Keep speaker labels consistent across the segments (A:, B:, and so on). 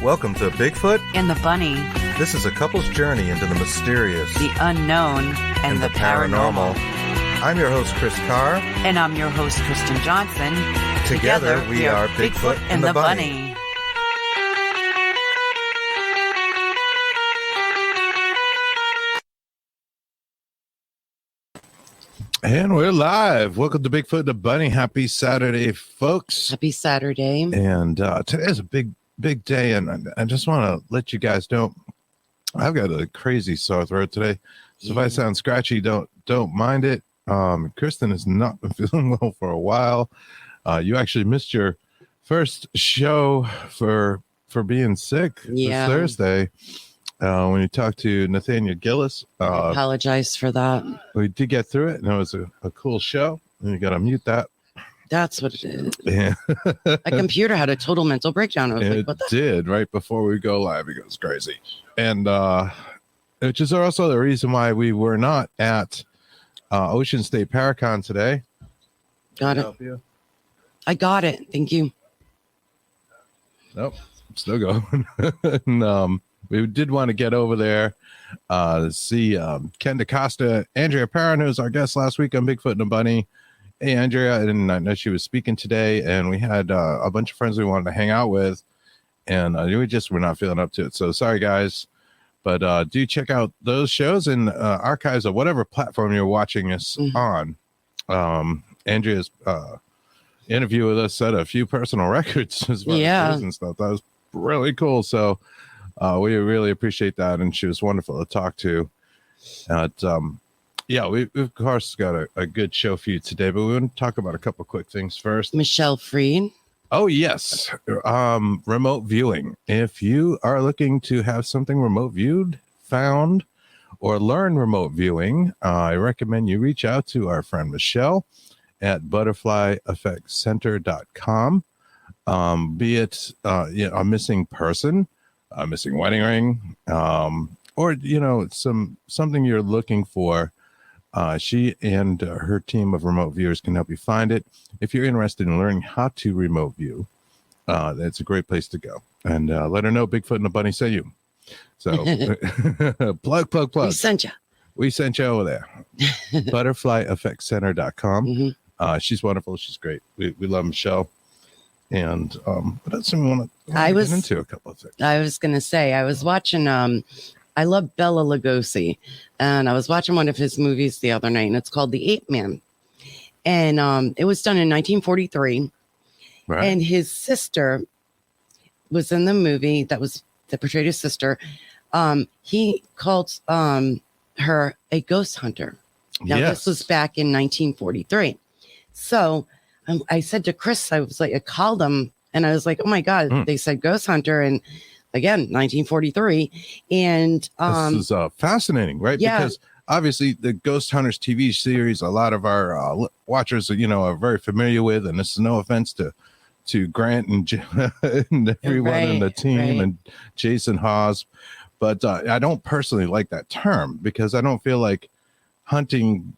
A: Welcome to Bigfoot
B: and the Bunny.
A: This is a couple's journey into the mysterious,
B: the unknown, and the paranormal.
A: I'm your host, Chris Carr.
B: And I'm your host, Kristen Johnson.
A: Together we are Bigfoot and the Bunny.
C: And we're live. Welcome to Bigfoot and the Bunny. Happy Saturday, folks.
B: Happy Saturday.
C: And today is a big day, and I just want to let you guys know I've got a crazy sore throat today. So if I sound scratchy, don't mind it. Kristen has not been feeling well for a while. You actually missed your first show for being sick this Thursday. When you talked to Nathaniel Gillis.
B: I apologize for that.
C: We did get through it, and it was a cool show. And you got to mute that. That's
B: what it is.
C: Yeah.
B: A computer had a total mental breakdown. I was
C: like, what the? It did right before we go live. It goes crazy. And which is also the reason why we were not at Ocean State Paracon today.
B: Got it. I got it. Thank you.
C: Nope. I'm still going. And, we did want to get over there to see Ken DaCosta, Andrea Perrin, who was our guest last week on Bigfoot and the Bunny. Hey, Andrea, I didn't know she was speaking today, and we had a bunch of friends we wanted to hang out with, and we just were not feeling up to it. So sorry, guys, but do check out those shows and archives of whatever platform you're watching us on. Andrea's interview with us set a few personal records as far as news and stuff. That was really cool. So we really appreciate that, and she was wonderful to talk to. We of course got a good show for you today, but we want to talk about a couple quick things first.
B: Michelle Freed.
C: Oh yes, remote viewing. If you are looking to have something remote viewed, found, or learn remote viewing, I recommend you reach out to our friend Michelle at butterflyeffectcenter.com. Be it a missing person, a missing wedding ring, or something you're looking for. She and her team of remote viewers can help you find it. If you're interested in learning how to remote view, that's a great place to go. And let her know Bigfoot and the Bunny sent you. So plug. We sent you over there. Butterflyeffectcenter.com. She's wonderful. She's great. We love Michelle. And what else do we want to get into? A couple of things.
B: I was going to say, I was watching, I love Bela Lugosi, and I was watching one of his movies the other night, and it's called The Ape Man. And it was done in 1943. Right. And his sister was in the movie that portrayed his sister. He called her a ghost hunter. Now, this was back in 1943. So I said to Chris, I called him, and I was like, oh my God, they said ghost hunter. And again, 1943. And
C: this is fascinating, right? Yeah. Because obviously the Ghost Hunters TV series, a lot of our watchers, are very familiar with, and this is no offense to Grant and everyone in the team and Jason Hawes. But I don't personally like that term, because I don't feel like hunting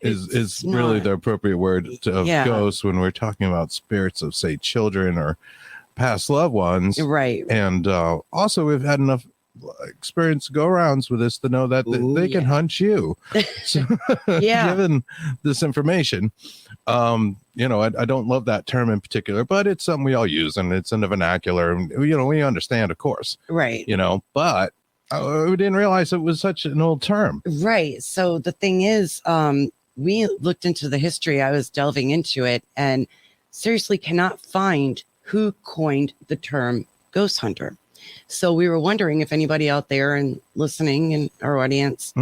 C: is really the appropriate word of ghosts when we're talking about spirits of, say, children or past loved ones.
B: Right.
C: And also we've had enough experience go arounds with this to know that they can hunt you. So, given this information, I don't love that term in particular, but it's something we all use, and it's in the vernacular, and we understand, of course.
B: Right.
C: But we didn't realize it was such an old term.
B: Right. So the thing is, we looked into the history. I was delving into it, and seriously cannot find who coined the term ghost hunter. So we were wondering if anybody out there and listening in our audience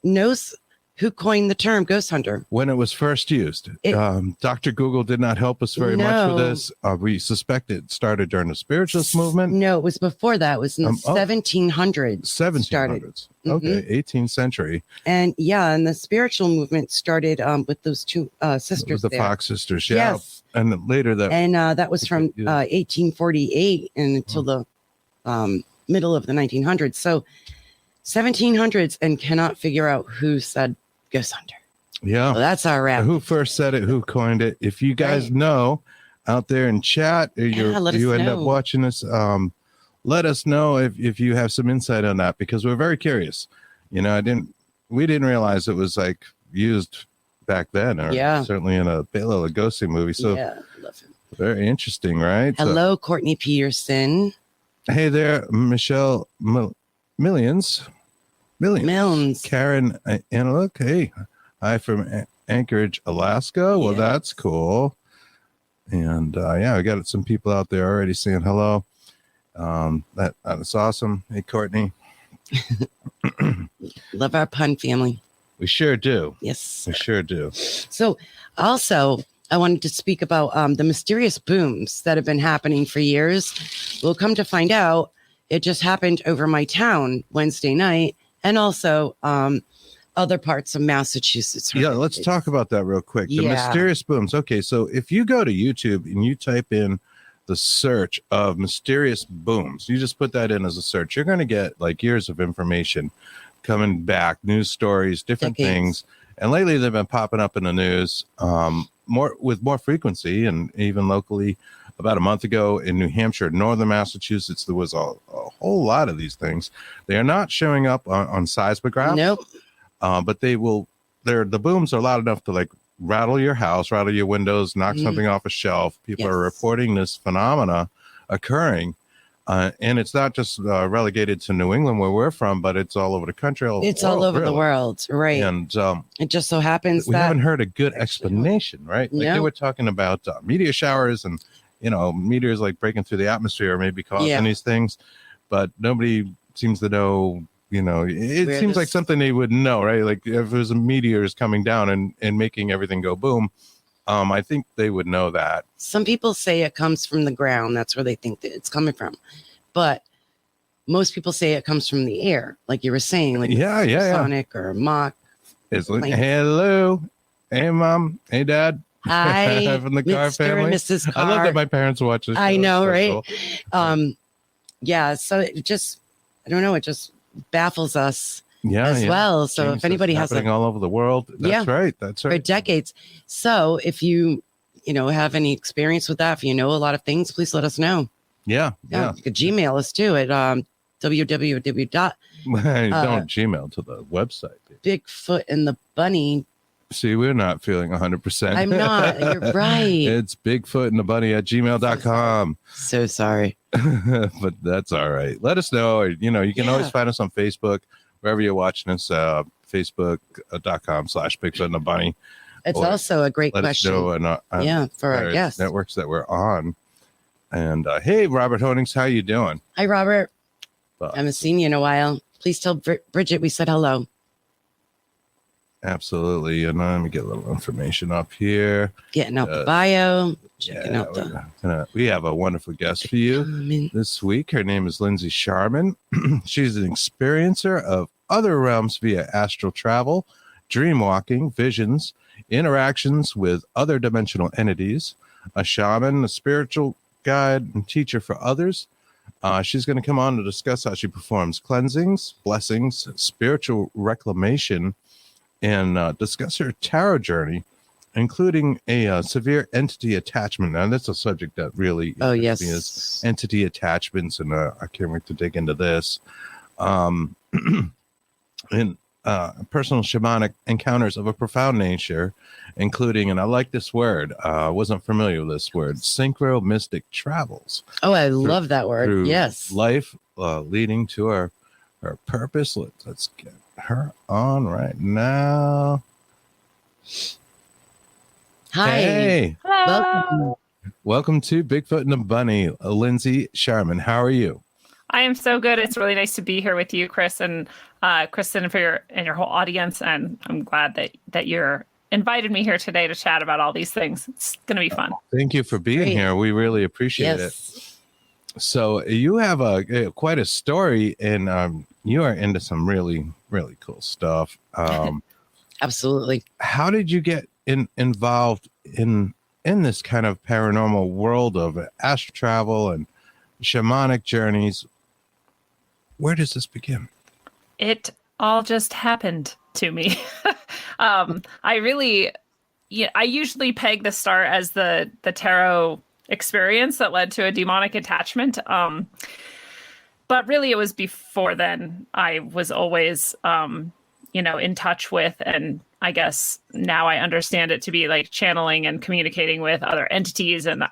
B: knows who coined the term ghost hunter.
C: When it was first used. Dr. Google did not help us very much with this. We suspect it started during the spiritualist movement.
B: No, it was before that. It was in the 1700s.
C: 1700s. Okay, 18th century.
B: And and the spiritual movement started with those two sisters.
C: The Fox sisters, Yes. And then later
B: that was from 1848 until the middle of the 1900s. So 1700s, and cannot figure out who said ghost hunter.
C: Yeah.
B: So that's our wrap.
C: Who first said it, who coined it. If you guys know, out there in chat, you end up watching this, let us know if you have some insight on that, because we're very curious. We didn't realize it was like used back then, or certainly in a Bela Lugosi movie. So
B: yeah, love him.
C: Very interesting, right?
B: Hello, Courtney Peterson.
C: Hey there, Michelle Millions. Karen Antelope. Hey, hi from Anchorage, Alaska. Well, that's cool. And we got some people out there already saying hello. That's awesome. Hey, Courtney.
B: Love our pun family.
C: We sure do.
B: Yes,
C: we sure do.
B: So also, I wanted to speak about the mysterious booms that have been happening for years. We'll come to find out it just happened over my town Wednesday night, and also other parts of Massachusetts.
C: Yeah, let's talk about that real quick. The mysterious booms. Okay, so if you go to YouTube and you type in the search of mysterious booms, you just put that in as a search, you're going to get like years of information coming back, news stories, different things. And lately they've been popping up in the news with more frequency, and even locally. About a month ago in New Hampshire, northern Massachusetts, there was a whole lot of these things. They are not showing up on seismographs.
B: Nope.
C: But they will. The booms are loud enough to like rattle your house, rattle your windows, knock something off a shelf. People are reporting this phenomena occurring. And it's not just relegated to New England where we're from, but it's all over the country. All over the world,
B: right?
C: And
B: it just so happens
C: we haven't heard a good explanation, right? Like they were talking about meteor showers and meteors like breaking through the atmosphere, maybe causing these things, but nobody seems to know. It seems like something they would know, right? Like if there's a meteors coming down and making everything go boom. I think they would know that.
B: Some people say it comes from the ground. That's where they think that it's coming from. But most people say it comes from the air, like you were saying, like Sonic or Mach.
C: It's like, hello. Hey, Mom. Hey, Dad.
B: Hi,
C: from the Carr family.
B: And Mrs. Carr.
C: I love that my parents watch this show.
B: I know, right? Cool. So it just, I don't know, it just baffles us. Well. So if anybody has
C: all over the world, that's right.
B: For decades. So if you have any experience with that, if you know a lot of things, please let us know.
C: Yeah.
B: You could Gmail us too at www.
C: Don't Gmail to the website.
B: Bigfoot and the Bunny.
C: See, we're not feeling 100%.
B: I'm not. You're right.
C: It's Bigfoot and the Bunny at gmail.com.
B: So sorry.
C: But that's all right. Let us know. You can always find us on Facebook. Wherever you're watching us, facebook.com/Bigfoot and the Bunny.
B: It's also a great question. For our guests.
C: Networks that we're on. And hey, Robert Honings, how you doing?
B: Hi, Robert. I haven't seen you in a while. Please tell Bridget we said hello.
C: Absolutely. And let me get a little information up here.
B: Getting out the bio. Checking out
C: we have a wonderful guest for you this week. Her name is Lindsey Scharmyn. She's an experiencer of other realms via astral travel, dream walking, visions, interactions with other dimensional entities, a shaman, a spiritual guide, and teacher for others. She's going to come on to discuss how she performs cleansings, blessings, spiritual reclamation, and discuss her tarot journey, including a severe entity attachment. Now, that's a subject that really is entity attachments, and I can't wait to dig into this. And personal shamanic encounters of a profound nature, including, and I like this word, I wasn't familiar with this word, synchromistic travels.
B: Oh, I love that word. Yes.
C: Life leading to her purpose. Let's get her on right now.
B: Hi.
C: Hey.
D: Hello.
C: Welcome to Bigfoot and the Bunny, Lindsey Scharmyn. How are you?
D: I am so good. It's really nice to be here with you, Chris, and Kristen, for your whole audience. And I'm glad that you're invited me here today to chat about all these things. It's going to be fun.
C: Thank you for being here. We really appreciate it. So you have quite a story, and you are into some really, really cool stuff.
B: Absolutely.
C: How did you get involved in this kind of paranormal world of astral travel and shamanic journeys? Where does this begin?
D: It all just happened to me. I usually peg the start as the tarot experience that led to a demonic attachment. But really, it was before then. I was always, in touch with, and I guess now I understand it to be like channeling and communicating with other entities. And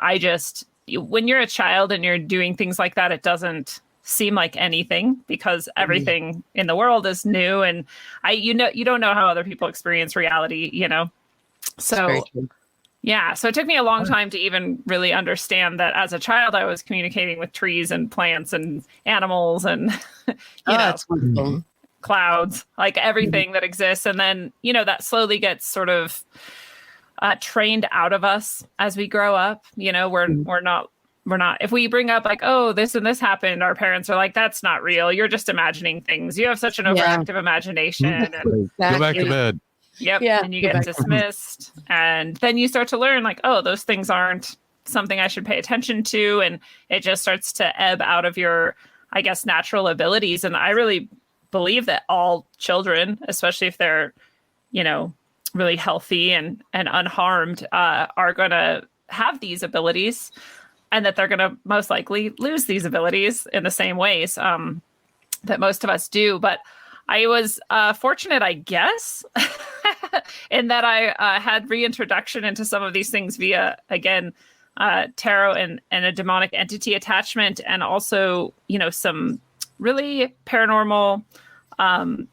D: when you're a child and you're doing things like that, it doesn't seem like anything because everything in the world is new, and you don't know how other people experience reality, So yeah, so it took me a long time to even really understand that as a child, I was communicating with trees and plants and animals and,
B: That's wonderful.
D: clouds, like everything that exists. And then, that slowly gets sort of trained out of us as we grow up. We're not, if we bring up like, oh, this and this happened, our parents are like, that's not real. You're just imagining things. You have such an overactive imagination. And,
C: Go back to bed.
D: Yep.
B: Yeah,
D: and you get dismissed. And then you start to learn like, oh, those things aren't something I should pay attention to. And it just starts to ebb out of your, I guess, natural abilities. And I really believe that all children, especially if they're, really healthy and unharmed, are going to have these abilities, and that they're going to most likely lose these abilities in the same ways that most of us do. But I was fortunate, I guess, in that I had reintroduction into some of these things via, again, tarot and a demonic entity attachment, and also, some really paranormal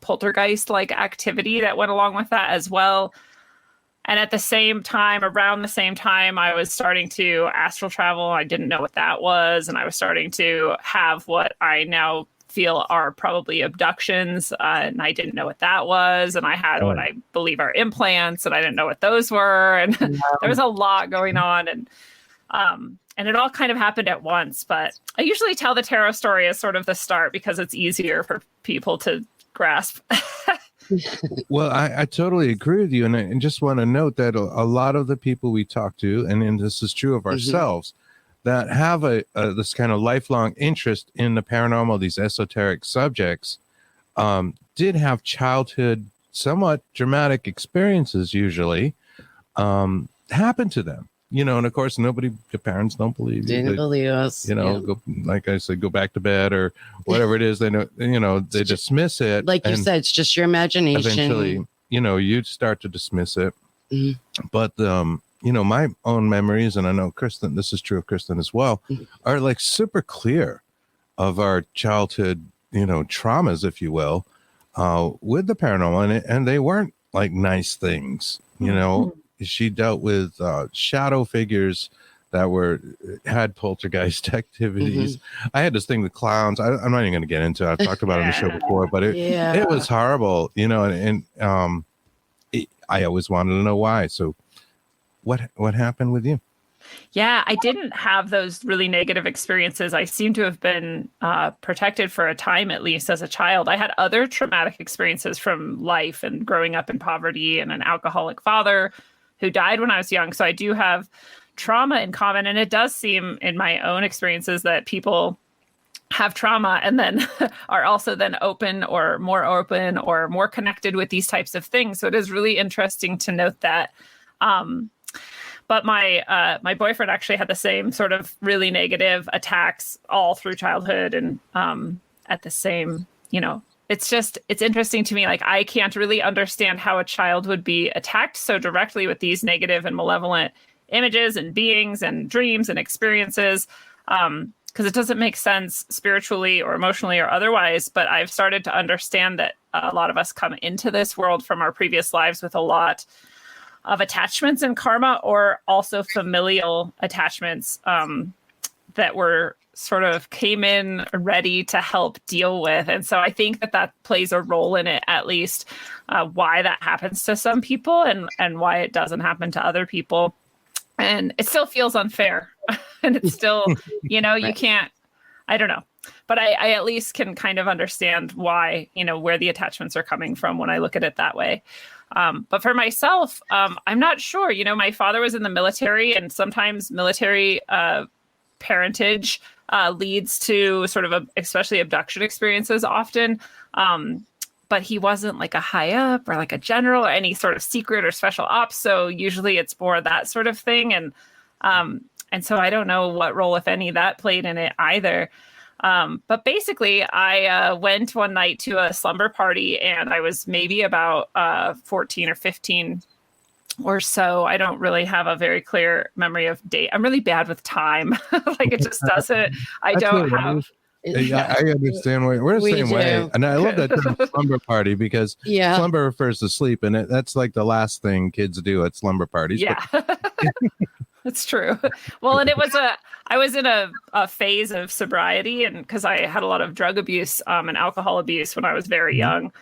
D: poltergeist-like activity that went along with that as well. And at the same time, around the same time, I was starting to astral travel. I didn't know what that was, and I was starting to have what I now feel are probably abductions, and I didn't know what that was. And I had what I believe are implants, and I didn't know what those were. And there was a lot going on, and it all kind of happened at once. But I usually tell the tarot story as sort of the start because it's easier for people to grasp.
C: Well, I totally agree with you. And I just want to note that a lot of the people we talk to, and this is true of ourselves, that have this kind of lifelong interest in the paranormal, these esoteric subjects, did have childhood, somewhat dramatic experiences usually happen to them. And of course, the parents don't believe you.
B: Didn't believe us.
C: Go, like I said, go back to bed or whatever it is. They know, they dismiss it.
B: Like you said, it's just your imagination.
C: Eventually, you start to dismiss it. But, my own memories, and I know Kristen, this is true of Kristen as well, are like super clear of our childhood, traumas, if you will, with the paranormal. And they weren't like nice things, She dealt with shadow figures that had poltergeist activities. I had this thing with clowns. I'm not even going to get into it. I've talked about it on the show before, but it was horrible, and I always wanted to know why. So what happened with you?
D: Yeah, I didn't have those really negative experiences. I seem to have been protected for a time, at least as a child. I had other traumatic experiences from life and growing up in poverty and an alcoholic father who died when I was young. So I do have trauma in common. And it does seem in my own experiences that people have trauma and then are also then open or more connected with these types of things. So it is really interesting to note that. But my boyfriend actually had the same sort of really negative attacks all through childhood, and at the same, it's interesting to me. Like, I can't really understand how a child would be attacked so directly with these negative and malevolent images and beings and dreams and experiences, because it doesn't make sense spiritually or emotionally or otherwise. But I've started to understand that a lot of us come into this world from our previous lives with a lot of attachments and karma, or also familial attachments that were sort of came in ready to help deal with. And so I think that plays a role in it, at least why that happens to some people and why it doesn't happen to other people. And it still feels unfair. And it's still, you can't, I don't know. But I at least can kind of understand why, where the attachments are coming from when I look at it that way. But for myself, I'm not sure. My father was in the military, and sometimes military parentage leads to sort of especially abduction experiences often. But he wasn't like a high up or like a general or any sort of secret or special ops. So usually it's more that sort of thing. And And so I don't know what role, if any, that played in it either. But basically, I went one night to a slumber party, and I was maybe about 14 or 15 or so. I don't really have a very clear memory of date. I'm really bad with time. Like, it just doesn't. I don't have.
C: Yeah, I understand. We're the same way, and I love that term slumber party because slumber refers to sleep, and that's like the last thing kids do at slumber parties.
D: Yeah, that's true. Well, and I was in a phase of sobriety, and because I had a lot of drug abuse and alcohol abuse when I was very young,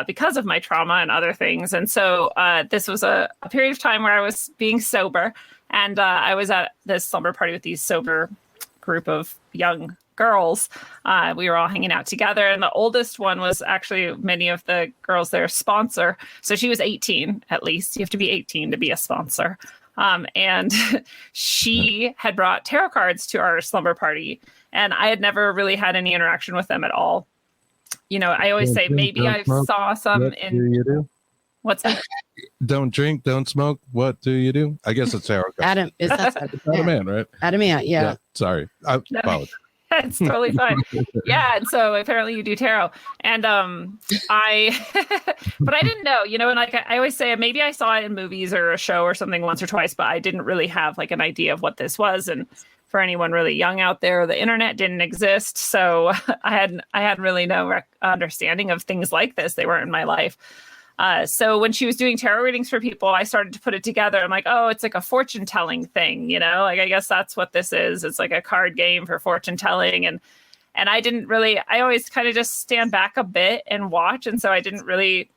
D: because of my trauma and other things, and so this was a period of time where I was being sober, and I was at this slumber party with these sober group of young girls. We were all hanging out together, and the oldest one was actually many of the girls their sponsor. So she was 18 at least. You have to be 18 to be a sponsor. And she had brought tarot cards to our slumber party, and I had never really had any interaction with them at all. You know, I always say maybe I saw some in.
C: What do you do?
D: What's that?
C: Don't drink, don't smoke. What do you do? I guess it's tarot cards.
B: Adam, is that
C: Adam Man, right?
B: Adam Man, yeah.
C: Sorry, I apologize.
D: It's totally fine. Yeah, and so apparently you do tarot, and but I didn't know, you know, and like I always say, maybe I saw it in movies or a show or something once or twice, but I didn't really have like an idea of what this was. And for anyone really young out there, the internet didn't exist, so I had really no understanding of things like this. They weren't in my life. So when she was doing tarot readings for people, I started to put it together. I'm like, oh, it's like a fortune telling thing, you know, like, I guess that's what this is. It's like a card game for fortune telling. And I didn't really, I always kind of just stand back a bit and watch. And so I didn't really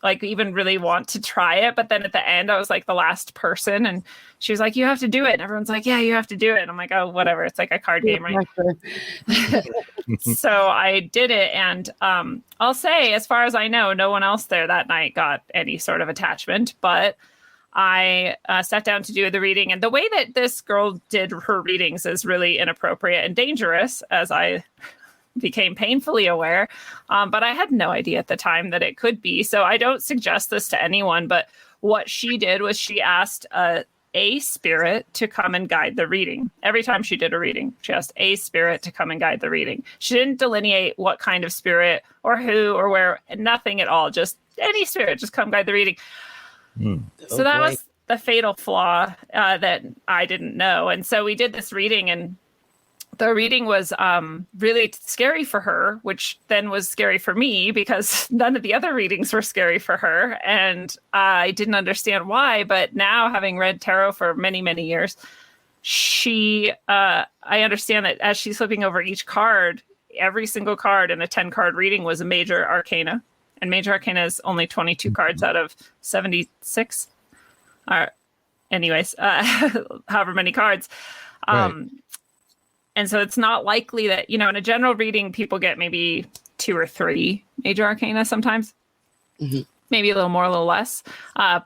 D: like even really want to try it. But then at the end, I was like the last person, and she was like, you have to do it. And everyone's like, yeah, you have to do it. And I'm like, oh, whatever. It's like a card game, right? So I did it. And I'll say, as far as I know, no one else there that night got any sort of attachment. But I sat down to do the reading. And the way that this girl did her readings is really inappropriate and dangerous, as I became painfully aware. But I had no idea at the time that it could be. So I don't suggest this to anyone. But what she did was she asked a spirit to come and guide the reading. Every time she did a reading, she asked a spirit to come and guide the reading. She didn't delineate what kind of spirit or who or where, nothing at all. Just any spirit, just come guide the reading. So that was the fatal flaw that I didn't know. And so we did this reading, and the reading was really scary for her, which then was scary for me because none of the other readings were scary for her. And I didn't understand why. But now, having read tarot for many, many years, I understand that as she's flipping over each card, every single card in a 10-card reading was a major arcana. And major arcana is only 22 cards out of 76. Anyways, however many cards.
C: Right.
D: And so it's not likely that, you know, in a general reading, people get maybe 2 or 3 major arcana sometimes, maybe a little more, a little less. But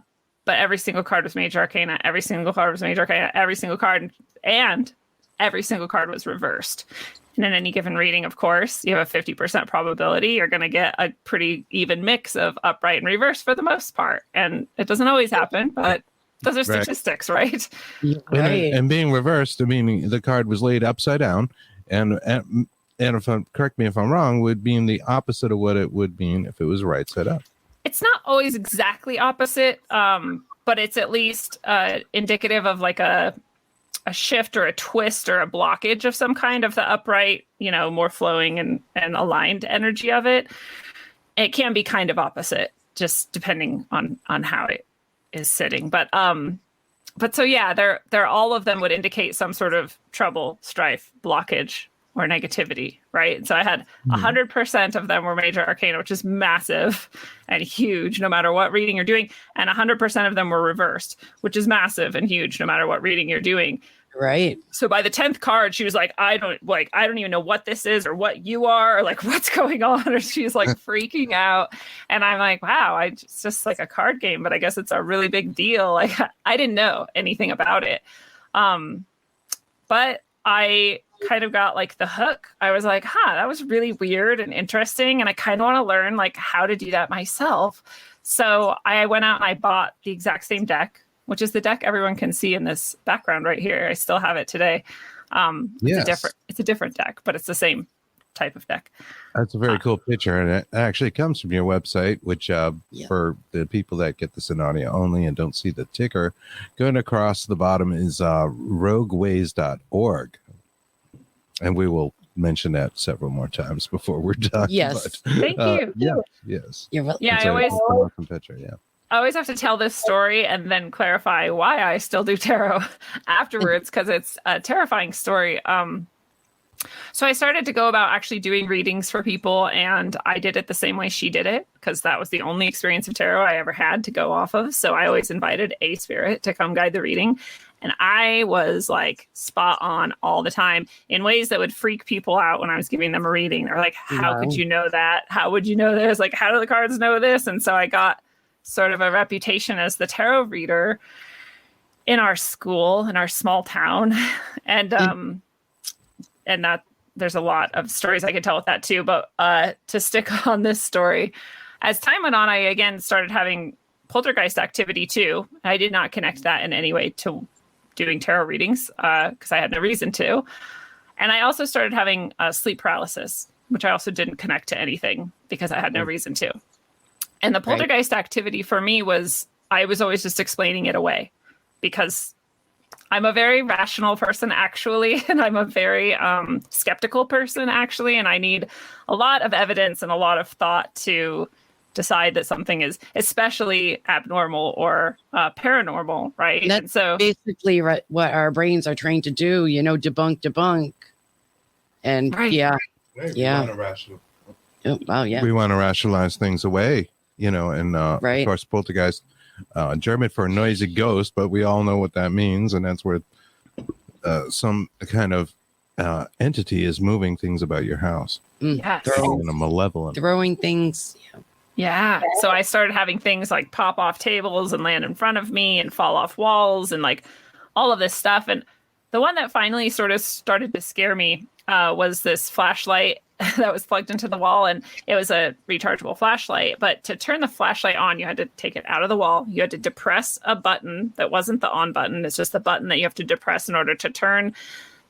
D: every single card was major arcana. Every single card was major arcana. Every single card, and every single card was reversed. And in any given reading, of course, you have a 50% probability you're going to get a pretty even mix of upright and reverse for the most part. And it doesn't always happen, but those are statistics, right?
C: And being reversed, I mean, the card was laid upside down, and if correct me if I'm wrong, would mean the opposite of what it would mean if it was right side up.
D: It's not always exactly opposite, but it's at least indicative of like a shift or a twist or a blockage of some kind of the upright, you know, more flowing and aligned energy of it. It can be kind of opposite, just depending on how it is sitting. But so yeah, they're all of them would indicate some sort of trouble, strife, blockage, or negativity, right? And so I had 100% of them were major arcana, which is massive and huge no matter what reading you're doing, and 100% of them were reversed, which is massive and huge no matter what reading you're doing.
B: Right. So
D: by the 10th card, she was like, I don't even know what this is or what you are or like what's going on. Or she's like freaking out. And I'm like, wow, it's just like a card game, but I guess it's a really big deal. Like I didn't know anything about it. But I kind of got like the hook. I was like, that was really weird and interesting. And I kind of want to learn like how to do that myself. So I went out and I bought the exact same deck which is the deck everyone can see in this background right here. I still have it today. It's a different deck, but it's the same type of deck.
C: That's a very cool picture, and it actually comes from your website, which for the people that get this in audio only and don't see the ticker, going across the bottom is rogueways.org, and we will mention that several more times before we're done.
B: Yes.
D: Thank you.
C: Yes.
B: You're welcome.
D: Yeah,
C: It's
D: I
C: an
D: always
C: awesome picture. Yeah.
D: I always have to tell this story and then clarify why I still do tarot afterwards, because it's a terrifying story. So I started to go about actually doing readings for people, and I did it the same way she did it, because that was the only experience of tarot I ever had to go off of. So I always invited a spirit to come guide the reading. And I was like spot on all the time in ways that would freak people out when I was giving them a reading. They're like, how could you know that? How would you know this? Like, how do the cards know this? And so I got sort of a reputation as the tarot reader in our school, in our small town. And that there's a lot of stories I could tell with that too. But to stick on this story, as time went on, I again started having poltergeist activity too. I did not connect that in any way to doing tarot readings because I had no reason to. And I also started having sleep paralysis, which I also didn't connect to anything because I had no reason to. And the poltergeist activity for me was, I was always just explaining it away because I'm a very rational person, actually, and I'm a very skeptical person, actually, and I need a lot of evidence and a lot of thought to decide that something is especially abnormal or paranormal, right?
B: That's
D: and so
B: basically what our brains are trained to do, debunk. And yeah.
C: We want to rationalize things away, and of course, poltergeist. German for noisy ghost, but we all know what that means, and that's where some kind of entity is moving things about your house.
D: Yes.
C: In a malevolent.
B: Throwing things.
D: Yeah. So I started having things like pop off tables and land in front of me and fall off walls and like all of this stuff. And the one that finally sort of started to scare me was this flashlight that was plugged into the wall, and it was a rechargeable flashlight. But to turn the flashlight on, you had to take it out of the wall. You had to depress a button that wasn't the on button. It's just the button that you have to depress in order to turn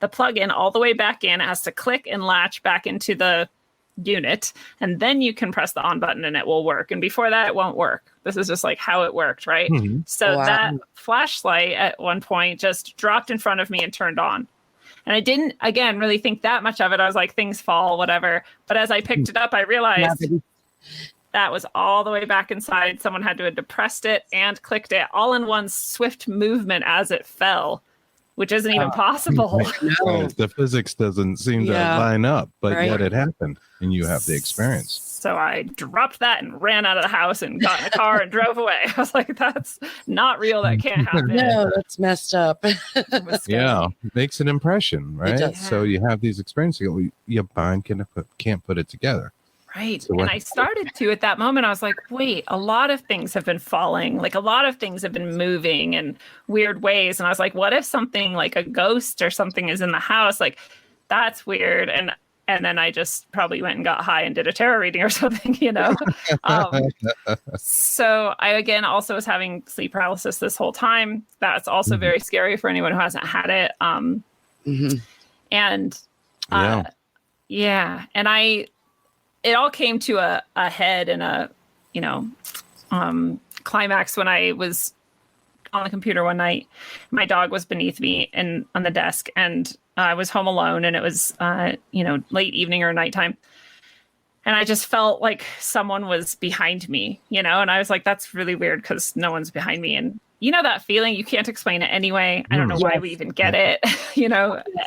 D: the plug in all the way back in. It has to click and latch back into the unit, and then you can press the on button and it will work. And before that, it won't work. This is just like how it worked, right?
C: Mm-hmm.
D: So that flashlight at one point just dropped in front of me and turned on. And I didn't, again, really think that much of it. I was like, things fall, whatever. But as I picked it up, I realized that was all the way back inside. Someone had to have depressed it and clicked it all in one swift movement as it fell, which isn't even possible.
C: Right. The physics doesn't seem to line up, but yet it happened, and you have the experience.
D: So I dropped that and ran out of the house and got in a car and drove away. I was like, that's not real. That can't happen.
B: No, that's messed up.
C: Yeah, makes an impression, right?
B: Does.
C: So you have these experiences. Your mind can't put it together.
D: Right.
C: So
D: and I started to, at that moment, I was like, wait, a lot of things have been falling. Like a lot of things have been moving in weird ways. And I was like, what if something like a ghost or something is in the house? Like, that's weird. And then I just probably went and got high and did a tarot reading or something, So I, again, also was having sleep paralysis this whole time. That's also very scary for anyone who hasn't had it. And it all came to a head and a climax when I was on the computer one night. My dog was beneath me and on the desk, and I was home alone, and it was late evening or nighttime, and I just felt like someone was behind me, and I was like, that's really weird because no one's behind me. And that feeling, you can't explain it anyway. I don't know why we even get it,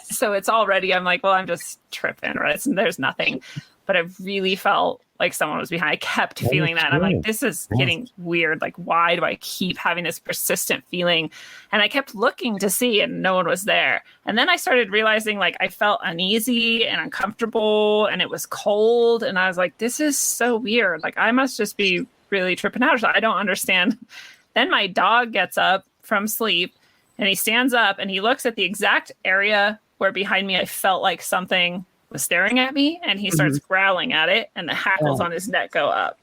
D: so it's already, I'm like, well, I'm just tripping, right? There's nothing. But I really felt like someone was behind. I kept feeling that. And I'm like, this is getting weird. Like, why do I keep having this persistent feeling? And I kept looking to see, and no one was there. And then I started realizing, like, I felt uneasy and uncomfortable, and it was cold. And I was like, this is so weird. Like, I must just be really tripping out. I don't understand. Then my dog gets up from sleep, and he stands up, and he looks at the exact area where behind me I felt like something was staring at me, and he starts growling at it, and the hackles on his neck go up.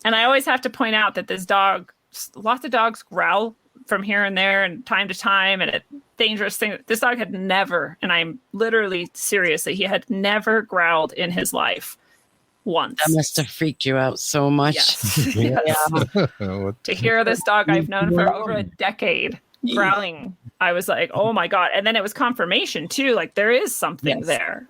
D: And I always have to point out that this dog, lots of dogs growl from here and there and time to time, and dangerous thing. This dog had never, and I'm literally seriously, he had never growled in his life once.
B: That must have freaked you out so much.
D: Yes.
B: Yeah.
D: To hear this dog I've known for over a decade growling, I was like, oh my God. And then it was confirmation too. Like there is something there.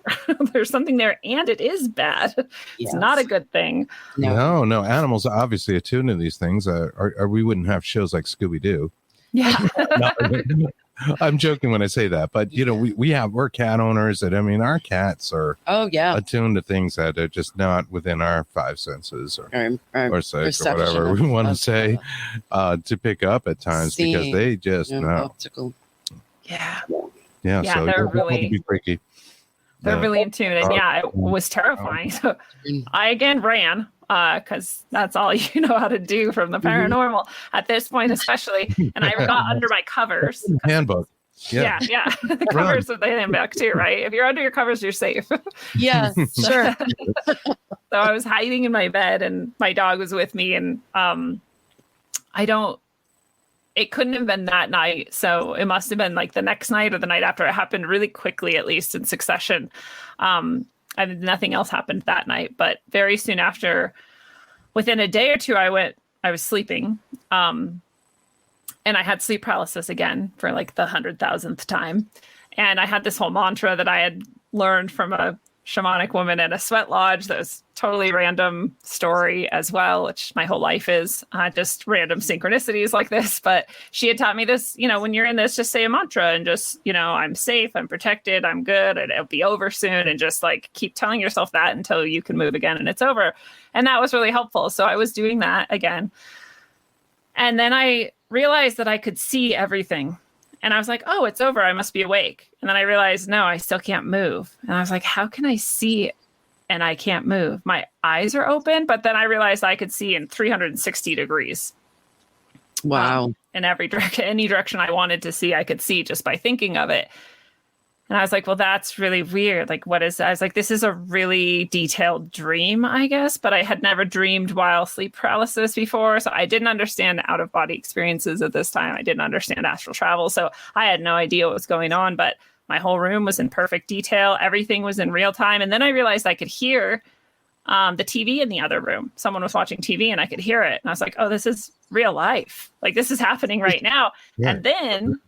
D: There's something there, and it is bad. It's not a good thing.
C: No. Animals are obviously attuned to these things. Or we wouldn't have shows like Scooby-Doo.
D: Yeah.
C: I'm joking when I say that, but you know, we're cat owners, and I mean, our cats are attuned to things that are just not within our five senses or six or whatever we want to say to pick up at times because they just know.
B: Optical.
D: Yeah.
C: So
D: they're really
C: be freaky.
D: They're really in tune, and it was terrifying. So I again ran because that's all you know how to do from the paranormal at this point, especially. And I got under my covers.
C: Handbook. Yeah.
D: The covers of the handbook too, right? If you're under your covers, you're safe.
B: Yeah, sure.
D: So I was hiding in my bed, and my dog was with me, and it couldn't have been that night. So it must have been like the next night or the night after. It happened really quickly, at least in succession. Nothing else happened that night, but very soon after, within a day or two, I was sleeping. And I had sleep paralysis again for like the 100,000th time. And I had this whole mantra that I had learned from a shamanic woman at a sweat lodge that was totally random story as well, which my whole life is just random synchronicities like this. But she had taught me this, when you're in this, just say a mantra and just, I'm safe, I'm protected, I'm good, and it'll be over soon. And just like keep telling yourself that until you can move again and it's over. And that was really helpful. So I was doing that again. And then I realized that I could see everything. And I was like, oh, it's over. I must be awake. And then I realized, no, I still can't move. And I was like, how can I see and I can't move? My eyes are open. But then I realized I could see in 360 degrees.
B: Wow.
D: In every direction, any direction I wanted to see, I could see just by thinking of it. And I was like, well, that's really weird. Like, what is that? I was like, this is a really detailed dream, I guess, but I had never dreamed while sleep paralysis before. So I didn't understand out-of-body experiences at this time. I didn't understand astral travel. So I had no idea what was going on, but my whole room was in perfect detail. Everything was in real time. And then I realized I could hear the TV in the other room. Someone was watching TV and I could hear it. And I was like, oh, this is real life. Like, this is happening right now. Yeah. And then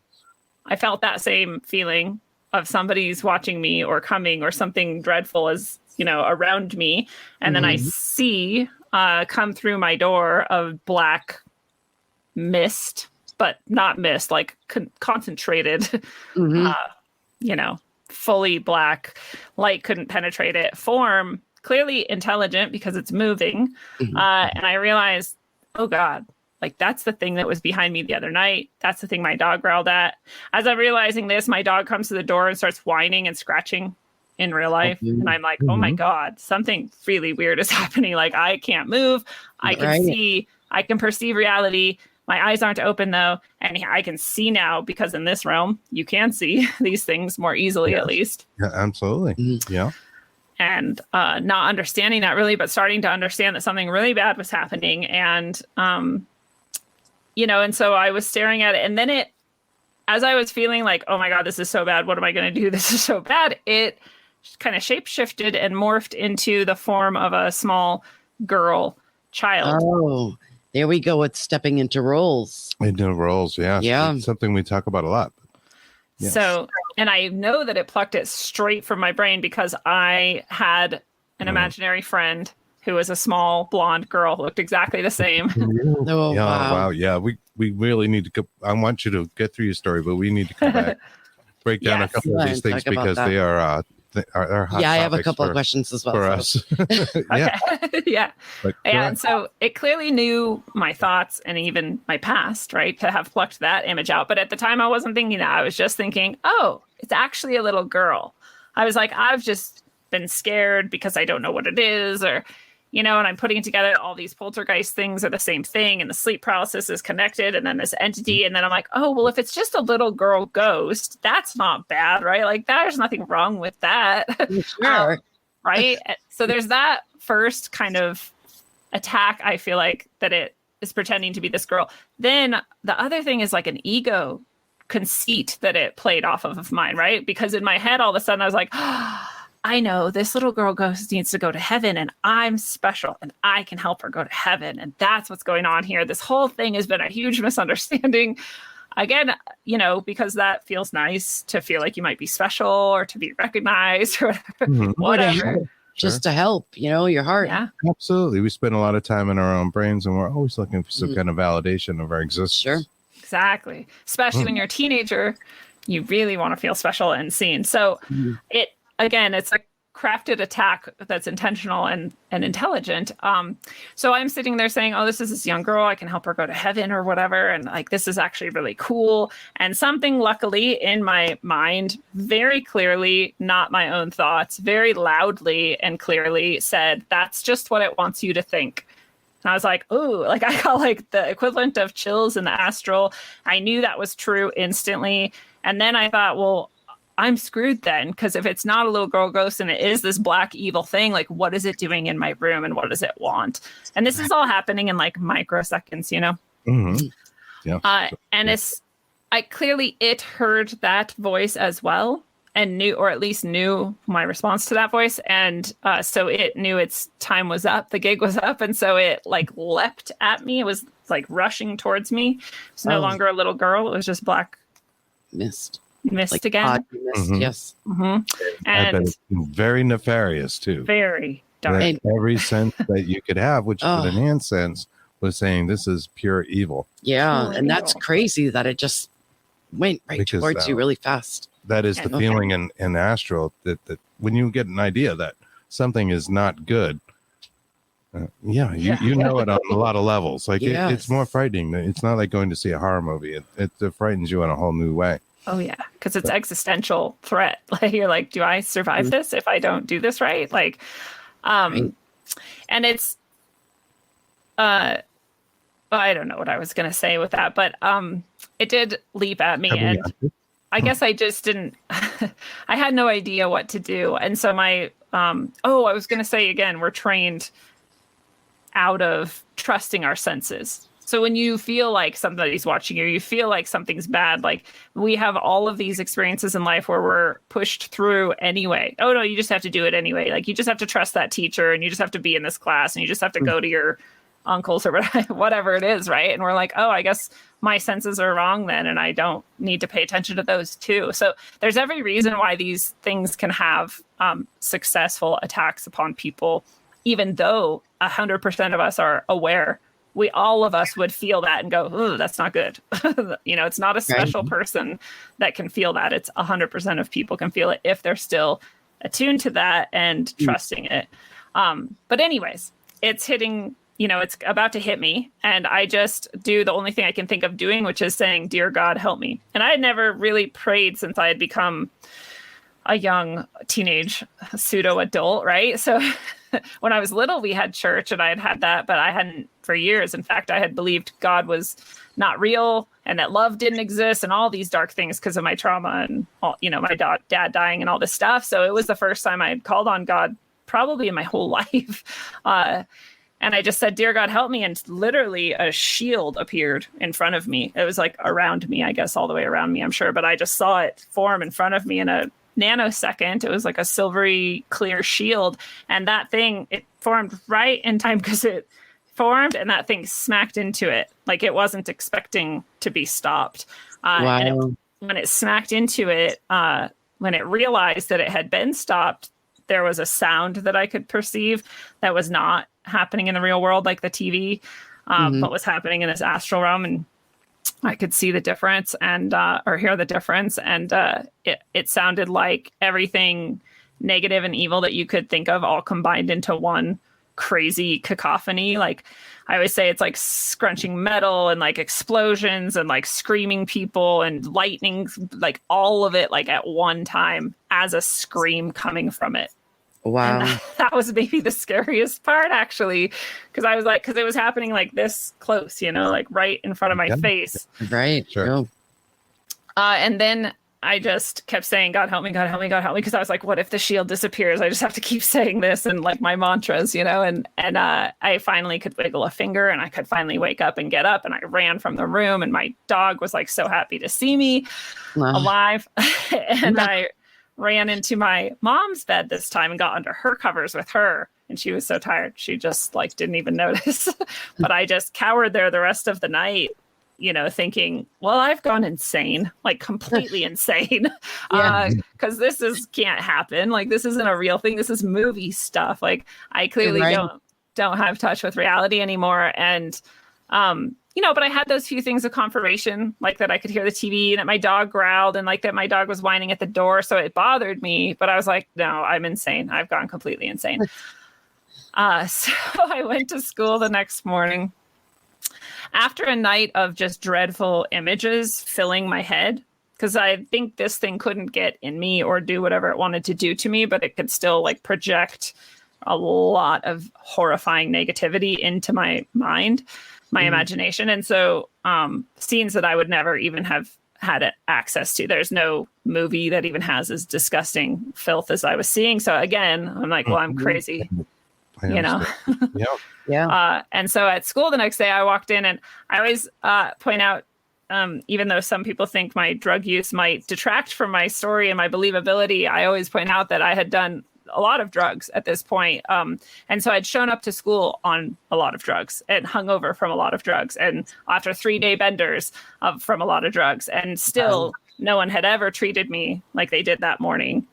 D: I felt that same feeling of somebody's watching me or coming or something dreadful is, around me. And then I see come through my door of black mist, but not mist, like concentrated, fully black, light couldn't penetrate it, form, clearly intelligent because it's moving. And I realized, oh God, like that's the thing that was behind me the other night. That's the thing my dog growled at. As I'm realizing this, my dog comes to the door and starts whining and scratching in real life. And I'm like, oh my God, something really weird is happening. Like I can't move. I can see, I can perceive reality. My eyes aren't open though. And I can see now because in this realm, you can see these things more easily, at least.
C: Yeah, absolutely. Yeah.
D: And not understanding that really, but starting to understand that something really bad was happening. And, and so I was staring at it. And then as I was feeling like, oh my God, this is so bad. What am I going to do? This is so bad. It kind of shapeshifted and morphed into the form of a small child.
B: Oh, there we go with stepping into roles.
C: Into roles, yeah.
B: Yeah.
C: It's something we talk about a lot.
D: Yes. So, and I know that it plucked it straight from my brain because I had an imaginary friend who was a small blonde girl who looked exactly the same.
B: Oh,
C: wow. Yeah, we really need to go. I want you to get through your story, but we need to come back, break down a couple of these things because they are hot
B: I have a couple of questions as well
C: for us.
D: Yeah. And so it clearly knew my thoughts and even my past, right? To have plucked that image out. But at the time I wasn't thinking that. I was just thinking, oh, it's actually a little girl. I was like, I've just been scared because I don't know what it is, or and I'm putting together all these poltergeist things are the same thing, and the sleep paralysis is connected, and then this entity, and then I'm like, oh, well, if it's just a little girl ghost, that's not bad, right? Like, there's nothing wrong with that.
B: Sure.
D: Right? So there's that first kind of attack, I feel like, that it is pretending to be this girl. Then the other thing is like an ego conceit that it played off of mine, right? Because in my head, all of a sudden I was like, oh, I know this little girl needs to go to heaven, and I'm special and I can help her go to heaven. And that's what's going on here. This whole thing has been a huge misunderstanding. Again, because that feels nice to feel like you might be special or to be recognized or whatever.
B: Just to help, your heart.
D: Yeah,
C: absolutely. We spend a lot of time in our own brains, and we're always looking for some kind of validation of our existence.
B: Sure.
D: Exactly. Especially when you're a teenager, you really want to feel special and seen. So it's a crafted attack that's intentional and intelligent. So I'm sitting there saying, oh, this is this young girl. I can help her go to heaven or whatever. And like, this is actually really cool. And something luckily in my mind, very clearly, not my own thoughts, very loudly and clearly said, that's just what it wants you to think. And I was like, ooh, like I got like the equivalent of chills in the astral. I knew that was true instantly. And then I thought, well, I'm screwed then, because if it's not a little girl ghost and it is this black evil thing, like what is it doing in my room and what does it want? And this is all happening in like microseconds,
C: Mm-hmm. Yeah.
D: And it heard that voice as well and knew, or at least knew my response to that voice. And so it knew its time was up, the gig was up. And so it like leapt at me. It was like rushing towards me. It's no longer a little girl. It was just black
B: mist
D: like again.
B: Mist, yes.
D: Mm-hmm.
C: And very nefarious too.
D: Very dark.
C: Every sense that you could have, which is an enhanced sense, was saying this is pure evil.
B: Yeah, and that's crazy that it just went right towards you really fast.
C: That is the feeling in Astral that when you get an idea that something is not good, you know it on a lot of levels. Like it's more frightening. It's not like going to see a horror movie. It frightens you in a whole new way.
D: Oh yeah, because it's existential threat. Like you're like, do I survive this if I don't do this right? Like, and it's, I don't know what I was gonna say with that, but it did leap at me, and I guess I just didn't. I had no idea what to do, and so my I was gonna say again, we're trained out of trusting our senses. So when you feel like somebody's watching you, you feel like something's bad, like we have all of these experiences in life where we're pushed through anyway. Oh no, you just have to do it anyway. Like you just have to trust that teacher, and you just have to be in this class, and you just have to go to your uncles or whatever it is, right? And we're like, oh, I guess my senses are wrong then, and I don't need to pay attention to those too. So there's every reason why these things can have successful attacks upon people, even though 100% of us are aware. All of us would feel that and go, oh, that's not good. It's not a special person that can feel that. It's 100% of people can feel it if they're still attuned to that and trusting it. But anyways, it's hitting, it's about to hit me. And I just do the only thing I can think of doing, which is saying, dear God, help me. And I had never really prayed since I had become a young teenage pseudo adult, right? So when I was little, we had church and I had that, but I hadn't for years. In fact, I had believed God was not real and that love didn't exist and all these dark things because of my trauma and all, my dad dying and all this stuff. So it was the first time I had called on God probably in my whole life. And I just said, dear God, help me. And literally a shield appeared in front of me. It was like around me, I guess, all the way around me, I'm sure. But I just saw it form in front of me in a nanosecond. It was like a silvery clear shield. And that thing, it formed right in time because it formed and that thing smacked into it. Like it wasn't expecting to be stopped.
B: Wow.
D: And when it smacked into it, when it realized that it had been stopped, there was a sound that I could perceive that was not happening in the real world, like the TV, but was happening in this astral realm. And I could see the difference and, or hear the difference. And it sounded like everything negative and evil that you could think of all combined into one crazy cacophony. Like I always say, it's like scrunching metal and like explosions and like screaming people and lightning, like all of it, like at one time as a scream coming from it.
B: Wow.
D: And that was maybe the scariest part, actually, because I was like, because it was happening like this close, like right in front of my face.
B: Right.
C: Sure.
B: Oh.
D: And then I just kept saying, God help me, God help me, God help me. Because I was like, what if the shield disappears? I just have to keep saying this and like my mantras, and I finally could wiggle a finger and I could finally wake up and get up, and I ran from the room, and my dog was like so happy to see me alive. And I ran into my mom's bed this time and got under her covers with her. And she was so tired. She just like didn't even notice. But I just cowered there the rest of the night, thinking, well, I've gone insane, like completely insane. Because this can't happen. Like, this isn't a real thing. This is movie stuff. Like, I clearly don't have touch with reality anymore. And, but I had those few things of confirmation, like that I could hear the TV and that my dog growled and like that my dog was whining at the door. So it bothered me, but I was like, no, I'm insane. I've gone completely insane. So I went to school the next morning after a night of just dreadful images filling my head, because I think this thing couldn't get in me or do whatever it wanted to do to me, but it could still like project a lot of horrifying negativity into my mind, my imagination. And so scenes that I would never even have had access to. There's no movie that even has as disgusting filth as I was seeing. So again, I'm like, well, I'm crazy. And so at school the next day, I walked in, and I always point out, even though some people think my drug use might detract from my story and my believability, I always point out that I had done a lot of drugs at this point. And so I'd shown up to school on a lot of drugs and hungover from a lot of drugs, and after 3-day benders from a lot of drugs. And still no one had ever treated me like they did that morning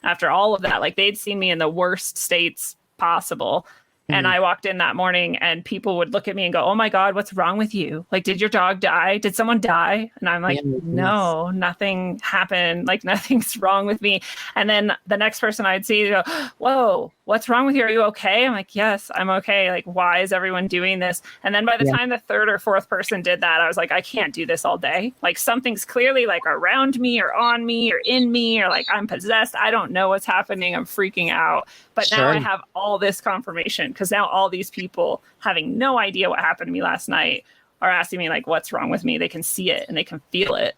D: after all of that. Like, they'd seen me in the worst states possible. And I walked in that morning and people would look at me and go, oh my God, what's wrong with you? Like, did your dog die? Did someone die? And I'm like, no, nothing happened. Like, nothing's wrong with me. And then the next person I'd see go, whoa, what's wrong with you? Are you okay? I'm like, yes, I'm okay. Like, why is everyone doing this? And then by the time the third or fourth person did that, I was like, I can't do this all day. Like, something's clearly like around me or on me or in me, or like I'm possessed. I don't know what's happening. I'm freaking out. But now I have all this confirmation, because now all these people having no idea what happened to me last night are asking me like, what's wrong with me? They can see it and they can feel it.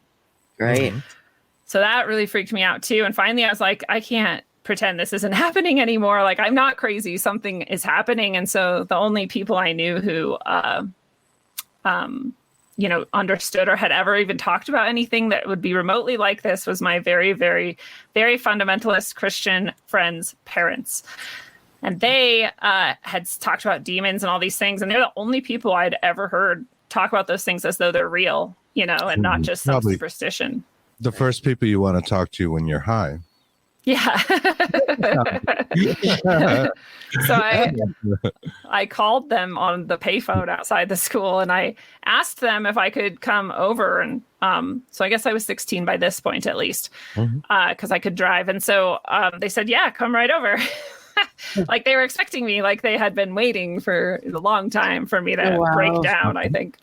B: Right.
D: So that really freaked me out too. And finally I was like, I can't pretend this isn't happening anymore. Like, I'm not crazy. Something is happening. And so the only people I knew who, understood or had ever even talked about anything that would be remotely like this was my very, very, very fundamentalist Christian friends' parents. And they had talked about demons and all these things. And they're the only people I'd ever heard talk about those things as though they're real, and not just some superstition.
C: The first people you want to talk to when you're high.
D: Yeah. So I called them on the payphone outside the school, and I asked them if I could come over. And so I guess I was 16 by this point, at least, because I could drive. And so they said, yeah, come right over. Like, they were expecting me, like they had been waiting for a long time for me to break down, I think.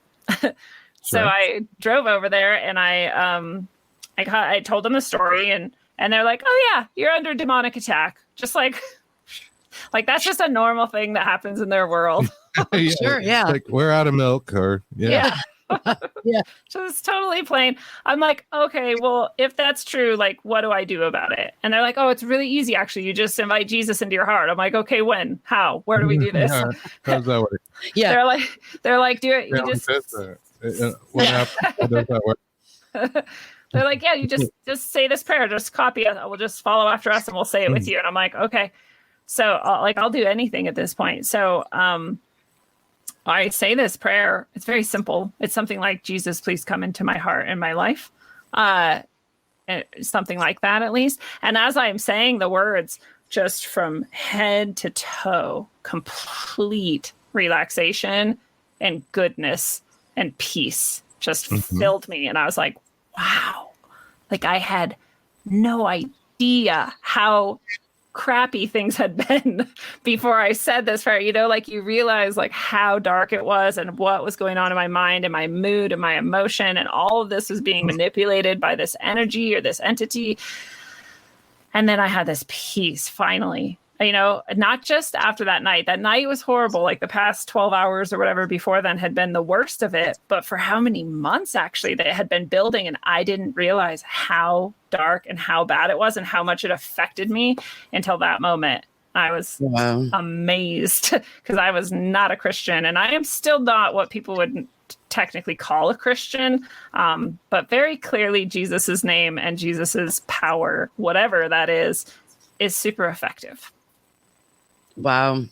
D: So I drove over there, and I told them the story, and they're like, oh yeah, you're under demonic attack. Just like that's just a normal thing that happens in their world.
B: Sure, yeah.
C: Like, we're out of milk, or
B: Yeah.
D: So it's totally plain. I'm like, okay, well, if that's true, like, what do I do about it? And they're like, oh, it's really easy, actually. You just invite Jesus into your heart. I'm like, okay, when? How? Where do we do this?
C: How's that work?
B: Yeah.
D: They're like, do it. You just.
C: What happens? How does that work?
D: They're like, yeah, you just say this prayer, just copy it. We'll just follow after us and we'll say it with you. And I'm like, okay. So I'll do anything at this point. So I say this prayer. It's very simple. It's something like, Jesus, please come into my heart and my life. Something like that, at least. And as I'm saying the words, just from head to toe, complete relaxation and goodness and peace just filled me. And I was like, wow, like I had no idea how crappy things had been before I said this prayer. Like, you realize like how dark it was and what was going on in my mind and my mood and my emotion, and all of this was being manipulated by this energy or this entity. And then I had this peace finally. not just after that night. That night was horrible. Like the past 12 hours or whatever before then had been the worst of it. But for how many months actually that it had been building, and I didn't realize how dark and how bad it was and how much it affected me until that moment. I was amazed because I was not a Christian, and I am still not what people would technically call a Christian. But very clearly Jesus's name and Jesus's power, whatever that is super effective.
B: Wow.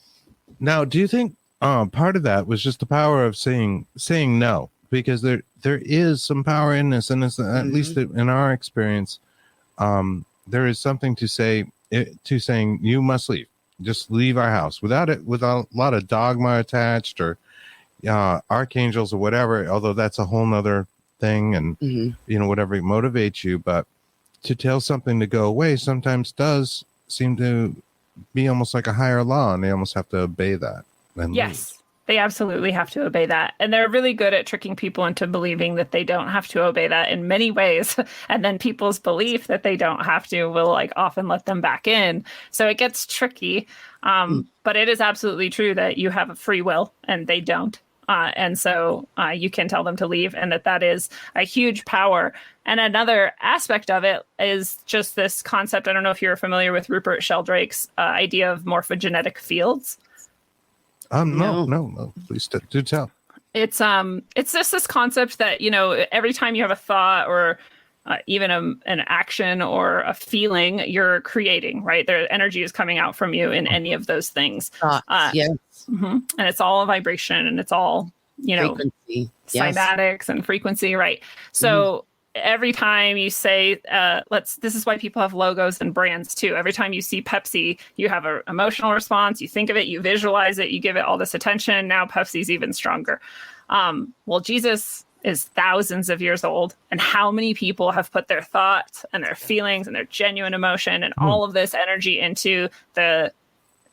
C: Now, do you think part of that was just the power of saying no? Because there is some power in this, and at least in our experience, there is something to saying you must leave. Just leave our house with a lot of dogma attached or archangels or whatever. Although that's a whole nother thing, and whatever motivates you, but to tell something to go away sometimes does seem to be almost like a higher law, and they almost have to obey that.
D: Yes, they absolutely have to obey that. And they're really good at tricking people into believing that they don't have to obey that in many ways. And then people's belief that they don't have to will often let them back in. So it gets tricky. But it is absolutely true that you have a free will and they don't. And so you can tell them to leave, and that is a huge power. And another aspect of it is just this concept. I don't know if you're familiar with Rupert Sheldrake's idea of morphogenetic fields.
C: No. Please do tell.
D: It's just this concept that, every time you have a thought or even an action or a feeling, you're creating, right? Their energy is coming out from you in any of those things.
B: Yes.
D: And it's all a vibration, and it's all,
B: Frequency.
D: cymatics and frequency, right? So every time you say, this is why people have logos and brands too. Every time you see Pepsi, you have an emotional response. You think of it, you visualize it, you give it all this attention. Now Pepsi's even stronger. Well, Jesus is thousands of years old, and how many people have put their thoughts and their feelings and their genuine emotion and all of this energy into the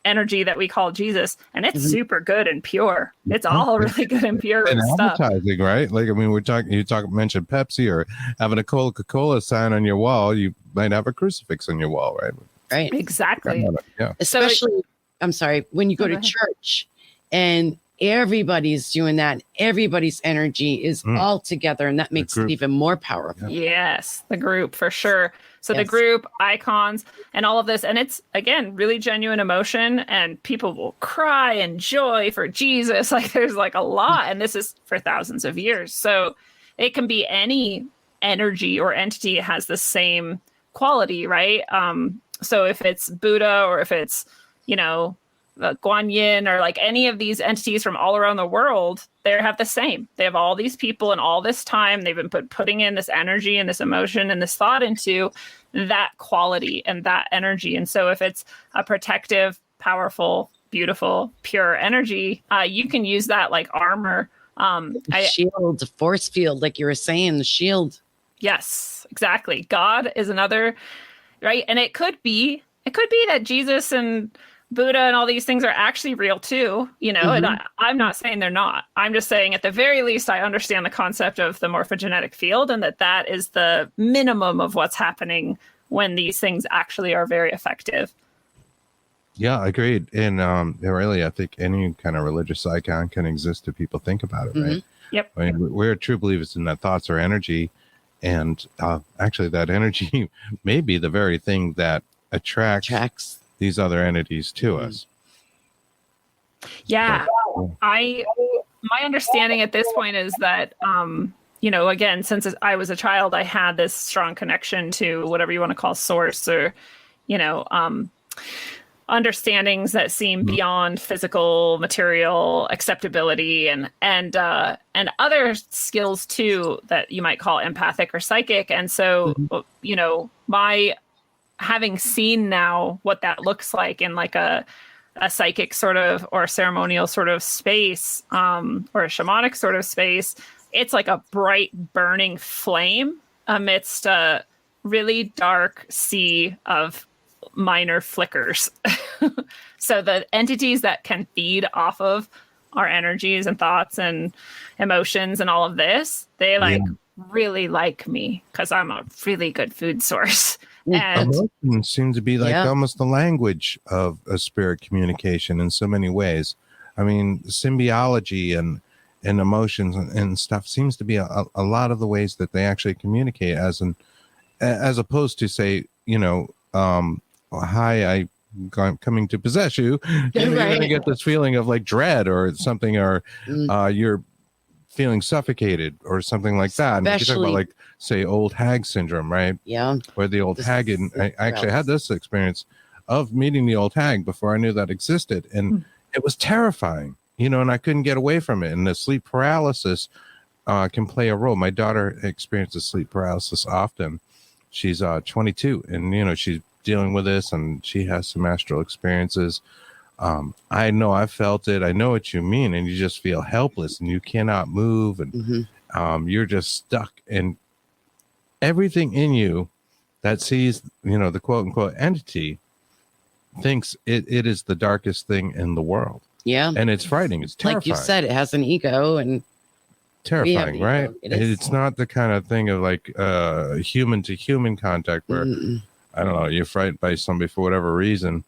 D: energy that we call Jesus, and it's super good and pure. It's all really good and pure
C: and
D: stuff.
C: Advertising, right? Like, I mean, mentioned Pepsi, or having a Coca-Cola sign on your wall. You might have a crucifix on your wall, right?
B: Right.
D: Exactly.
C: Yeah.
B: Especially, I'm sorry, when you go to church and everybody's doing that, everybody's energy is all together, and that makes it even more powerful.
D: Yes, the group for sure. So the group, icons, and all of this. And it's, again, really genuine emotion, and people will cry and joy for Jesus. There's a lot, and this is for thousands of years. So it can be any energy or entity has the same quality, right? So if it's Buddha, or if it's, Guan Yin, or any of these entities from all around the world, they have the same. They have all these people and all this time. They've been putting in this energy and this emotion and this thought into that quality and that energy. And so if it's a protective, powerful, beautiful, pure energy, you can use that like armor.
B: Shield, force field, like you were saying, the shield.
D: Yes, exactly. God is another, right? And it could be that Jesus and Buddha and all these things are actually real too, and I'm not saying they're not. I'm just saying at the very least, I understand the concept of the morphogenetic field, and that is the minimum of what's happening when these things actually are very effective.
C: Yeah, agreed. And really, I think any kind of religious icon can exist if people think about it, right?
D: Yep.
C: I mean, we're true believers in that thoughts are energy, and actually that energy may be the very thing that attracts these other entities to us.
D: Yeah. My understanding at this point is that, again, since I was a child, I had this strong connection to whatever you want to call source, or, understandings that seem beyond physical, material acceptability, and other skills too that you might call empathic or psychic. And so, my having seen now what that looks like in a psychic sort of, or ceremonial sort of space, or a shamanic sort of space, it's like a bright burning flame amidst a really dark sea of minor flickers. So the entities that can feed off of our energies and thoughts and emotions and all of this, they really like me because I'm a really good food source. And
C: emotions seem to be like
B: Yeah.
C: almost the language of a spirit communication in so many ways. I mean, symbiology and emotions and stuff seems to be a lot of the ways that they actually communicate as opposed to say, hi, I'm coming to possess you. You're going to get this feeling of like dread or something, or you're feeling suffocated or something like that. And if you talk about like, say, old Hag Syndrome, right?
B: Yeah.
C: Where the old hag, and I actually had this experience of meeting the old hag before I knew that existed. And it was terrifying, and I couldn't get away from it. And the sleep paralysis can play a role. My daughter experiences sleep paralysis often. She's 22 and, she's dealing with this and she has some astral experiences. I know I felt it. I know what you mean. And you just feel helpless and you cannot move and you're just stuck. And everything in you that sees, the quote unquote entity thinks it is the darkest thing in the world.
B: Yeah.
C: And it's frightening. It's terrifying.
B: Like you said, it has an ego and
C: terrifying, right? It's not the kind of thing of like human to human contact where I don't know, you're frightened by somebody for whatever reason.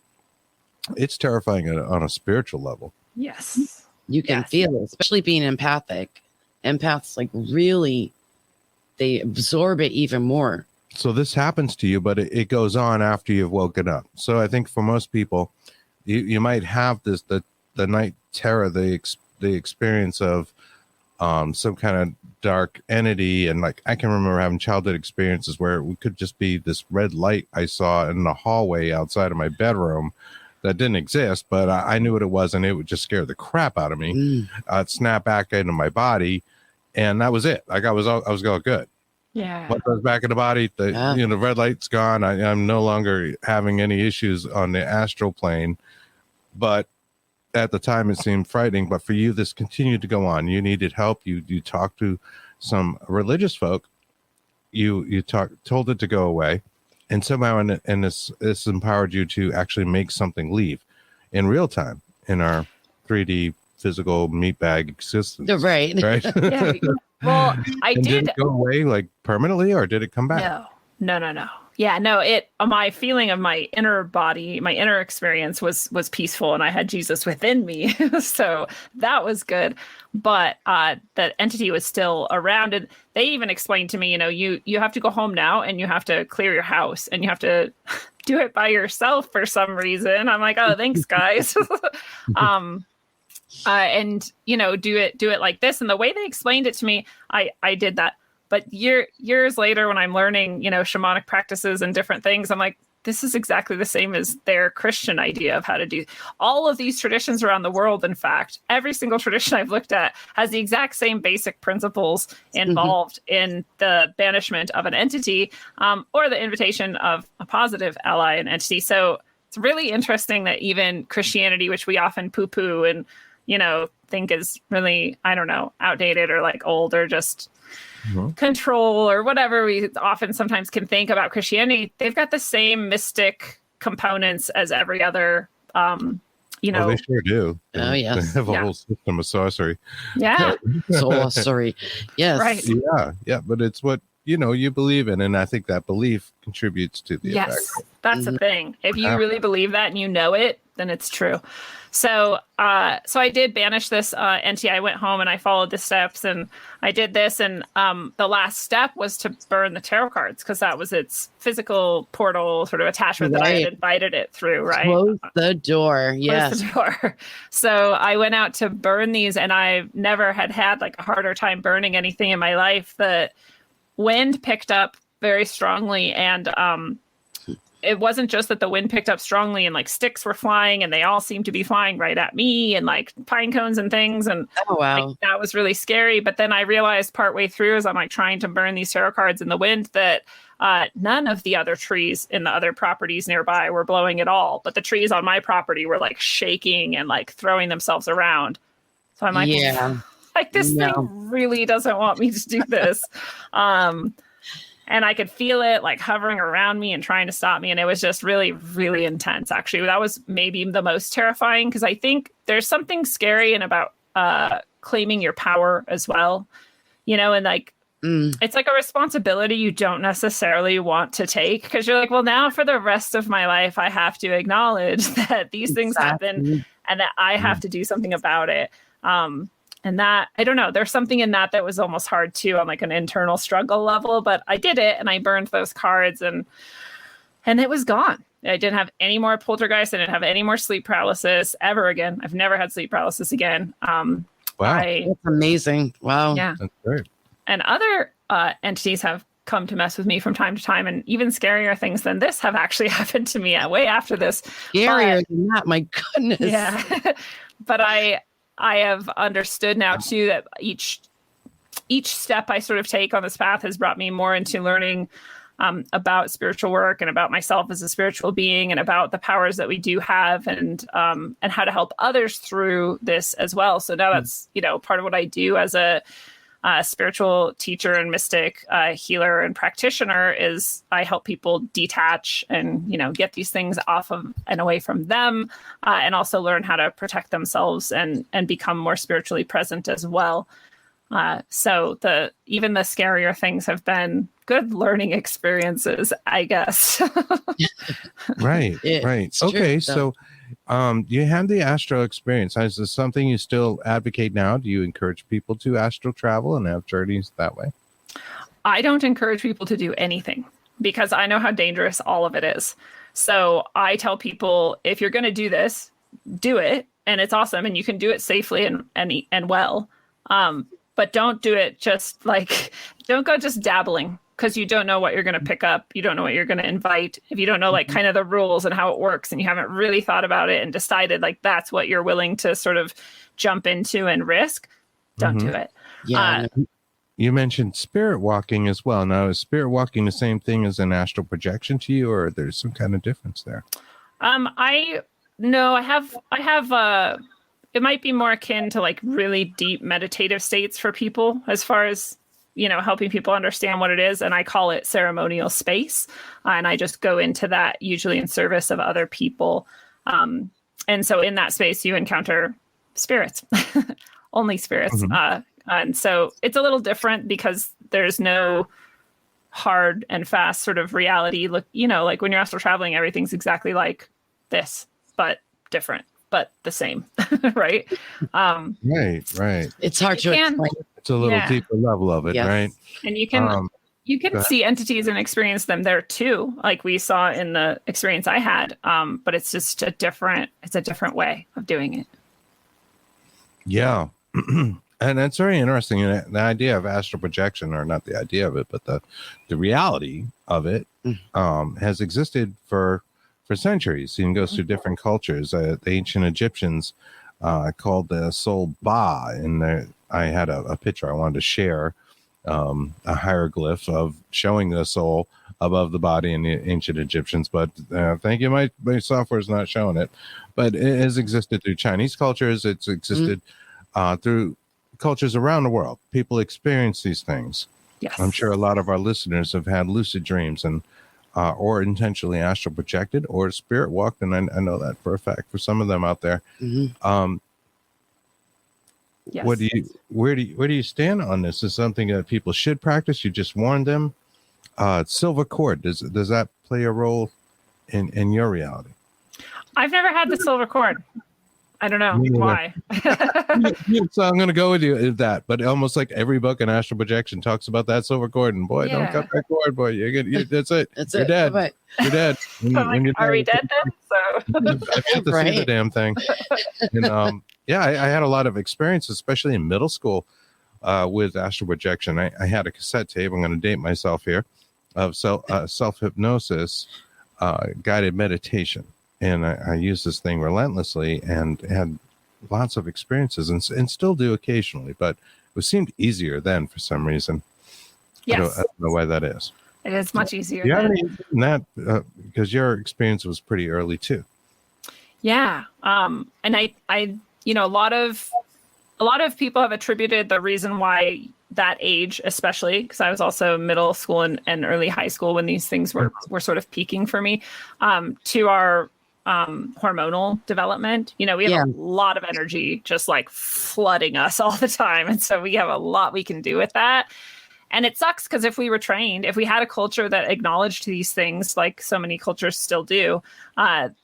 C: It's terrifying on a spiritual level.
D: Yes.
B: You can feel it, especially being empathic. Empaths like really, they absorb it even more.
C: So this happens to you, but it goes on after you've woken up. So I think for most people, you might have this, the night terror, the experience of some kind of dark entity. And like, I can remember having childhood experiences where it could just be this red light I saw in the hallway outside of my bedroom that didn't exist, but I knew what it was, and it would just scare the crap out of me. I'd snap back into my body, and that was it. Like I was all good.
D: Yeah.
C: Once I was back in the body, the red light's gone. I'm no longer having any issues on the astral plane, but at the time it seemed frightening. But for you, this continued to go on. You needed help. You talked to some religious folk. You told it to go away. And somehow, and this empowered you to actually make something leave in real time in our 3D physical meat bag existence.
B: Right.
D: Yeah. Well,
C: Did it go away like permanently, or did it come back?
D: No. Yeah, no. My feeling of my inner body, my inner experience was peaceful, and I had Jesus within me, so that was good. But the entity was still around, and they even explained to me, you have to go home now, and you have to clear your house, and you have to do it by yourself for some reason. I'm like, oh, thanks, guys. And do it like this. And the way they explained it to me, I did that. But years later, when I'm learning, shamanic practices and different things, I'm like, this is exactly the same as their Christian idea of how to do all of these traditions around the world. In fact, every single tradition I've looked at has the exact same basic principles involved in the banishment of an entity, or the invitation of a positive ally and entity. So it's really interesting that even Christianity, which we often poo-poo and think is really, I don't know, outdated or like old or just control or whatever we often sometimes can think about Christianity, they've got the same mystic components as every other,
C: they sure do.
B: Oh, yes.
C: They have a whole system of sorcery.
D: Yeah.
B: Sorcery. Yes.
D: Right.
C: Yeah. But it's what, you believe in. And I think that belief contributes to the effect.
D: That's the thing. If you really believe that and you know it, then it's true. So I did banish this entity. I went home and I followed the steps and I did this. And the last step was to burn the tarot cards because that was its physical portal sort of attachment that I had invited it through, right?
B: Close the door. Yes.
D: Close the door. So I went out to burn these, and I never had like a harder time burning anything in my life. The wind picked up very strongly, and it wasn't just that the wind picked up strongly and like sticks were flying and they all seemed to be flying right at me and like pine cones and things. And like, that was really scary. But then I realized partway through as I'm like trying to burn these tarot cards in the wind that none of the other trees in the other properties nearby were blowing at all. But the trees on my property were like shaking and like throwing themselves around. So I'm like, like this thing really doesn't want me to do this. And I could feel it like hovering around me and trying to stop me. And it was just really, really intense. Actually, that was maybe the most terrifying because I think there's something scary and about claiming your power as well, and like It's like a responsibility you don't necessarily want to take, because you're like, well, now for the rest of my life, I have to acknowledge that these things happen and that I have to do something about it. And that, I don't know, there's something in that was almost hard too on like an internal struggle level, but I did it and I burned those cards and it was gone. I didn't have any more poltergeist. I didn't have any more sleep paralysis ever again. I've never had sleep paralysis again.
C: Wow.
B: That's amazing. Wow.
D: Yeah.
C: That's great.
D: And other entities have come to mess with me from time to time, and even scarier things than this have actually happened to me way after this.
B: Scarier than that, my goodness.
D: Yeah. But I have understood now too that each step I sort of take on this path has brought me more into learning about spiritual work and about myself as a spiritual being and about the powers that we do have and how to help others through this as well. So now that's, part of what I do as a spiritual teacher and mystic healer and practitioner is I help people detach and, get these things off of and away from them and also learn how to protect themselves and become more spiritually present as well. So even the scarier things have been good learning experiences, I guess.
C: Right.
B: It's
C: Okay.
B: true,
C: So you had the astral experience. Is this something you still advocate now? Do you encourage people to astral travel and have journeys that way?
D: I don't encourage people to do anything because I know how dangerous all of it is. So I tell people, if you're going to do this, do it. And it's awesome. And you can do it safely and well. But don't do it don't go just dabbling because you don't know what you're going to pick up. You don't know what you're going to invite. If you don't know kind of the rules and how it works and you haven't really thought about it and decided that's what you're willing to sort of jump into and risk, don't do it.
B: Yeah.
C: You mentioned spirit walking as well. Now, is spirit walking the same thing as an astral projection to you, or there's some kind of difference there?
D: I have it might be more akin to really deep meditative states for people as far as, helping people understand what it is. And I call it ceremonial space. And I just go into that usually in service of other people. And so in that space, you encounter spirits, only spirits. And so it's a little different because there's no hard and fast sort of reality. Look, like when you're astral traveling, everything's exactly like this, but different. But the same, right?
C: Right.
B: It's hard to explain.
C: It's a little deeper level of it,
B: Yes.
C: right?
D: And you can see entities and experience them there too, like we saw in the experience I had. But it's just a different way of doing it.
C: Yeah. And that's very interesting. And the idea of astral projection, or not the idea of it, but the reality of it has existed for centuries and goes through different cultures. The ancient Egyptians called the soul Ba, and I had a picture I wanted to share, a hieroglyph of showing the soul above the body in the ancient Egyptians, but thank you, my software is not showing it, but it has existed through Chinese cultures. It's existed through cultures around the world. People experience these things.
D: Yes.
C: I'm sure a lot of our listeners have had lucid dreams and or intentionally astral projected or spirit walked, and I know that for a fact for some of them out there.
D: Yes.
C: Where do you stand on this? Is something that people should practice? You just warned them. Silver cord, does that play a role in your reality?
D: I've never had the silver cord. I don't know why.
C: So I'm going to go with you with that. But almost like every book in astral projection talks about that silver cord, and boy, don't cut that cord, boy. That's it. You're dead.
B: Bye-bye.
C: You're dead.
D: Are we dead then? So
C: I have to see the damn thing. And I had a lot of experience, especially in middle school, with astral projection. I had a cassette tape. I'm going to date myself here of self-hypnosis, guided meditation. And I use this thing relentlessly and had lots of experiences and still do occasionally, but it seemed easier then for some reason.
D: Yes.
C: I don't know why that is.
D: It is much easier.
C: You have any in that because your experience was pretty early too.
D: Yeah. And I a lot of people have attributed the reason why that age, especially because I was also middle school and early high school when these things were sort of peaking for me, to our hormonal development. We have a lot of energy just like flooding us all the time. And so we have a lot we can do with that. And it sucks because if we were trained, if we had a culture that acknowledged these things, like so many cultures still do,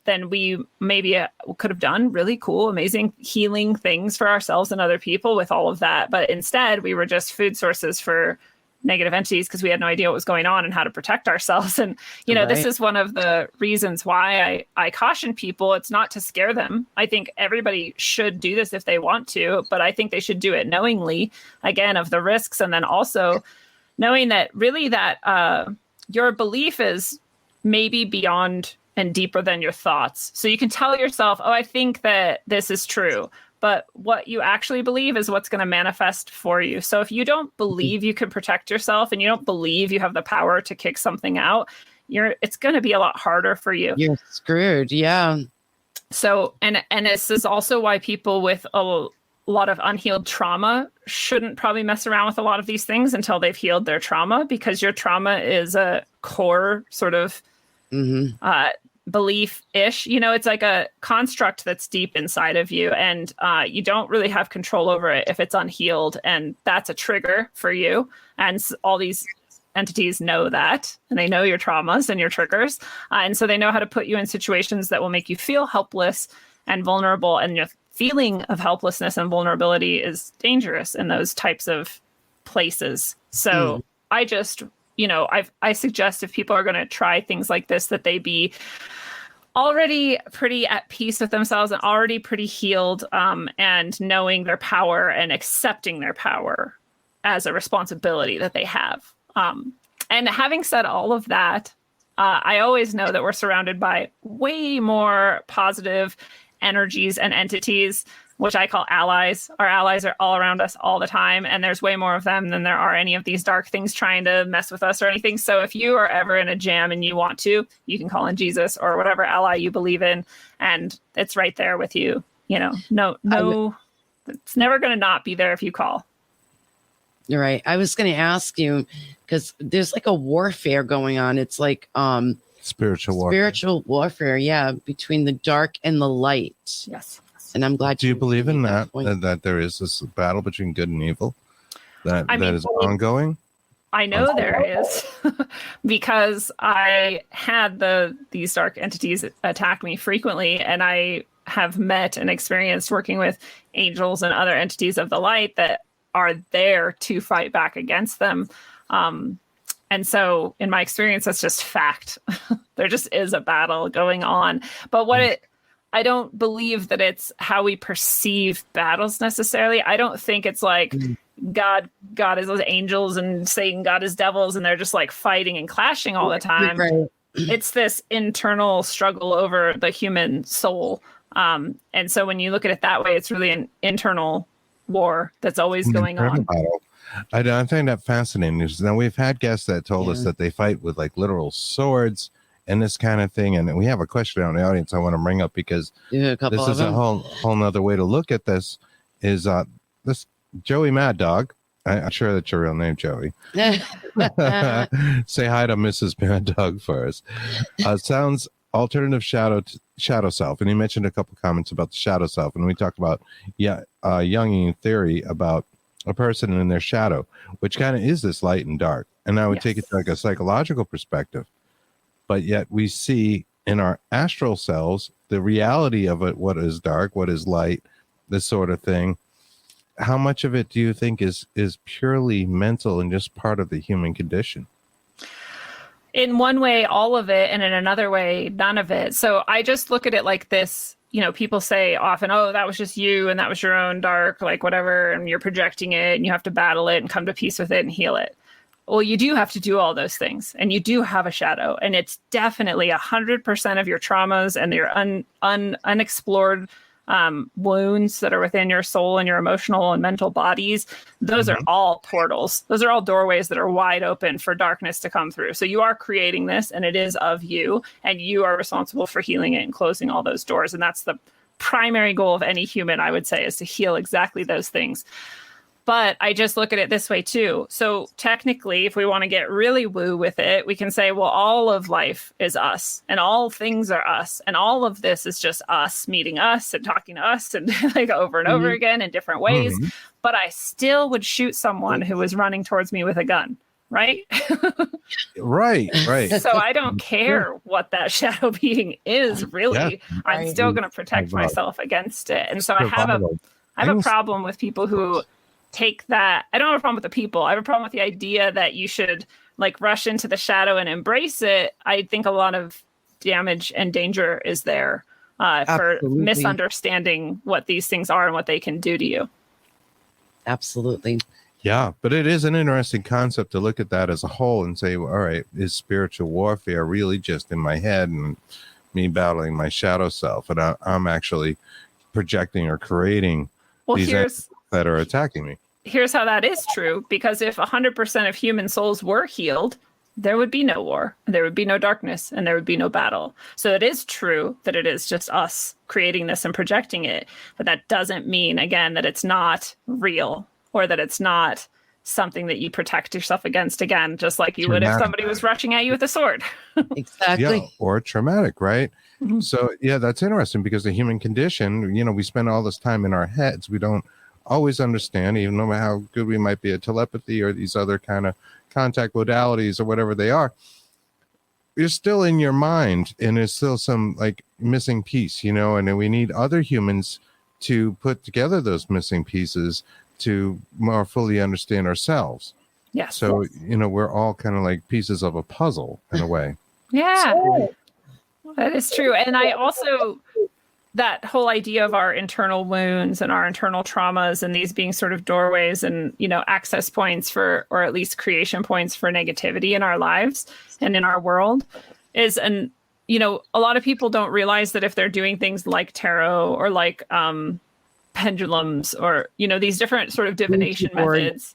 D: then we maybe could have done really cool, amazing healing things for ourselves and other people with all of that. But instead, we were just food sources for negative entities because we had no idea what was going on and how to protect ourselves. And, this is one of the reasons why I caution people. It's not to scare them. I think everybody should do this if they want to, but I think they should do it knowingly, again, of the risks. And then also knowing that really that your belief is maybe beyond and deeper than your thoughts. So you can tell yourself, oh, I think that this is true. But what you actually believe is what's going to manifest for you. So if you don't believe you can protect yourself and you don't believe you have the power to kick something out, it's going to be a lot harder for you.
B: You're screwed. Yeah.
D: So, and this is also why people with a lot of unhealed trauma shouldn't probably mess around with a lot of these things until they've healed their trauma, because your trauma is a core sort of belief-ish. It's like a construct that's deep inside of you, and you don't really have control over it if it's unhealed, and that's a trigger for you. And all these entities know that, and they know your traumas and your triggers, and so they know how to put you in situations that will make you feel helpless and vulnerable, and your feeling of helplessness and vulnerability is dangerous in those types of places. So I just I suggest if people are going to try things like this, that they be already pretty at peace with themselves and already pretty healed, and knowing their power and accepting their power as a responsibility that they have. And having said all of that, I always know that we're surrounded by way more positive energies and entities, which I call allies. Our allies are all around us all the time, and there's way more of them than there are any of these dark things trying to mess with us or anything. So if you are ever in a jam and you want to, you can call in Jesus or whatever ally you believe in, and it's right there with you. No, it's never going to not be there if you call.
B: You're right. I was going to ask you, because there's like a warfare going on. It's like
C: spiritual warfare.
B: Yeah, between the dark and the light.
D: Yes.
B: And I'm glad.
C: Do you believe in that there is this battle between good and evil that is ongoing?
D: I know there is, because I had these dark entities attack me frequently, and I have met and experienced working with angels and other entities of the light that are there to fight back against them. And so in my experience, that's just fact. There just is a battle going on. But I don't believe that it's how we perceive battles necessarily. I don't think it's like God is those angels and Satan, God is devils, and they're just like fighting and clashing all the time. Right. It's this internal struggle over the human soul. And so when you look at it that way, it's really an internal war that's always going on.
C: Battle. I find that fascinating. Now, we've had guests that told us that they fight with like literal swords and this kind of thing. And we have a question out in the audience I want to bring up, because this is a whole nother way to look at this. Is this Joey Mad Dog? I'm sure that's your real name, Joey. Say hi to Mrs. Mad Dog for us. Sounds alternative shadow self. And he mentioned a couple comments about the shadow self. And we talked about Jungian theory about a person in their shadow, which kind of is this light and dark. And I would take it to like a psychological perspective. But yet we see in our astral selves the reality of it, what is dark, what is light, this sort of thing. How much of it do you think is purely mental and just part of the human condition?
D: In one way, all of it, and in another way, none of it. So I just look at it like this. People say often, oh, that was just you and that was your own dark, like whatever, and you're projecting it and you have to battle it and come to peace with it and heal it. Well, you do have to do all those things, and you do have a shadow, and it's definitely 100% of your traumas and your unexplored wounds that are within your soul and your emotional and mental bodies. Those are all portals. Those are all doorways that are wide open for darkness to come through. So you are creating this, and it is of you, and you are responsible for healing it and closing all those doors. And that's the primary goal of any human, I would say, is to heal exactly those things. But I just look at it this way too. So technically, if we want to get really woo with it, we can say, well, all of life is us and all things are us. And all of this is just us meeting us and talking to us and like over and over again in different ways. But I still would shoot someone who was running towards me with a gun. Right.
C: Right.
D: So I don't care what that shadow being is, really.
C: Yeah.
D: I'm still going to protect myself against it. And so I have a problem with people who take that. I don't have a problem with the people. I have a problem with the idea that you should like rush into the shadow and embrace it. I think a lot of damage and danger is there for misunderstanding what these things are and what they can do to you.
B: Absolutely.
C: Yeah, but it is an interesting concept to look at that as a whole and say, all right, is spiritual warfare really just in my head and me battling my shadow self? And I'm actually projecting or creating these entities that are attacking me.
D: Here's how that is true. Because if 100% of human souls were healed, there would be no war, there would be no darkness, and there would be no battle. So it is true that it is just us creating this and projecting it. But that doesn't mean, again, that it's not real. Or that it's not something that you protect yourself against, again, just like you would if somebody was rushing at you with a sword.
B: Exactly.
C: Yeah, or traumatic, right? So, yeah, that's interesting because the human condition, we spend all this time in our heads. We don't always understand, even no matter how good we might be at telepathy or these other kind of contact modalities or whatever they are. You're still in your mind and there's still some like missing piece, and then we need other humans to put together those missing pieces to more fully understand ourselves.
D: Yes.
C: So, we're all kind of like pieces of a puzzle in a way.
D: Yeah, that is true. And I also, that whole idea of our internal wounds and our internal traumas and these being sort of doorways and, access points for, or at least creation points for negativity in our lives and in our world is, a lot of people don't realize that if they're doing things like tarot or like, pendulums or these different sort of divination methods,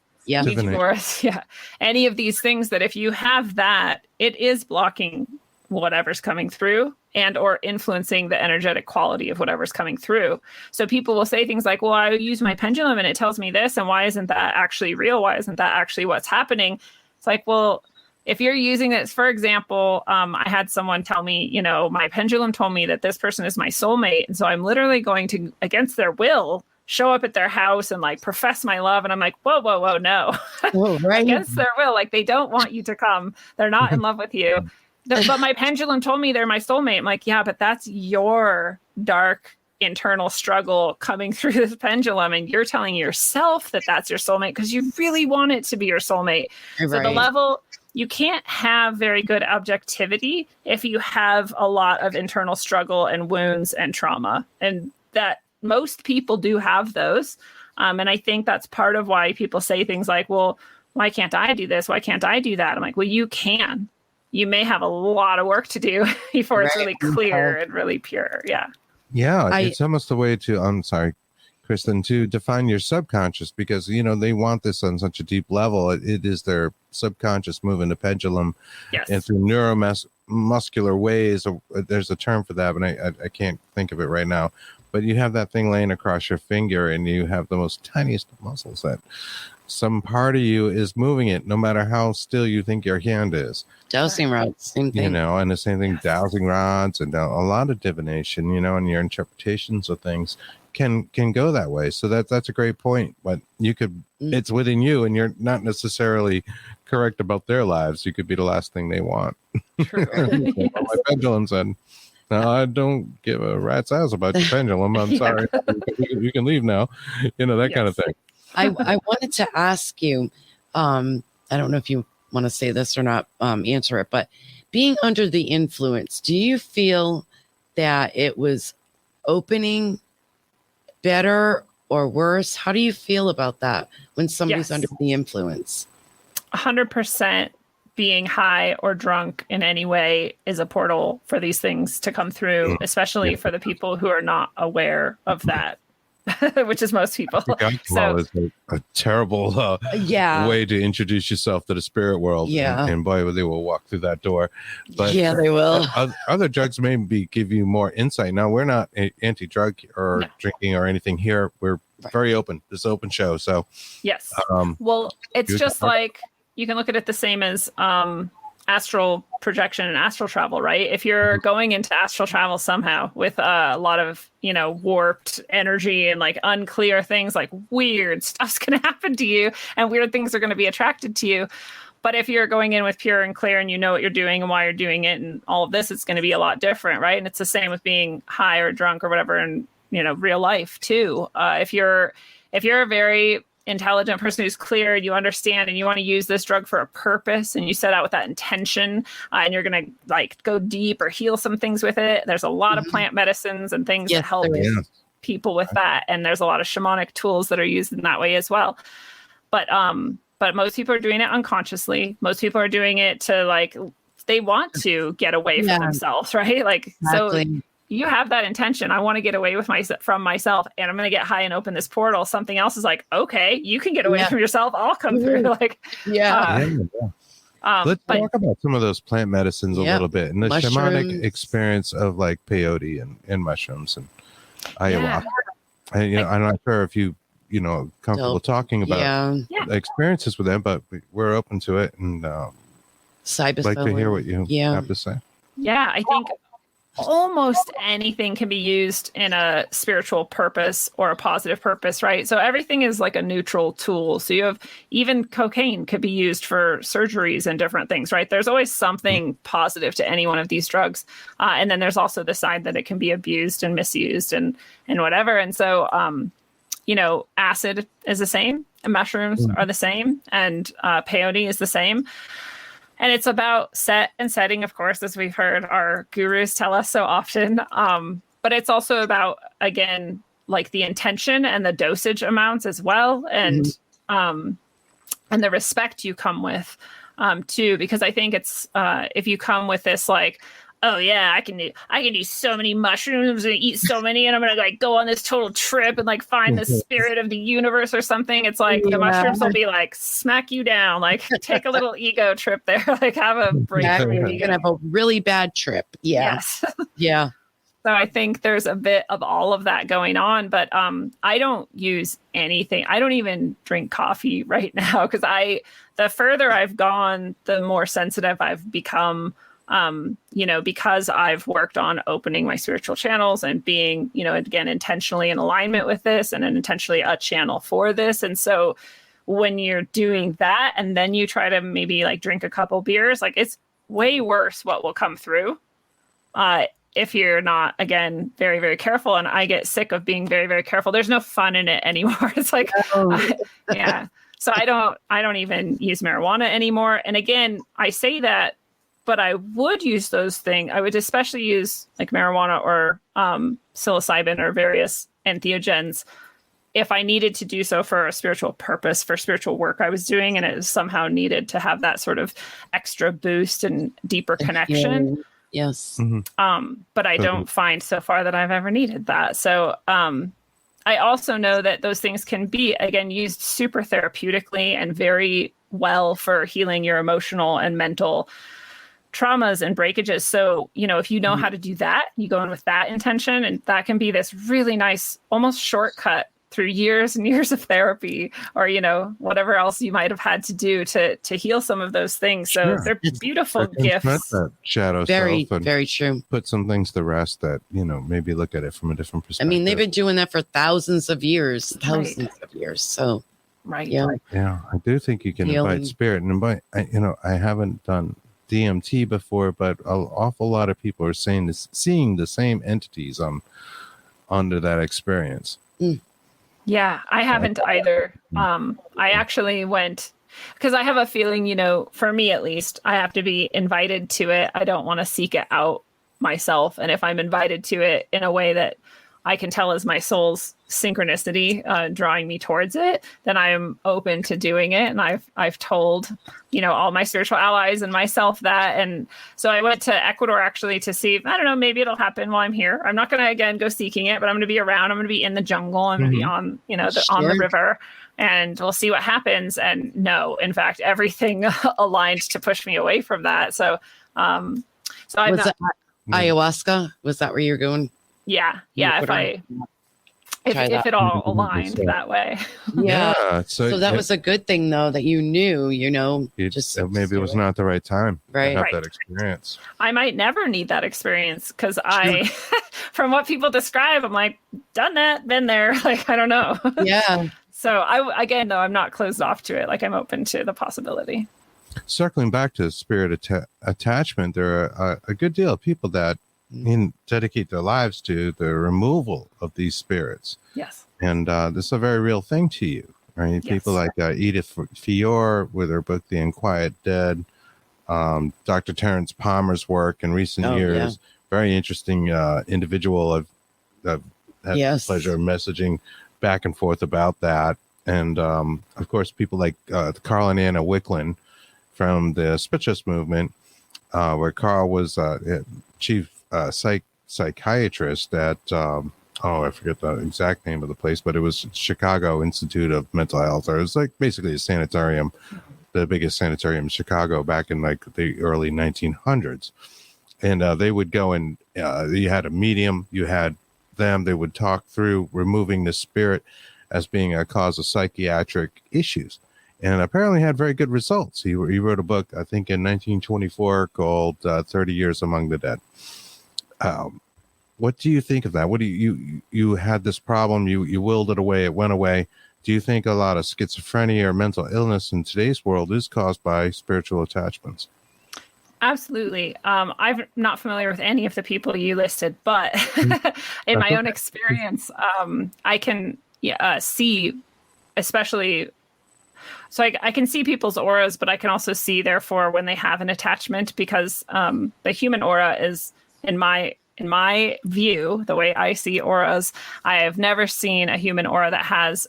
D: any of these things, that if you have that, it is blocking whatever's coming through and or influencing the energetic quality of whatever's coming through. So people will say things like, well, I use my pendulum and it tells me this, and why isn't that actually real? Why isn't that actually what's happening? It's like, well, if you're using this, for example, I had someone tell me, my pendulum told me that this person is my soulmate. And so I'm literally going to, against their will, show up at their house and like profess my love. And I'm like, whoa, no.
B: Right.
D: Against their will. Like they don't want you to come. They're not in love with you. But my pendulum told me they're my soulmate. I'm like, yeah, but that's your dark internal struggle coming through this pendulum. And you're telling yourself that that's your soulmate because you really want it to be your soulmate. Right. So the level... You can't have very good objectivity if you have a lot of internal struggle and wounds and trauma. And that most people do have those. And I think that's part of why people say things like, well, why can't I do this? Why can't I do that? I'm like, well, you can. You may have a lot of work to do before it's really clear and really pure. Yeah.
C: Yeah. It's almost a way to, I'm sorry, Kristen, to define your subconscious because, they want this on such a deep level. It is their subconscious moving the pendulum and through neuromuscular ways. There's a term for that, but I can't think of it right now. But you have that thing laying across your finger and you have the most tiniest of muscles that some part of you is moving it, no matter how still you think your hand is.
B: Dowsing rods, same thing.
C: And the same thing, dowsing rods and a lot of divination, and your interpretations of things can go that way. So that's a great point. But you could, it's within you and you're not necessarily correct about their lives. You could be the last thing they want.
D: True.
C: Yes. My pendulum said, no, I don't give a rat's ass about your pendulum. I'm sorry. You can leave now. That kind of thing.
B: I wanted to ask you, I don't know if you want to say this or not, answer it, but being under the influence, do you feel that it was opening better or worse? How do you feel about that when somebody's under the influence?
D: 100% being high or drunk in any way is a portal for these things to come through, especially for the people who are not aware of that. Which is most people.
C: So is a terrible way to introduce yourself to the spirit world.
B: Yeah.
C: And boy, they will walk through that door. But
B: yeah, they will.
C: Other drugs maybe give you more insight. Now, we're not anti-drug or drinking or anything here. We're very open. It's an open show. So
D: yes. Well, it's just like you can look at it the same as astral projection and astral travel, right? If you're going into astral travel somehow with a lot of, warped energy and like unclear things, like weird stuff's going to happen to you and weird things are going to be attracted to you. But if you're going in with pure and clear and you know what you're doing and why you're doing it and all of this, it's going to be a lot different, right? And it's the same with being high or drunk or whatever in, real life too. If you're a very intelligent person who's clear and you understand and you want to use this drug for a purpose and you set out with that intention and you're going to like go deep or heal some things with it, there's a lot of plant medicines and things that help people with that. And there's a lot of shamanic tools that are used in that way as well. But most people are doing it unconsciously. Most people are doing it to like, they want to get away from themselves, right? Like, so you have that intention. I want to get away from myself and I'm going to get high and open this portal. Something else is like, okay, you can get away from yourself. I'll come through. Like,
C: let's talk about some of those plant medicines a little bit and the shamanic experience of like peyote and mushrooms and ayahuasca. I'm not sure if you comfortable talking about experiences with them, but we're open to it and like to hear what you have to say.
D: Yeah, I think almost anything can be used in a spiritual purpose or a positive purpose, right? So everything is like a neutral tool. So you have even cocaine could be used for surgeries and different things, right? There's always something positive to any one of these drugs. And then there's also the side that it can be abused and misused and whatever. And so, acid is the same and mushrooms are the same and peyote is the same. And it's about set and setting, of course, as we've heard our gurus tell us so often. But it's also about, again, like the intention and the dosage amounts as well. And the respect you come with too, because I think it's if you come with this like, oh yeah, I can do so many mushrooms and eat so many, and I'm gonna like go on this total trip and like find the spirit of the universe or something. It's like the mushrooms will be like smack you down, like take a little ego trip there, like have a break.
B: You're gonna have a really bad trip.
D: Yes.
B: Yeah.
D: So I think there's a bit of all of that going on, but I don't use anything. I don't even drink coffee right now because the further I've gone, the more sensitive I've become. Because I've worked on opening my spiritual channels and being, again, intentionally in alignment with this and intentionally a channel for this. And so when you're doing that and then you try to maybe like drink a couple beers, like it's way worse what will come through if you're not, again, very, very careful. And I get sick of being very, very careful. There's no fun in it anymore. It's like, So I don't even use marijuana anymore. And again, I say that, but I would use those things. I would especially use like marijuana or psilocybin or various entheogens if I needed to do so for a spiritual purpose, for spiritual work I was doing, and it was somehow needed to have that sort of extra boost and deeper connection.
B: Yes.
D: But I don't find so far that I've ever needed that. So I also know that those things can be, again, used super therapeutically and very well for healing your emotional and mental traumas and breakages. So, if you know how to do that, you go in with that intention, and that can be this really nice, almost shortcut through years and years of therapy or, whatever else you might have had to do to heal some of those things. So they're beautiful gifts.
C: That shadow
B: very,
C: self and
B: very true.
C: Put some things to rest that, maybe look at it from a different perspective.
B: I mean, they've been doing that for thousands of years. So,
D: Yeah.
C: Yeah, I do think you can invite spirit and invite, I haven't done DMT before, but an awful lot of people are seeing the same entities under that experience.
D: Yeah, I haven't either. I actually went because I have a feeling, for me at least, I have to be invited to it. I don't want to seek it out myself. And if I'm invited to it in a way that I can tell is my soul's synchronicity drawing me towards it, then I am open to doing it. And I've told, all my spiritual allies and myself that. And so I went to Ecuador actually to see, I don't know, maybe it'll happen while I'm here. I'm not going to, again, go seeking it, but I'm going to be around. I'm going to be in the jungle. I'm going to be on, on the river, and we'll see what happens. And no, in fact, everything aligned to push me away from that. So, I'm
B: not ayahuasca. Was that where you're going?
D: Yeah. if it all aligned that way.
B: Yeah.
C: So
B: So that was a good thing, though, that you knew,
C: maybe it was not the right time
B: Right.
C: to have
D: Right.
C: that experience.
D: I might never need that experience because from what people describe, I'm like, done that, been there. Like, I don't know.
B: Yeah.
D: So again, though, I'm not closed off to it. Like, I'm open to the possibility.
C: Circling back to spirit attachment, there are a good deal of people that dedicate their lives to the removal of these spirits.
D: Yes.
C: And this is a very real thing to you, right?
D: Yes.
C: People like Edith Fiore with her book, The Unquiet Dead, Dr. Terrence Palmer's work in recent years, very interesting individual. I've had the pleasure of messaging back and forth about that. And of course, people like Carl and Anna Wicklund from the Spiritualist movement, where Carl was chief psychiatrist at I forget the exact name of the place, but it was Chicago Institute of Mental Health, or it was like basically a sanitarium, the biggest sanitarium in Chicago back in like the early 1900s. And they would go and you had a medium, you had them, they would talk through removing the spirit as being a cause of psychiatric issues, and apparently had very good results. He wrote a book, I think in 1924, called 30 Years Among the Dead. What do you think of that? What do you had this problem, you willed it away, it went away. Do you think a lot of schizophrenia or mental illness in today's world is caused by spiritual attachments?
D: Absolutely. I'm not familiar with any of the people you listed, but in my own experience, I can see, especially, so I can see people's auras, but I can also see, therefore, when they have an attachment, because the human aura is, in my view, the way I see auras, I have never seen a human aura that has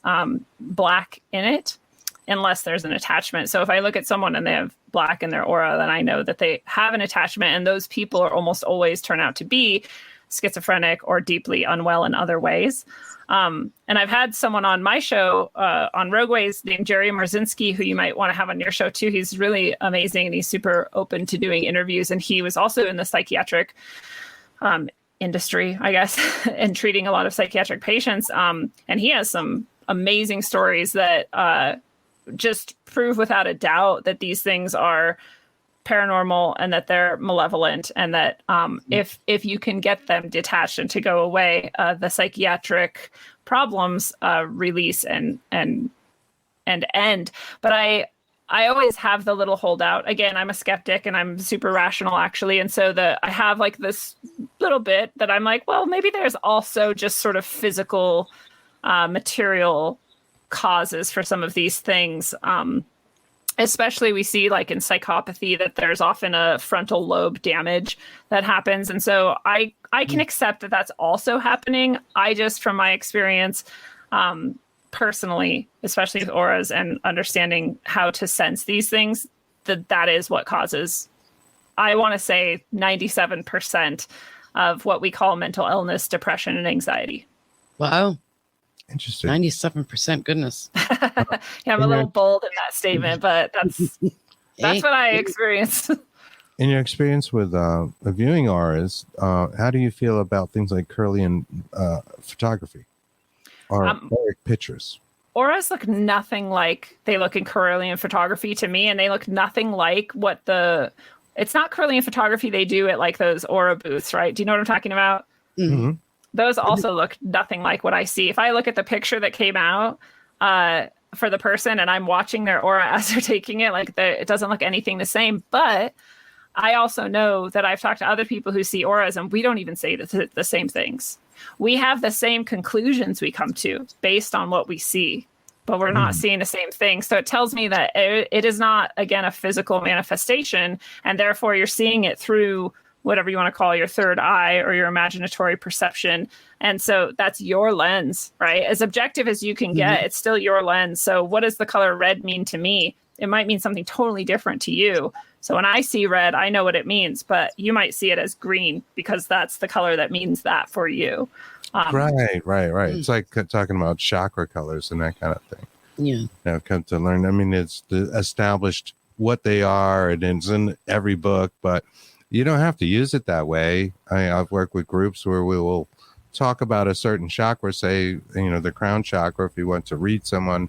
D: black in it unless there's an attachment. So if I look at someone and they have black in their aura, then I know that they have an attachment, and those people are almost always turn out to be schizophrenic or deeply unwell in other ways. And I've had someone on my show on Rogueways named Jerry Marzinski, who you might want to have on your show too. He's really amazing, and he's super open to doing interviews. And he was also in the psychiatric industry, I guess, and treating a lot of psychiatric patients. And he has some amazing stories that just prove without a doubt that these things are paranormal and that they're malevolent, and that if you can get them detached and to go away, the psychiatric problems release and end. But I always have the little holdout. Again, I'm a skeptic and I'm super rational, actually. And so I have like this little bit that I'm like, well, maybe there's also just sort of physical, material causes for some of these things. Especially we see like in psychopathy that there's often a frontal lobe damage that happens. And so I can accept that that's also happening. I just, from my experience, personally, especially with auras and understanding how to sense these things, that is what causes, I want to say, 97% of what we call mental illness, depression, and anxiety.
B: Wow.
C: Interesting.
B: 97%. Goodness.
D: Yeah, I'm a little bold in that statement, but that's what I experienced.
C: In your experience with viewing auras, how do you feel about things like Kirlian photography or auric pictures?
D: Auras look nothing like they look in Kirlian photography to me, and they look nothing like what it's not Kirlian photography they do at like those aura booths, right? Do you know what I'm talking about?
B: Mm-hmm.
D: Those also look nothing like what I see. If I look at the picture that came out for the person and I'm watching their aura as they're taking it, like it doesn't look anything the same. But I also know that I've talked to other people who see auras, and we don't even say the same things. We have the same conclusions we come to based on what we see, but we're not seeing the same thing. So it tells me that it is not, again, a physical manifestation, and therefore you're seeing it through whatever you want to call your third eye or your imaginatory perception. And so that's your lens, right? As objective as you can get, it's still your lens. So what does the color red mean to me? It might mean something totally different to you. So when I see red, I know what it means, but you might see it as green because that's the color that means that for you.
C: Right. It's like talking about chakra colors and that kind of thing.
B: Yeah.
C: Come to learn. I mean, it's established what they are, and it's in every book, but you don't have to use it that way. I've worked with groups where we will talk about a certain chakra, say, the crown chakra, if you want to read someone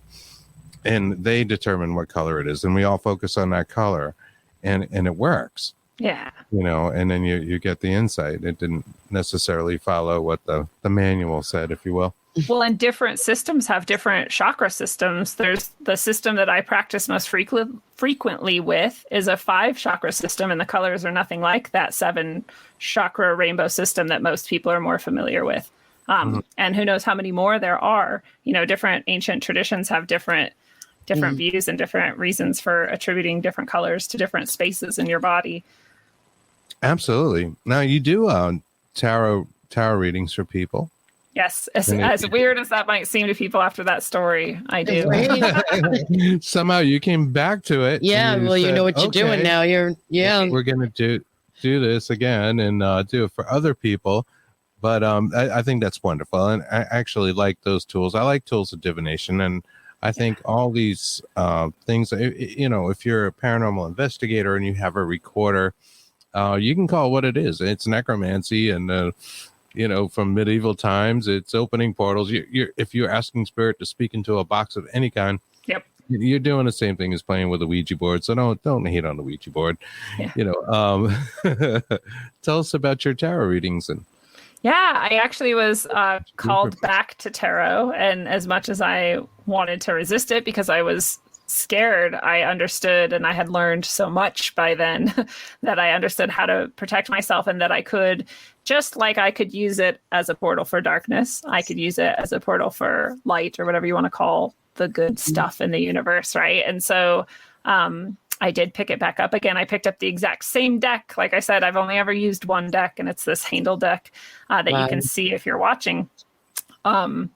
C: and they determine what color it is, and we all focus on that color, and it works.
D: Yeah.
C: And then you get the insight. It didn't necessarily follow what the manual said, if you will.
D: Well, and different systems have different chakra systems. There's the system that I practice most frequently with is a 5 chakra system, and the colors are nothing like that 7 chakra rainbow system that most people are more familiar with. And who knows how many more there are. Different ancient traditions have different views and different reasons for attributing different colors to different spaces in your body.
C: Absolutely. Now you do tarot readings for people.
D: Yes, as weird as that might seem to people after that story, I do.
C: Somehow you came back to it.
B: Yeah, well, you know what you're doing now.
C: We're going to do this again and do it for other people. But I think that's wonderful. And I actually like those tools. I like tools of divination. And I think all these things, if you're a paranormal investigator and you have a recorder, you can call it what it is. It's necromancy, and from medieval times, it's opening portals. If you're asking spirit to speak into a box of any kind,
D: yep,
C: you're doing the same thing as playing with a Ouija board. So don't hate on the Ouija board. Yeah. Tell us about your tarot readings. And
D: yeah, I actually was called back to tarot, and as much as I wanted to resist it because I was scared, I understood, and I had learned so much by then that I understood how to protect myself, and that I could, just like I could use it as a portal for darkness, I could use it as a portal for light, or whatever you want to call the good stuff in the universe, right? And so I did pick it back up again. I picked up the exact same deck. Like I said, I've only ever used one deck, and it's this Handel deck that you can see if you're watching. And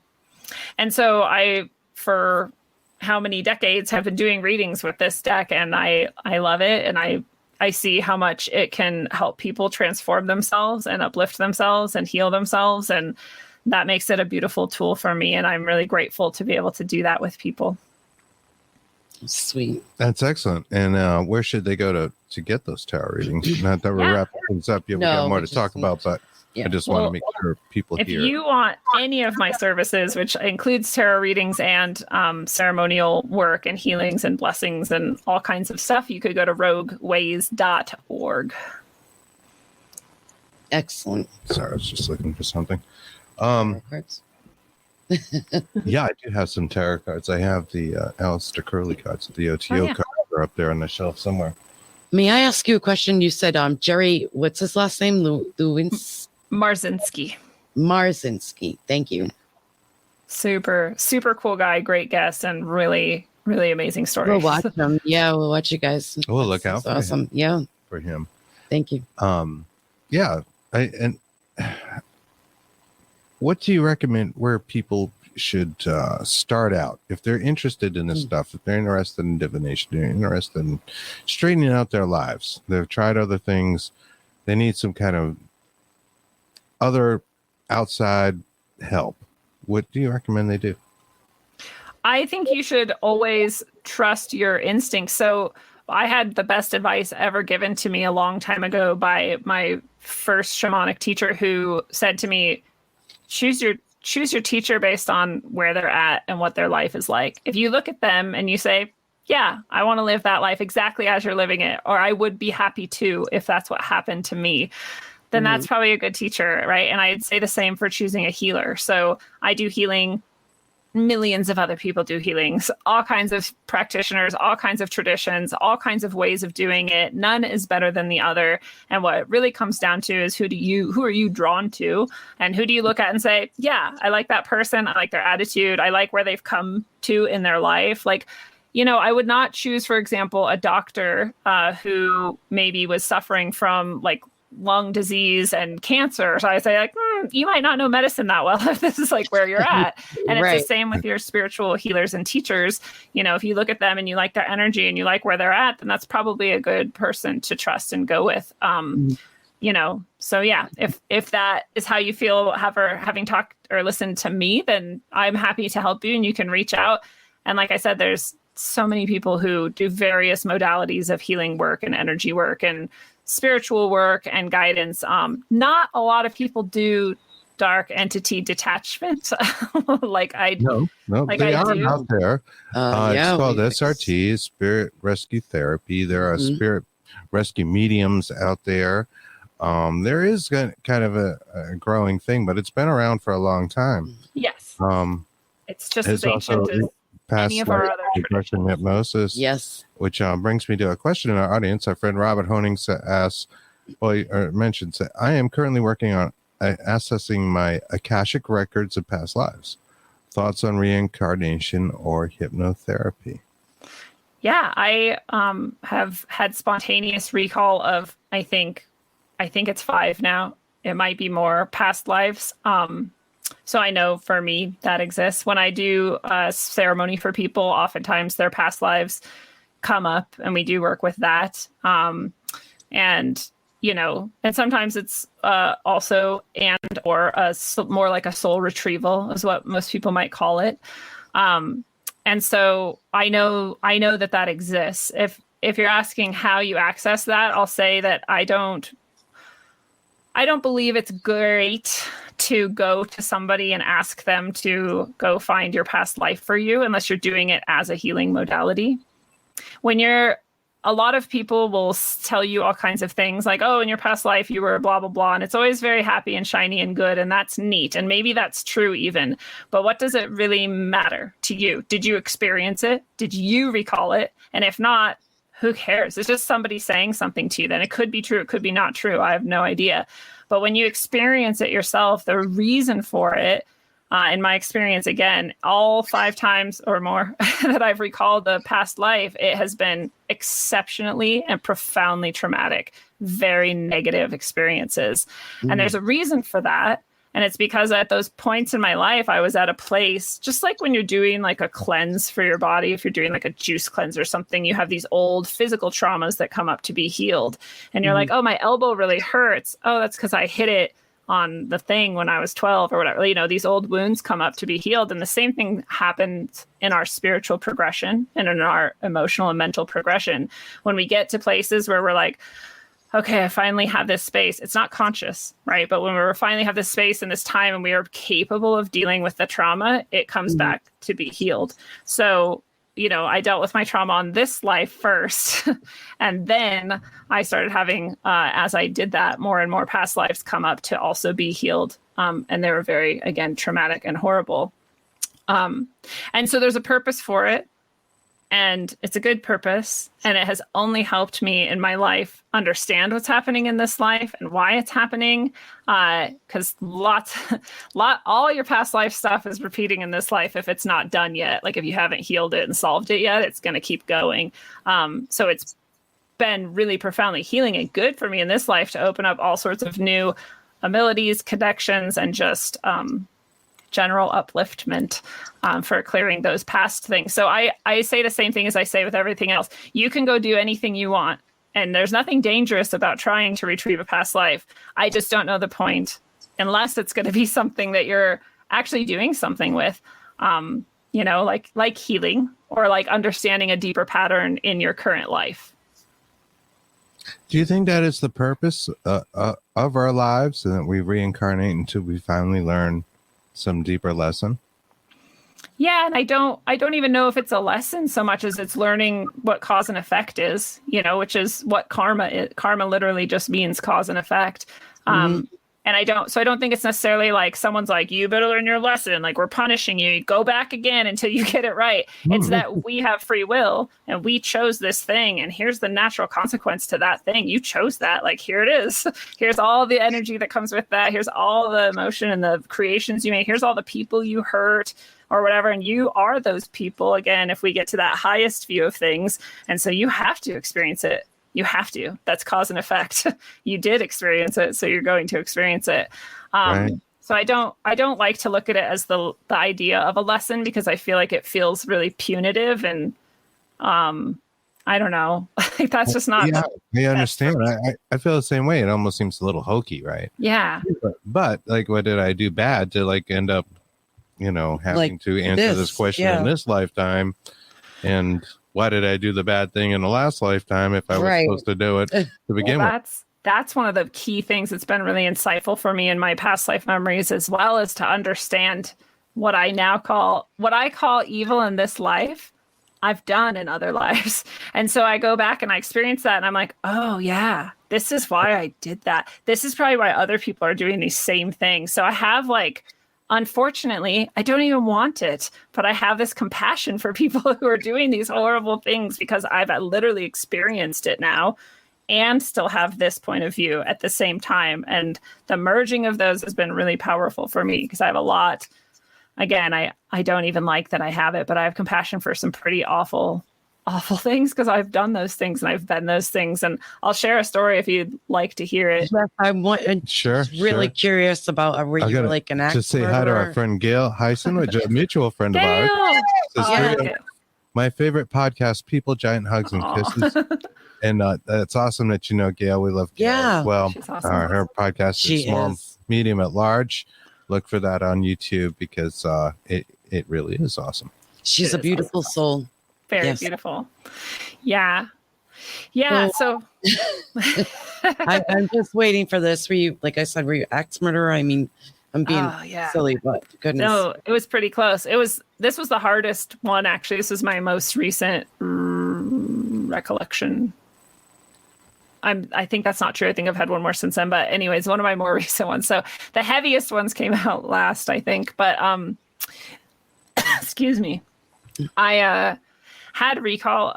D: so I, for how many decades, have been doing readings with this deck, and I love it, and I see how much it can help people transform themselves and uplift themselves and heal themselves, and that makes it a beautiful tool for me, and I'm really grateful to be able to do that with people.
B: Sweet.
C: That's excellent. And where should they go to get those tarot readings? Not that we're wrapping things up yet. We got more to talk about, but I just want to make sure people
D: if
C: hear.
D: If you want any of my services, which includes tarot readings and ceremonial work and healings and blessings and all kinds of stuff, you could go to rogueways.org.
B: Excellent.
C: Sorry, I was just looking for something. Yeah, I do have some tarot cards. I have the Aleister Crowley cards, the OTO cards are up there on the shelf somewhere.
B: May I ask you a question? You said Jerry, what's his last name?
D: Marzinski.
B: Thank you.
D: Super, super cool guy, great guest, and really, really amazing story.
B: We'll watch him. Yeah, we'll watch you guys.
C: We'll look out for
B: awesome.
C: him.
B: Yeah.
C: For him.
B: Thank you.
C: Yeah. What do you recommend where people should start out if they're interested in this stuff, if they're interested in divination, they're interested in straightening out their lives, they've tried other things, they need some kind of other outside help? What do you recommend they do?
D: I think you should always trust your instincts. So I had the best advice ever given to me a long time ago by my first shamanic teacher, who said to me, choose your teacher based on where they're at and what their life is like. If you look at them and you say, yeah, I want to live that life exactly as you're living it, or I would be happy to if that's what happened to me, then that's probably a good teacher, right? And I'd say the same for choosing a healer. So I do healing. Millions of other people do healings, all kinds of practitioners, all kinds of traditions, all kinds of ways of doing it. None is better than the other. And what it really comes down to is who are you drawn to, and who do you look at and say, yeah, I like that person. I like their attitude. I like where they've come to in their life. Like, I would not choose, for example, a doctor who maybe was suffering from like lung disease and cancer. So I say like, you might not know medicine that well if this is like where you're at. And it's the same with your spiritual healers and teachers. If you look at them and you like their energy and you like where they're at, then that's probably a good person to trust and go with. So yeah, if that is how you feel having talked or listened to me, then I'm happy to help you, and you can reach out. And like I said, there's so many people who do various modalities of healing work and energy work and spiritual work and guidance. Not a lot of people do dark entity detachment, like I
C: No,
D: like
C: they
D: I
C: are
D: do.
C: out there.
B: Yeah,
C: It's called
B: we-
C: SRT, Spirit Rescue Therapy. There are
B: Mhm.
C: spirit rescue mediums out there. There is kind of a growing thing, but it's been around for a long time.
D: Yes, it's just
C: It's
D: as ancient
C: also
D: as
C: past
D: any of our
C: life
D: other
C: regression
D: traditions.
C: hypnosis.
B: Yes.
C: Which brings me to a question in our audience. Our friend Robert Honing asks, or mentions that I am currently working on accessing my Akashic records of past lives. Thoughts on reincarnation or hypnotherapy?
D: Yeah, I have had spontaneous recall of I think it's 5 now. It might be more past lives. So I know for me that exists. When I do a ceremony for people, oftentimes their past lives come up, and we do work with that. And and sometimes it's also or more like a soul retrieval is what most people might call it. And so I know that exists. If you're asking how you access that, I'll say that I don't believe it's great to go to somebody and ask them to go find your past life for you unless you're doing it as a healing modality. A lot of people will tell you all kinds of things like, oh, in your past life, you were blah, blah, blah. And it's always very happy and shiny and good. And that's neat. And maybe that's true even. But what does it really matter to you? Did you experience it? Did you recall it? And if not, who cares? It's just somebody saying something to you. Then it could be true. It could be not true. I have no idea. But when you experience it yourself, the reason for it, in my experience, again, all 5 times or more that I've recalled the past life, it has been exceptionally and profoundly traumatic, very negative experiences. And there's a reason for that. And it's because at those points in my life, I was at a place, just like when you're doing like a cleanse for your body, if you're doing like a juice cleanse or something, you have these old physical traumas that come up to be healed. And you're like, oh, my elbow really hurts. Oh, that's because I hit it on the thing when I was 12 or whatever. These old wounds come up to be healed. And the same thing happens in our spiritual progression and in our emotional and mental progression. When we get to places where we're like, okay, I finally have this space. It's not conscious, right? But when we finally have this space and this time and we are capable of dealing with the trauma, it comes back to be healed. So, I dealt with my trauma on this life first. And then I started having, as I did that, more and more past lives come up to also be healed. And they were very, again, traumatic and horrible. And so there's a purpose for it. And it's a good purpose. And it has only helped me in my life understand what's happening in this life and why it's happening. Because all your past life stuff is repeating in this life if it's not done yet. Like if you haven't healed it and solved it yet, it's going to keep going. So it's been really profoundly healing and good for me in this life to open up all sorts of new abilities, connections, and just general upliftment for clearing those past things. So I say the same thing as I say with everything else. You can go do anything you want, and there's nothing dangerous about trying to retrieve a past life. I just don't know the point unless it's going to be something that you're actually doing something with, like healing or like understanding a deeper pattern in your current life.
C: Do you think that is the purpose of our lives, and that we reincarnate until we finally learn some deeper lesson?
D: Yeah, and I don't even know if it's a lesson so much as it's learning what cause and effect is, which is what karma is. Karma literally just means cause and effect. And I don't think it's necessarily like someone's like, you better learn your lesson. Like we're punishing you. Go back again until you get it right. It's that we have free will and we chose this thing. And here's the natural consequence to that thing. You chose that. Like, here it is. Here's all the energy that comes with that. Here's all the emotion and the creations you made. Here's all the people you hurt or whatever. And you are those people, again, if we get to that highest view of things. And so you have to experience it. You have to. That's cause and effect. You did experience it, so you're going to experience it.
C: Right.
D: So I don't like to look at it as the idea of a lesson, because I feel like it feels really punitive, and I don't know. Like that's just not.
C: Yeah, I understand. I feel the same way. It almost seems a little hokey, right?
D: Yeah.
C: But like, what did I do bad to like end up, having to answer this question in this lifetime? And why did I do the bad thing in the last lifetime if I was supposed to do it to begin with?
D: that's one of the key things that's been really insightful for me in my past life memories, as well as to understand what I call evil in this life, I've done in other lives. And so I go back and I experience that and I'm like, oh yeah, this is why I did that. This is probably why other people are doing these same things. So I have like, unfortunately, I don't even want it, but I have this compassion for people who are doing these horrible things because I've literally experienced it now and still have this point of view at the same time. And the merging of those has been really powerful for me because I have a lot. Again, I don't even like that I have it, but I have compassion for some pretty awful things because I've done those things and I've been those things. And I'll share a story if you'd like to hear it.
B: Yes, I want.
C: Sure.
B: Really curious about were you like an actor?
C: Just say hi to our friend Gail Hyson, which is a mutual friend of ours.
D: Gail!
C: My favorite podcast, People, Giant Hugs and Kisses. And it's awesome that you know Gail. We love Gail as well.
D: She's awesome.
C: Her podcast is Small, Medium at Large. Look for that on YouTube because it really is awesome.
B: She's a beautiful soul.
D: Very beautiful. Yeah. Yeah. So
B: I'm just waiting for this. Were you, like I said, were you axe murderer? I mean, I'm being silly, but goodness.
D: No, it was pretty close. This was the hardest one, actually. This is my most recent recollection. I think that's not true. I think I've had one more since then, but anyways, one of my more recent ones. So the heaviest ones came out last, I think, but excuse me. I had recall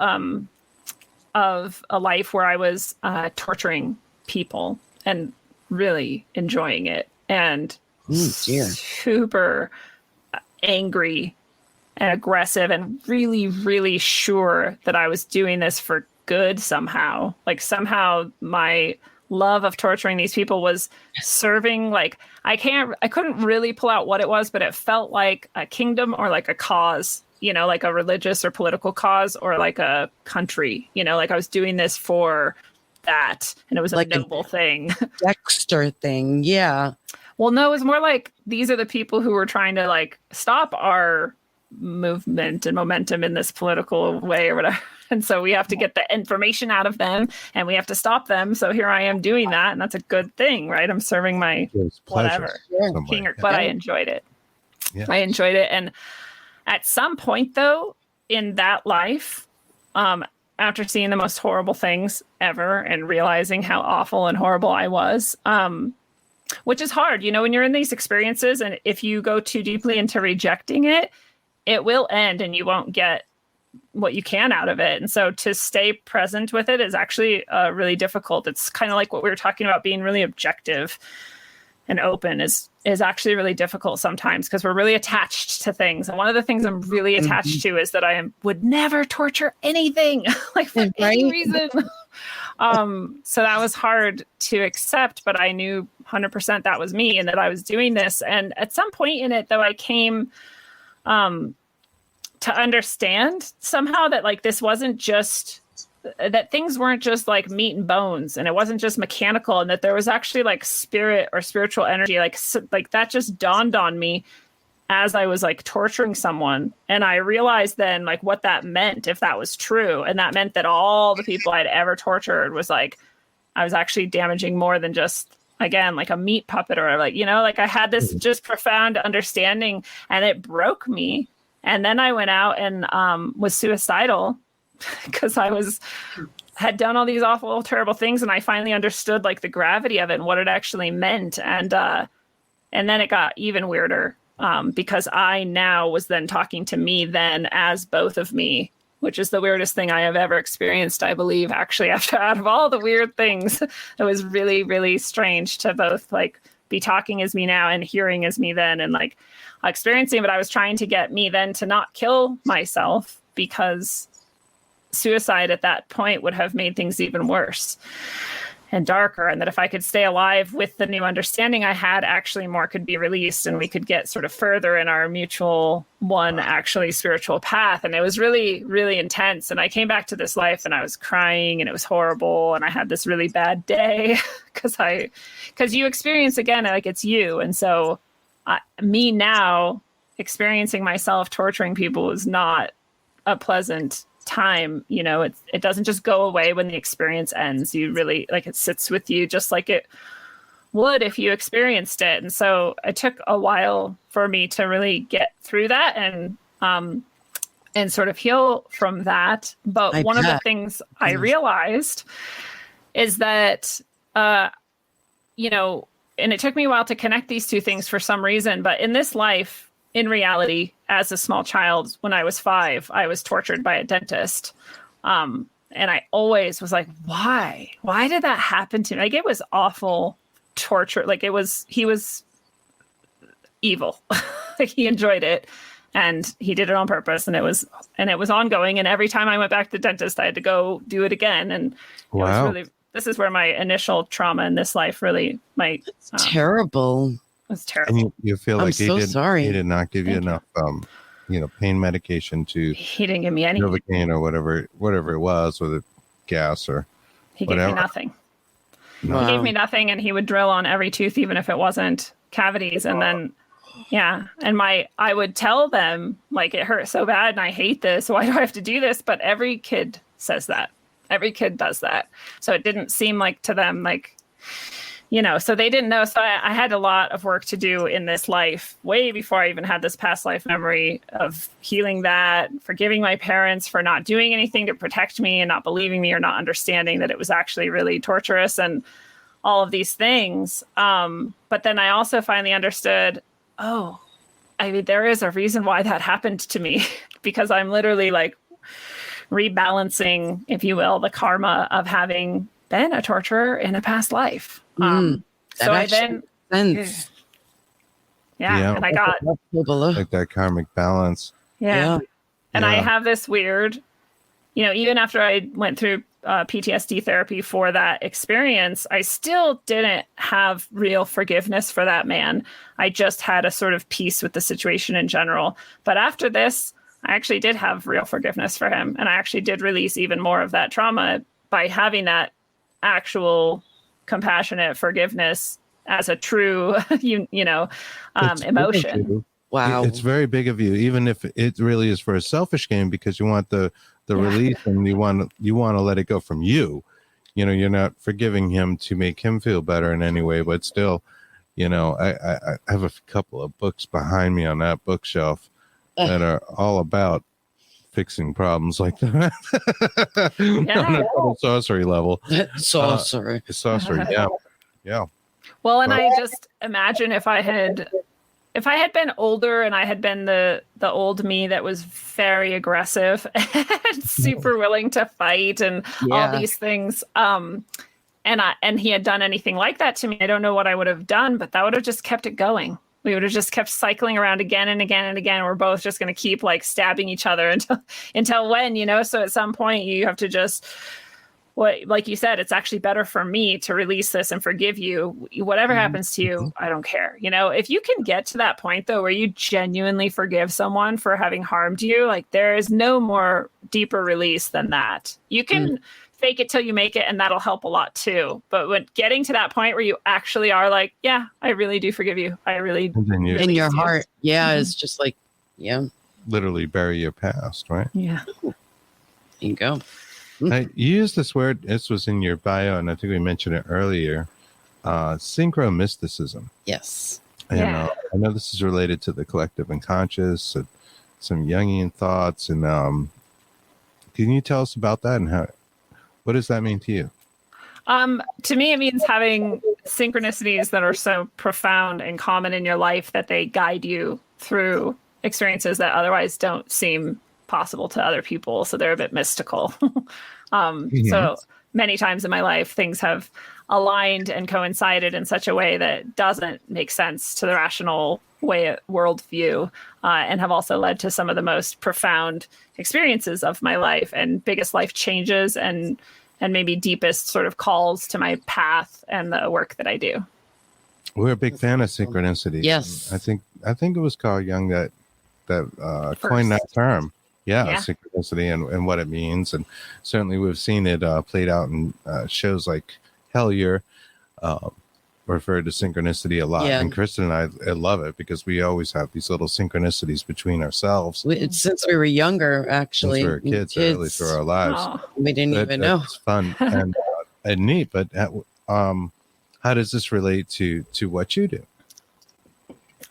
D: of a life where I was torturing people and really enjoying it and super angry and aggressive and really, really sure that I was doing this for good somehow. Like somehow my love of torturing these people was serving, like I couldn't really pull out what it was, but it felt like a kingdom or like a cause, you know, like a religious or political cause or like a country, you know, like I was doing this for that. And it was like a noble thing.
B: Dexter thing. Yeah.
D: Well, no, it was more like these are the people who were trying to like stop our movement and momentum in this political way or whatever. And so we have to get the information out of them and we have to stop them. So here I am doing that. And that's a good thing, right? I'm serving my whatever. But I enjoyed it. Yeah. I enjoyed it. And at some point, though, in that life, after seeing the most horrible things ever and realizing how awful and horrible I was, which is hard, you know, when you're in these experiences and if you go too deeply into rejecting it, it will end and you won't get what you can out of it. And so to stay present with it is actually really difficult. It's kind of like what we were talking about, being really objective and open is actually really difficult sometimes because we're really attached to things. And one of the things I'm really attached to is that I would never torture anything like for any reason. So that was hard to accept, but I knew 100% that was me and that I was doing this. And at some point in it, though, I came to understand somehow that like this wasn't just that things weren't just like meat and bones and it wasn't just mechanical and that there was actually like spirit or spiritual energy like that just dawned on me as I was like torturing someone. And I realized then like what that meant if that was true. And that meant that all the people I'd ever tortured was like I was actually damaging more than just, again, like a meat puppet or like, you know, like I had this just profound understanding and it broke me. And then I went out and was suicidal because had done all these awful, terrible things. And I finally understood like the gravity of it and what it actually meant. And then it got even weirder because I now was then talking to me then as both of me, which is the weirdest thing I have ever experienced, I believe, actually, out of all the weird things. It was really, really strange to both like be talking as me now and hearing as me then and like experiencing, but I was trying to get me then to not kill myself because suicide at that point would have made things even worse and darker. And that if I could stay alive with the new understanding I had, actually more could be released and we could get sort of further in our mutual one actually spiritual path. And it was really, really intense. And I came back to this life and I was crying and it was horrible. And I had this really bad day because you experience again, like it's you. And so me now experiencing myself torturing people is not a pleasant time. You know, it doesn't just go away when the experience ends. You really, like, it sits with you just like it would if you experienced it. And so it took a while for me to really get through that and sort of heal from that. But one of the things I realized is that, you know, and it took me a while to connect these two things for some reason, but in this life, in reality, as a small child, when I was 5, I was tortured by a dentist. And I always was like, why? Why did that happen to me? Like, it was awful torture. Like, he was evil. Like, he enjoyed it and he did it on purpose, and it was ongoing. And every time I went back to the dentist, I had to go do it again. And
C: wow.
D: It was really, this is where my initial trauma in this life really
B: terrible.
D: Was terrible.
C: And you feel like
B: sorry.
C: He did not give you enough, pain medication to.
D: He didn't give me any
C: Novocaine or whatever it was, with a gas or.
D: He
C: whatever.
D: gave me nothing.
C: No.
D: He gave me nothing, and he would drill on every tooth, even if it wasn't cavities. And then, and I would tell them, like, it hurts so bad, and I hate this. Why do I have to do this? But every kid says that. Every kid does that. So it didn't seem like to them, like, you know, so they didn't know. So I had a lot of work to do in this life, way before I even had this past life memory of healing that, forgiving my parents for not doing anything to protect me and not believing me or not understanding that it was actually really torturous and all of these things. But then I also finally understood, there is a reason why that happened to me, because I'm literally like rebalancing, if you will, the karma of having been a torturer in a past life. So I then, and I got
C: like that karmic balance.
D: And I have this weird, you know, even after I went through PTSD therapy for that experience, I still didn't have real forgiveness for that man. I just had a sort of peace with the situation in general. But after this, I actually did have real forgiveness for him. And I actually did release even more of that trauma by having that actual compassionate forgiveness as a true, emotion.
B: Wow.
C: It's very big of you, even if it really is for a selfish gain, because you want the release and you want to let it go from you. You know, you're not forgiving him to make him feel better in any way, but still, you know, I have a couple of books behind me on that bookshelf that are all about fixing problems like that. On a total sorcery level.
B: Sorcery.
C: Sorcery, yeah.
D: Well, and I just imagine if I had been older and I had been the old me that was very aggressive and super willing to fight and all these things, and he had done anything like that to me, I don't know what I would have done, but that would have just kept it going. We would have just kept cycling around again and again and again. We're both just going to keep like stabbing each other until when, you know? So at some point you have to just, like you said, it's actually better for me to release this and forgive you. Whatever happens to you, I don't care. You know, if you can get to that point though, where you genuinely forgive someone for having harmed you, like there is no more deeper release than that. You can fake it till you make it, and that'll help a lot too. But when getting to that point where you actually are like, yeah, I really do forgive you. I really
B: in your heart. Yeah. It's just like,
C: literally bury your past, right?
D: Yeah.
B: There you go.
C: You used this word, this was in your bio, and I think we mentioned it earlier, Synchromysticism.
B: Yes.
C: And I know this is related to the collective unconscious, and some Jungian thoughts, and can you tell us about that and what does that mean to you?
D: To me, it means having synchronicities that are so profound and common in your life that they guide you through experiences that otherwise don't seem possible to other people. So they're a bit mystical. So many times in my life, things have aligned and coincided in such a way that doesn't make sense to the rational worldview, and have also led to some of the most profound experiences of my life and biggest life changes and maybe deepest sort of calls to my path and the work that I do.
C: We're a big fan of synchronicity.
B: Yes.
C: I think it was Carl Jung that coined that term. Yeah, synchronicity and what it means. And certainly we've seen it played out in shows like Hellier, referred to synchronicity a lot.
B: Yeah.
C: And Kristen and I love it because we always have these little synchronicities between ourselves.
B: Since we were younger, actually.
C: Since we were kids early through our lives.
D: Oh.
B: We didn't even know.
C: It's fun and neat. But how does this relate to what you do?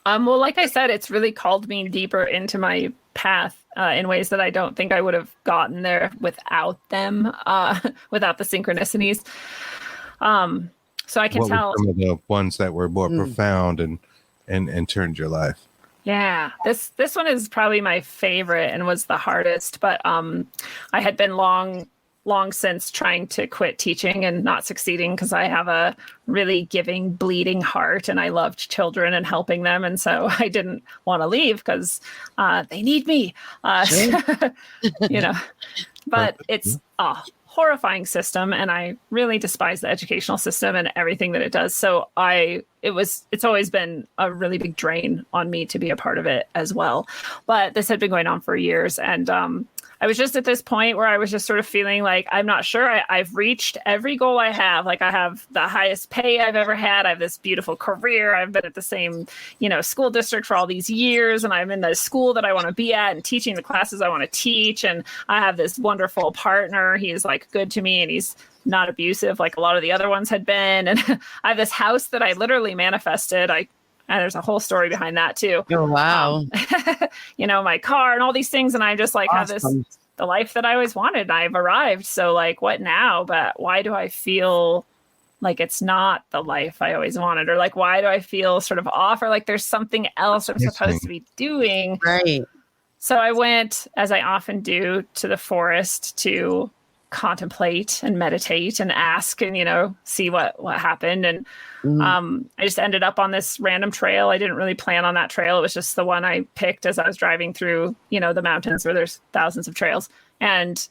D: Well, like I said, it's really called me deeper into my path in ways that I don't think I would have gotten there without them, without the synchronicities. So I can tell
C: were some of the ones that were more profound and turned your life.
D: Yeah, this one is probably my favorite and was the hardest, but I had been long since trying to quit teaching and not succeeding because I have a really giving, bleeding heart and I loved children and helping them. And so I didn't want to leave because they need me, but it's a horrifying system. And I really despise the educational system and everything that it does. So it's always been a really big drain on me to be a part of it as well. But this had been going on for years. And I was just at this point where I was just sort of feeling like, I'm not sure I've reached every goal I have. Like I have the highest pay I've ever had. I have this beautiful career. I've been at the same, school district for all these years. And I'm in the school that I want to be at and teaching the classes I want to teach. And I have this wonderful partner. He's like good to me and he's not abusive like a lot of the other ones had been. And I have this house that I literally manifested. And there's a whole story behind that too.
B: Oh, wow.
D: My car and all these things. And I just like have the life that I always wanted. And I've arrived. So like, what now? But why do I feel like it's not the life I always wanted? Or like, why do I feel sort of off? Or like there's something else I'm supposed to be doing.
B: Right.
D: So I went, as I often do, to the forest to contemplate and meditate and ask and see what happened. And I just ended up on this random trail. I didn't really plan on that trail. It was just the one I picked as I was driving through the mountains where there's thousands of trails, and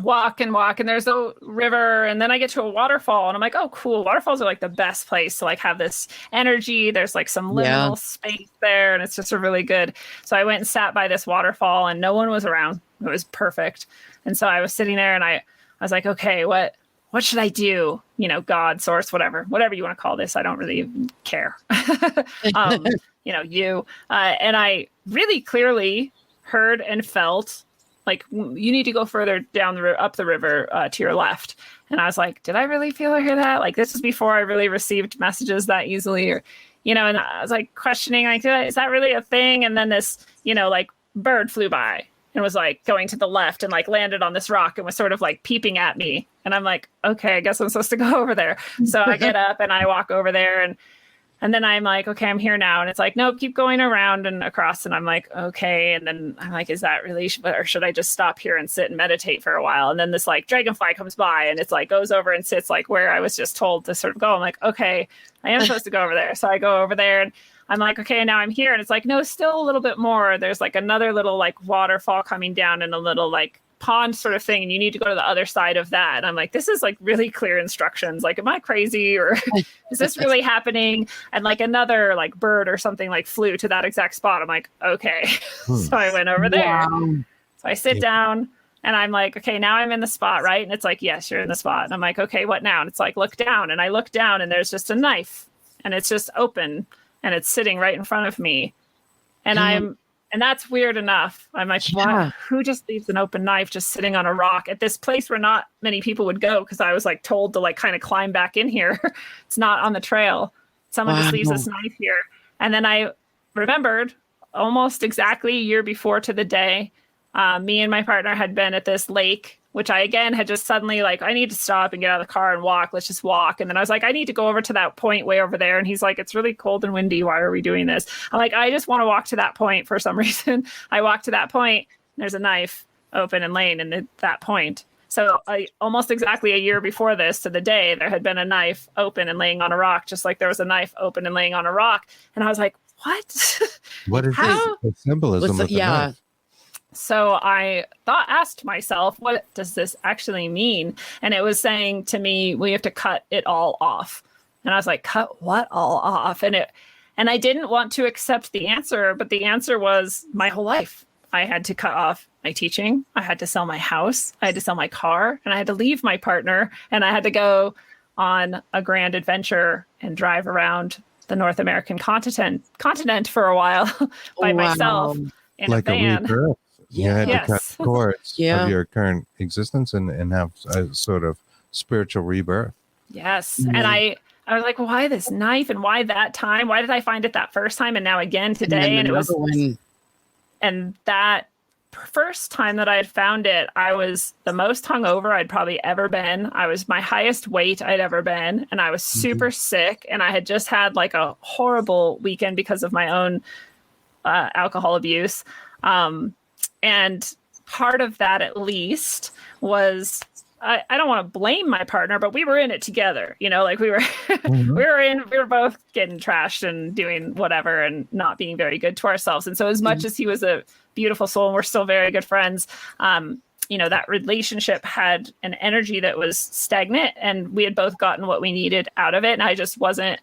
D: walk and there's a river, and then I get to a waterfall and I'm like, oh cool, waterfalls are like the best place to like have this energy. There's like some liminal space there and it's just a really good. So I went and sat by this waterfall and no one was around. It was perfect. And so I was sitting there and I was like, okay, what should I do? God, source, whatever you want to call this. I don't really care. And I really clearly heard and felt like, you need to go further down up the river to your left. And I was like, did I really feel or hear that? Like, this is before I really received messages that easily, or, and I was like questioning, like, is that really a thing? And then this, like bird flew by and was like going to the left and like landed on this rock and was sort of like peeping at me. And I'm like, okay, I guess I'm supposed to go over there. So I get up and I walk over there and then I'm like, okay, I'm here now. And it's like, nope, keep going around and across. And I'm like, okay. And then I'm like, is that really, or should I just stop here and sit and meditate for a while? And then this like dragonfly comes by and it's like goes over and sits like where I was just told to sort of go. I'm like, okay, I am supposed to go over there. So I go over there and I'm like, okay, now I'm here. And it's like, no, still a little bit more. There's like another little like waterfall coming down and a little like pond sort of thing. And you need to go to the other side of that. And I'm like, this is like really clear instructions. Like, am I crazy or is this really happening? And like another like bird or something like flew to that exact spot. I'm like, okay. So I went over there. Wow. So I sit down and I'm like, okay, now I'm in the spot, right? And it's like, yes, you're in the spot. And I'm like, okay, what now? And it's like, look down. And I look down and there's just a knife and it's just open. And it's sitting right in front of me. And and that's weird enough. I'm like, wow, who just leaves an open knife just sitting on a rock at this place where not many people would go? Because I was like told to like kind of climb back in here. It's not on the trail. Someone just leaves this knife here. And then I remembered almost exactly a year before to the day, me and my partner had been at this lake, which I, again, had just suddenly like, I need to stop and get out of the car and walk. Let's just walk. And then I was like, I need to go over to that point way over there. And he's like, it's really cold and windy. Why are we doing this? I'm like, I just want to walk to that point for some reason. I walk to that point. There's a knife open and laying in that point. So almost exactly a year before this to the day, there had been a knife open and laying on a rock, just like there was a knife open and laying on a rock. And I was like, what?
C: What is the symbolism of the knife?
D: So I asked myself, what does this actually mean? And it was saying to me, we have to cut it all off. And I was like, cut what all off? And I didn't want to accept the answer, but the answer was my whole life. I had to cut off my teaching. I had to sell my house. I had to sell my car and I had to leave my partner and I had to go on a grand adventure and drive around the North American continent for a while by myself in
C: like
D: a van.
C: rebirth. You had to
D: Yes.
C: cut the cords
B: Yeah.
C: of your current existence and have a sort of spiritual rebirth.
D: Yes.
B: Yeah.
D: And I was like, why this knife and why that time? Why did I find it that first time and now again today? And it was, and that first time that I had found it, I was the most hungover I'd probably ever been. I was my highest weight I'd ever been, and I was super sick, and I had just had like a horrible weekend because of my own alcohol abuse. And part of that, at least, was I don't want to blame my partner, but we were in it together. You know, like we were we were both getting trashed and doing whatever and not being very good to ourselves. And so as much as he was a beautiful soul and we're still very good friends, you know, that relationship had an energy that was stagnant, and we had both gotten what we needed out of it. And I just wasn't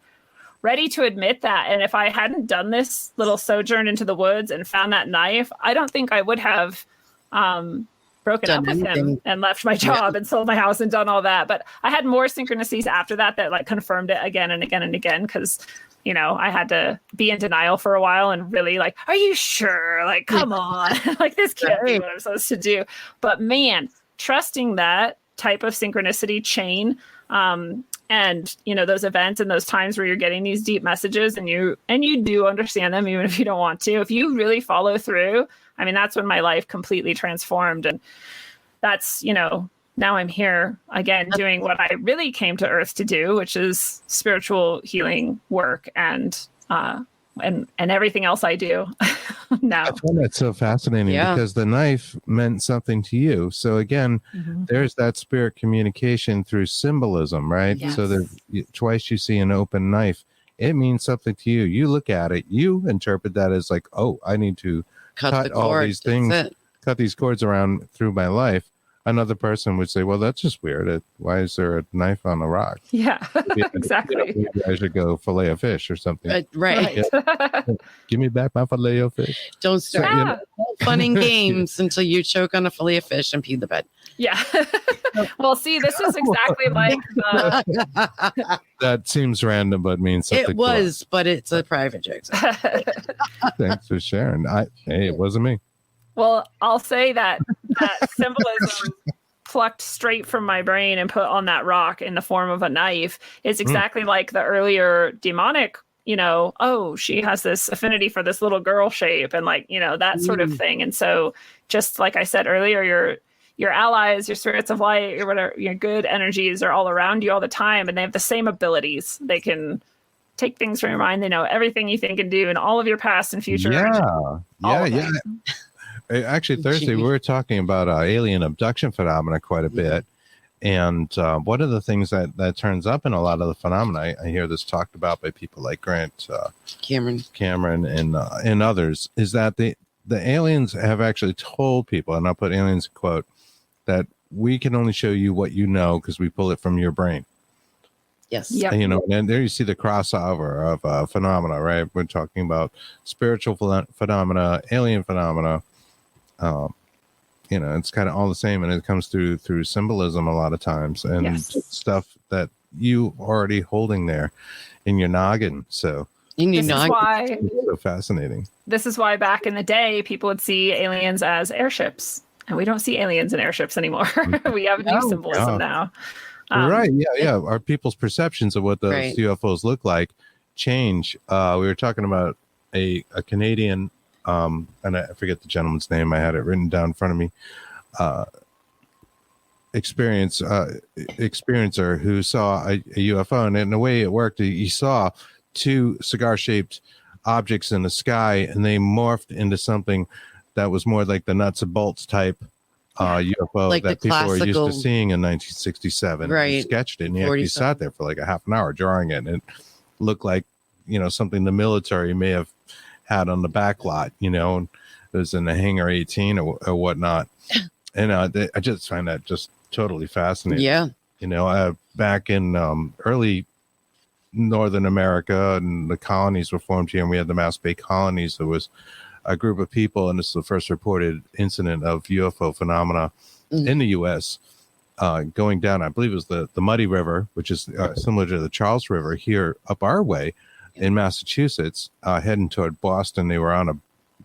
D: ready to admit that. And if I hadn't done this little sojourn into the woods and found that knife, I don't think I would have broken up with him and left my job and sold my house and done all that. But I had more synchronicities after that like confirmed it again and again and again, because, you know, I had to be in denial for a while and really like, are you sure? Like, come on, like this can't be what I'm supposed to do. But man, trusting that type of synchronicity chain, and, you know, those events and those times where you're getting these deep messages and you do understand them, even if you don't want to, if you really follow through, I mean, that's when my life completely transformed. And that's, you know, now I'm here again, doing what I really came to Earth to do, which is spiritual healing work and everything else I do now.
C: I find that so fascinating because the knife meant something to you. So again, there's that spirit communication through symbolism, right?
D: Yes.
C: So that twice you see an open knife, it means something to you. You look at it, you interpret that as like, oh, I need to cut all these things, cut these cords around through my life. Another person would say, well, that's just weird. Why is there a knife on a rock?
D: Yeah, exactly.
C: Maybe I should go fillet a fish or something.
B: Right.
C: Yeah. Give me back my fillet of fish.
B: Don't start fun and games until you choke on a fillet of fish and pee the bed.
D: Yeah. Well, see, this is exactly like
C: that seems random, but means something.
B: It was, but it's a private joke.
C: Thanks for sharing. Hey, it wasn't me.
D: Well, I'll say that symbolism plucked straight from my brain and put on that rock in the form of a knife is exactly like the earlier demonic, you know, oh, she has this affinity for this little girl shape and like, you know, that sort of thing. And so just like I said earlier, your allies, your spirits of light, your whatever, your good energies are all around you all the time, and they have the same abilities. They can take things from your mind. They know everything you think and do and all of your past and future.
C: Yeah. Actually, Thursday, we were talking about alien abduction phenomena quite a bit. And one of the things that turns up in a lot of the phenomena, I hear this talked about by people like Grant Cameron and others, is that the aliens have actually told people, and I'll put aliens in quote, that we can only show you what you know because we pull it from your brain.
B: Yes.
D: Yep.
C: And, you know, and there you see the crossover of phenomena, right? We're talking about spiritual phenomena, alien phenomena. You know, it's kind of all the same, and it comes through symbolism a lot of times, and stuff that you already holding there in your noggin. So
D: this is why
C: it's so fascinating.
D: This is why back in the day people would see aliens as airships, and we don't see aliens in airships anymore. We have new symbolism now.
C: Right? Yeah. Our people's perceptions of what those UFOs look like change. We were talking about a Canadian. And I forget the gentleman's name. I had it written down in front of me. Experiencer who saw a UFO, and in the way it worked, he saw two cigar-shaped objects in the sky, and they morphed into something that was more like the nuts and bolts type UFO
B: like
C: that people were used to seeing in 1967.
B: Right.
C: He sketched it, and he actually sat there for like a half an hour drawing it, and it looked like, you know, something the military may have had on the back lot, you know, and it was in the Hangar 18 or whatnot. And I just find that just totally fascinating.
B: Yeah.
C: You know, back in early Northern America, and the colonies were formed here, and we had the Mouse Bay colonies. There was a group of people, and this is the first reported incident of UFO phenomena in the U.S. going down, I believe it was the Muddy River, which is similar to the Charles River here up our way in Massachusetts, heading toward Boston. They were on a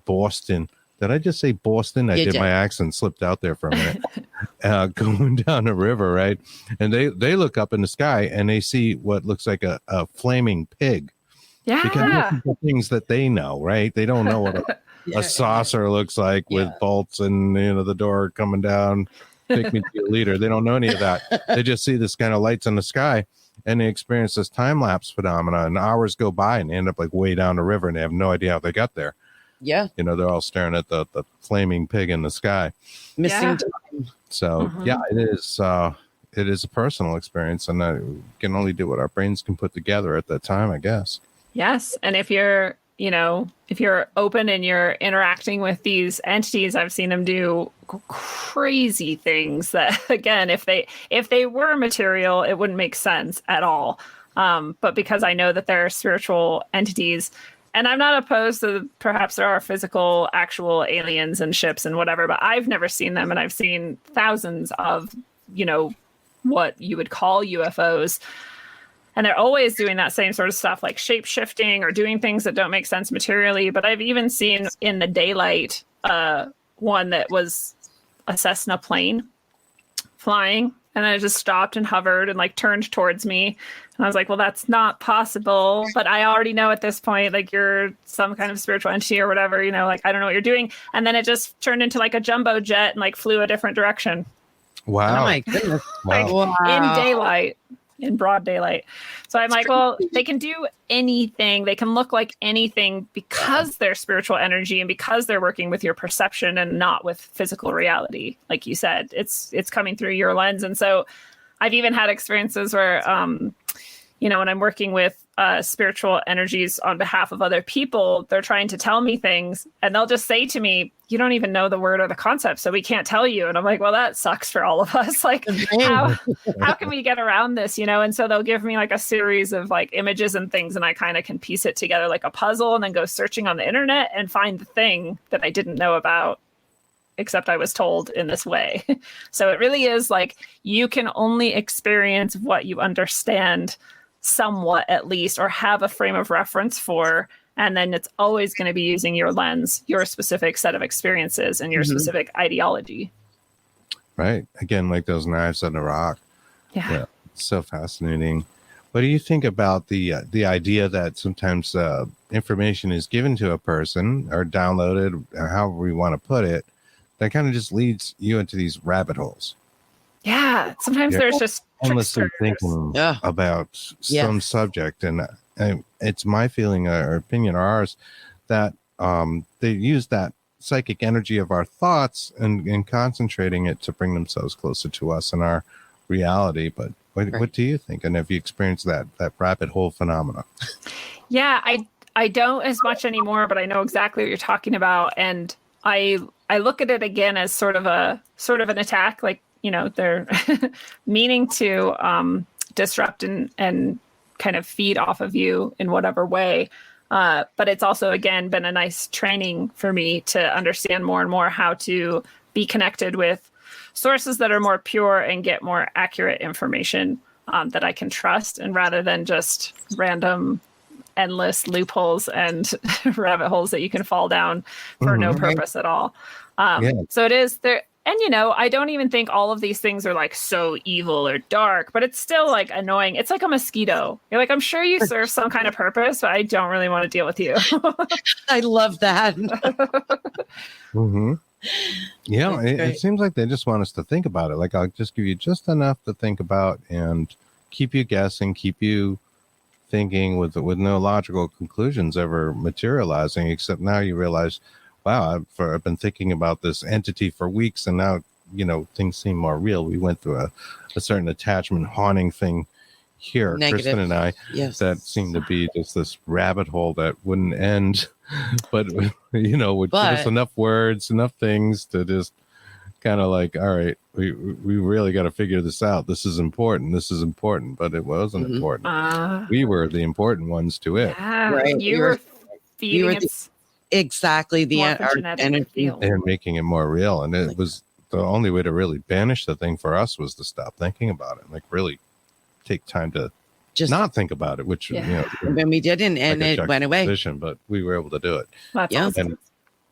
C: Boston. Did I just say Boston? I did. My accent slipped out there for a minute. Going down the river, right? And they look up in the sky and they see what looks like a flaming pig.
D: Yeah.
C: Because those are the things that they know, right? They don't know what a saucer looks like with bolts and, the door coming down. Take me to your leader. They don't know any of that. They just see this kind of lights in the sky and they experience this time lapse phenomena, and hours go by and they end up like way down the river and they have no idea how they got there.
B: Yeah.
C: They're all staring at the flaming pig in the sky.
B: Missing time.
C: So it is a personal experience, and we can only do what our brains can put together at that time, I guess.
D: Yes. And if you're open and you're interacting with these entities, I've seen them do crazy things that, again, if they were material, it wouldn't make sense at all. But because I know that they're spiritual entities, and I'm not opposed to perhaps there are physical, actual aliens and ships and whatever, but I've never seen them. And I've seen thousands of, what you would call UFOs. And they're always doing that same sort of stuff, like shape shifting or doing things that don't make sense materially. But I've even seen in the daylight one that was a Cessna plane flying. And I just stopped and hovered and like turned towards me. And I was like, well, that's not possible. But I already know at this point, like you're some kind of spiritual entity or whatever, like I don't know what you're doing. And then it just turned into like a jumbo jet and like flew a different direction.
C: Wow.
B: Oh my goodness.
D: In daylight. In broad daylight. So I'm like, well, they can do anything. They can look like anything because they're spiritual energy and because they're working with your perception and not with physical reality. Like you said, it's coming through your lens. And so I've even had experiences where, when I'm working with spiritual energies on behalf of other people, they're trying to tell me things and they'll just say to me, you don't even know the word or the concept, so we can't tell you. And I'm like, well, that sucks for all of us. Like, how can we get around this, And so they'll give me like a series of like images and things, and I kind of can piece it together like a puzzle and then go searching on the internet and find the thing that I didn't know about, except I was told in this way. So it really is like you can only experience what you understand somewhat, at least, or have a frame of reference for. And then it's always going to be using your lens, your specific set of experiences and your specific ideology.
C: Right. Again, like those knives on the rock.
D: Yeah.
C: It's so fascinating. What do you think about the idea that sometimes information is given to a person or downloaded, or however we want to put it, that kind of just leads you into these rabbit holes?
D: Yeah. Sometimes there's just
C: endlessly thinking about some subject, and it's my feeling or opinion or ours that they use that psychic energy of our thoughts and concentrating it to bring themselves closer to us and our reality. But what do you think? And have you experienced that rabbit hole phenomena? Yeah,
D: I don't as much anymore, but I know exactly what you're talking about, and I look at it again as sort of an attack, like they're meaning to disrupt and kind of feed off of you in whatever way. But it's also, again, been a nice training for me to understand more and more how to be connected with sources that are more pure and get more accurate information that I can trust, and rather than just random endless loopholes and rabbit holes that you can fall down for no purpose at all. So it is there. And, I don't even think all of these things are like so evil or dark, but it's still like annoying. It's like a mosquito. You're like, I'm sure you serve some kind of purpose, but I don't really want to deal with you.
B: I love that.
C: Yeah, it seems like they just want us to think about it. Like, I'll just give you just enough to think about and keep you guessing, keep you thinking with no logical conclusions ever materializing, except now you realize, wow, I've been thinking about this entity for weeks, and now, things seem more real. We went through a certain attachment haunting thing here,
B: Negative.
C: Kristen and I, that seemed to be just this rabbit hole that wouldn't end, but, would give us enough words, enough things to just kind of like, all right, we really got to figure this out. This is important, but it wasn't important. We were the important ones to it.
D: Yeah, right. You were feeding
B: exactly the
D: morphogenetic fields.
C: They're making it more real, and it was the only way to really banish the thing for us was to stop thinking about it, like really take time to
B: Just
C: not think about it, which
B: when we didn't, and
C: like
B: it went away.
C: but we were able to do it.
D: That's
B: Yeah.
D: awesome.
C: And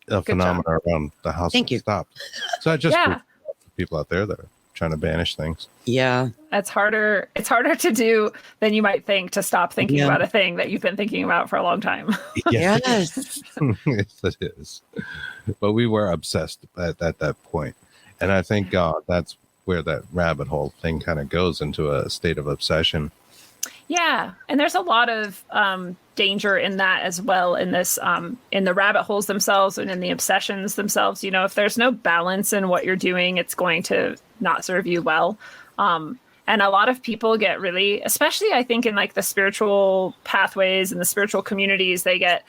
C: the
D: Good
C: phenomena around the house
B: Thank you.
C: stopped. So I just
D: Yeah.
C: people out there that are trying to banish things.
B: Yeah.
D: It's harder to do than you might think to stop thinking
B: Yeah.
D: about a thing that you've been thinking about for a long time.
B: Yes.
C: Yes, it is. But we were obsessed at that point. And I think that's where that rabbit hole thing kind of goes into a state of obsession.
D: Yeah, and there's a lot of danger in that as well, in this in the rabbit holes themselves and in the obsessions themselves. You know, if there's no balance in what you're doing, it's going to not serve you well. And a lot of people get really, especially I think in like the spiritual pathways and the spiritual communities, they get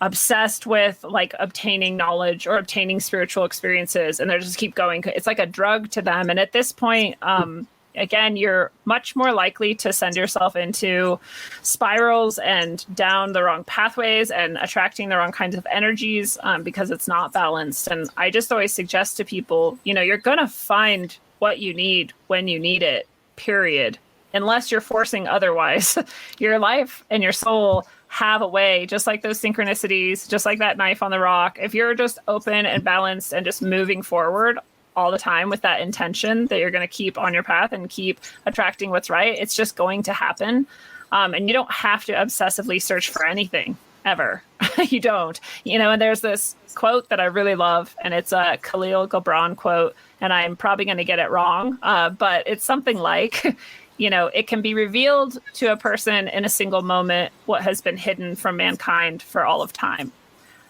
D: obsessed with like obtaining knowledge or obtaining spiritual experiences, and they just keep going. It's like a drug to them. And at this point, again, you're much more likely to send yourself into spirals and down the wrong pathways and attracting the wrong kinds of energies because it's not balanced. And I just always suggest to people, you know, you're going to find what you need when you need it, period. Unless you're forcing otherwise. Your life and your soul have a way, just like those synchronicities, just like that knife on the rock. If you're just open and balanced and just moving forward all the time with that intention that you're going to keep on your path and keep attracting what's right, it's just going to happen. And you don't have to obsessively search for anything ever. You don't, you know. And there's this quote that I really love, and it's a Khalil Gibran quote, and I'm probably going to get it wrong, but it's something like, you know, it can be revealed to a person in a single moment what has been hidden from mankind for all of time.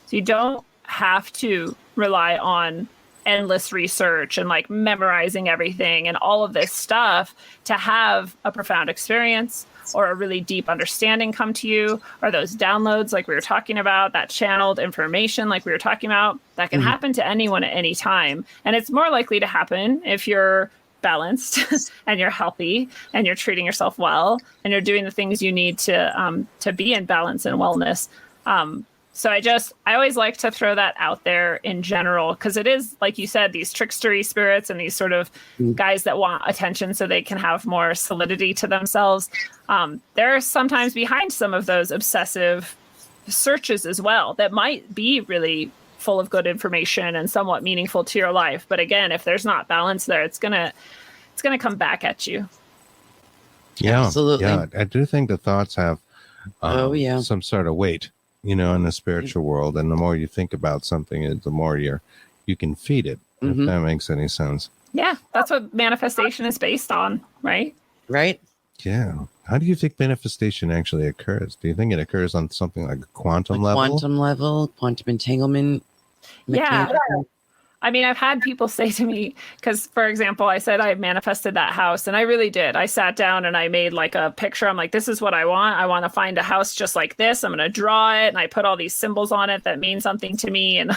D: So you don't have to rely on endless research and like memorizing everything and all of this stuff to have a profound experience or a really deep understanding come to you, or those downloads like we were talking about, that channeled information like we were talking about, that can happen to anyone at any time. And it's more likely to happen if you're balanced and you're healthy and you're treating yourself well and you're doing the things you need to be in balance and wellness. So I always like to throw that out there in general, because it is, like you said, these trickstery spirits and these sort of guys that want attention so they can have more solidity to themselves. They're sometimes behind some of those obsessive searches as well that might be really full of good information and somewhat meaningful to your life. But again, if there's not balance there, it's gonna come back at you.
C: Yeah,
B: Absolutely.
C: Yeah, I do think the thoughts have some sort of weight, you know, in the spiritual world. And the more you think about something, the more you can feed it, if that makes any sense.
D: Yeah, that's what manifestation is based on, right?
B: Right.
C: Yeah. How do you think manifestation actually occurs? Do you think it occurs on something like a quantum level?
B: Quantum level, quantum entanglement.
D: Yeah.
B: mechanical?
D: I mean, I've had people say to me, because, for example, I said I manifested that house, and I really did. I sat down and I made like a picture. I'm like, this is what I want. I want to find a house just like this. I'm going to draw it. And I put all these symbols on it that mean something to me, and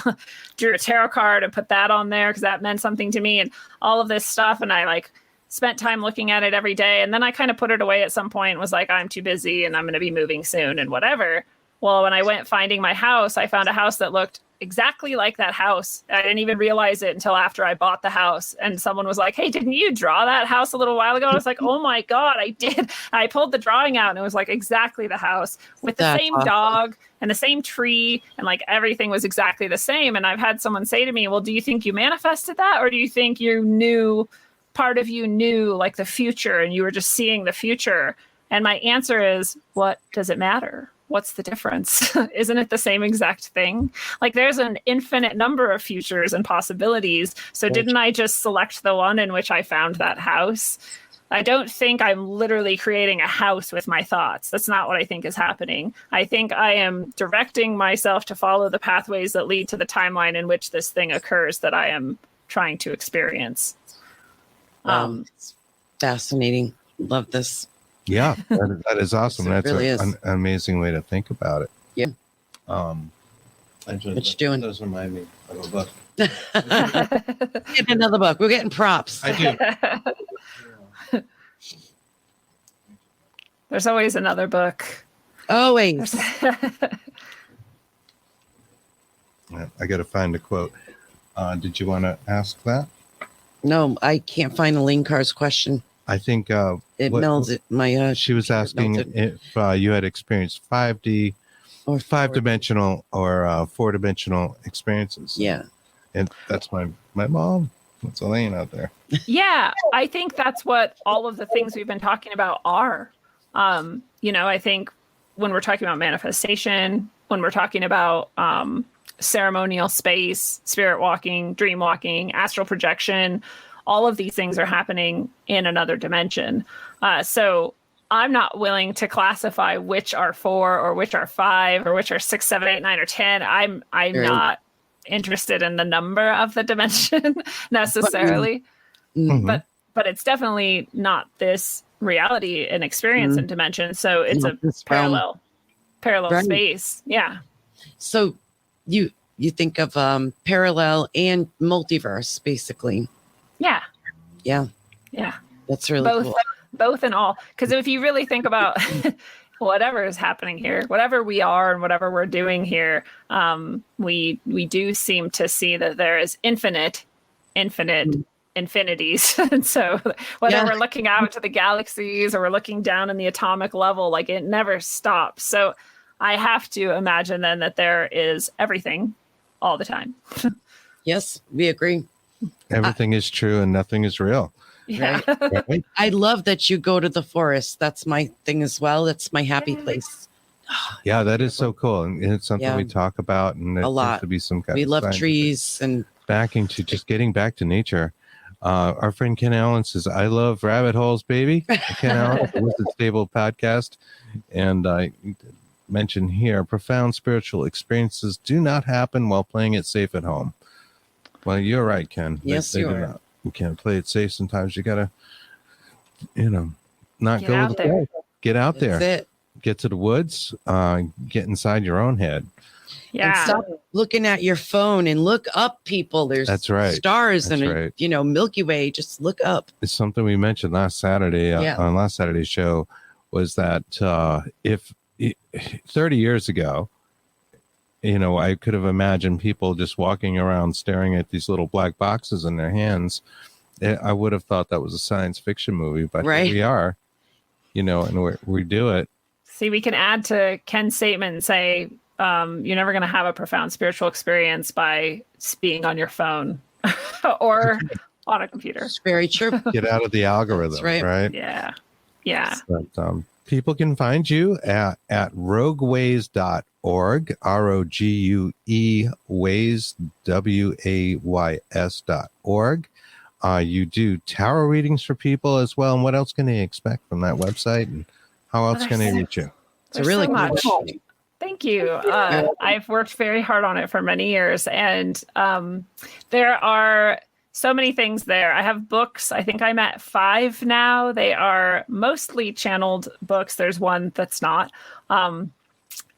D: drew a tarot card and put that on there because that meant something to me, and all of this stuff. And I like spent time looking at it every day. And then I kind of put it away at some point and was like, I'm too busy and I'm going to be moving soon and whatever. Well, when I went finding my house, I found a house that looked exactly like that house. I didn't even realize it until after I bought the house. And someone was like, hey, didn't you draw that house a little while ago? And I was like, oh my God, I did. I pulled the drawing out and it was like exactly the house with the
B: That's
D: same
B: awesome.
D: dog and the same tree, and like everything was exactly the same. And I've had someone say to me, well, do you think you manifested that? Or do you think you knew, part of you knew like the future and you were just seeing the future? And my answer is, what does it matter? What's the difference? Isn't it the same exact thing? Like there's an infinite number of futures and possibilities. So didn't I just select the one in which I found that house? I don't think I'm literally creating a house with my thoughts. That's not what I think is happening. I think I am directing myself to follow the pathways that lead to the timeline in which this thing occurs that I am trying to experience.
B: It's fascinating. Love this.
C: Yeah, that is awesome.
B: It
C: That's
B: really is.
C: an amazing way to think about it.
B: Yeah.
C: Actually,
B: What you doing?
C: Those remind me of a book.
B: Getting another book. We're getting props.
C: I do.
D: There's always another book.
B: Always.
C: Yeah, I got to find a quote. Did you want to ask that?
B: No, I can't find Alinkar's question.
C: I think
B: It melds it. My
C: she was asking if you had experienced 5D or 5-dimensional or 4-dimensional experiences.
B: Yeah.
C: And that's my mom. That's Elaine out there.
D: Yeah, I think that's what all of the things we've been talking about are. I think when we're talking about manifestation, when we're talking about ceremonial space, spirit walking, dream walking, astral projection, all of these things are happening in another dimension. So I'm not willing to classify which are 4 or which are 5 or which are 6, 7, 8, 9, or 10. I'm not interested in the number of the dimension necessarily, but it's definitely not this reality and experience and dimension. So it's a parallel space. Yeah.
B: So you think of parallel and multiverse, basically.
D: Yeah.
B: Yeah. That's really cool.
D: Both and all. Because if you really think about whatever is happening here, whatever we are and whatever we're doing here, we do seem to see that there is infinite infinities. And so whether we're looking out to the galaxies or we're looking down in the atomic level, like it never stops. So I have to imagine then that there is everything all the time.
B: Yes, we agree.
C: Everything is true and nothing is real.
D: Yeah.
C: Right?
B: I love that you go to the forest. That's my thing as well. That's my happy place.
C: Yeah, that is so cool. And it's something we talk about, and there
B: a lot.
C: seems to be some kind
B: We
C: of
B: love trees and
C: backing to just getting back to nature. Our friend Ken Allen says, I love rabbit holes, baby. Ken Allen, the Wizard Stable podcast. And I mentioned here, profound spiritual experiences do not happen while playing it safe at home. Well, you're right, Ken.
B: Yes,
C: they
B: you
C: do
B: are.
C: not. You can't play it safe. Sometimes you gotta, not
D: Get
C: go
D: out
C: with the
D: there.
C: flow. Get out
B: that's
C: there.
B: it.
C: Get to the woods. Get inside your own head.
B: And
D: Yeah.
B: stop looking at your phone and look up, people. There's
C: That's right.
B: stars
C: That's
B: and
C: right.
B: Milky Way. Just look up.
C: It's something we mentioned last Saturday on last Saturday's show, was that if 30 years ago, I could have imagined people just walking around staring at these little black boxes in their hands. I would have thought that was a science fiction movie, but here we are, and we do it.
D: See, we can add to Ken's statement and say, you're never going to have a profound spiritual experience by being on your phone or on a computer.
B: It's very true.
C: Get out of the algorithm,
B: That's right.
D: Yeah. Yeah.
C: But, people can find you at rogueways.org, ROGUE ways, WAYS.org. You do tarot readings for people as well. And what else can they expect from that website? And how else can they reach you?
B: It's a really
D: so much.
B: cool.
D: Thank you. I've worked very hard on it for many years, and there are so many things there. I have books. I think I'm at 5 now. They are mostly channeled books. There's one that's not.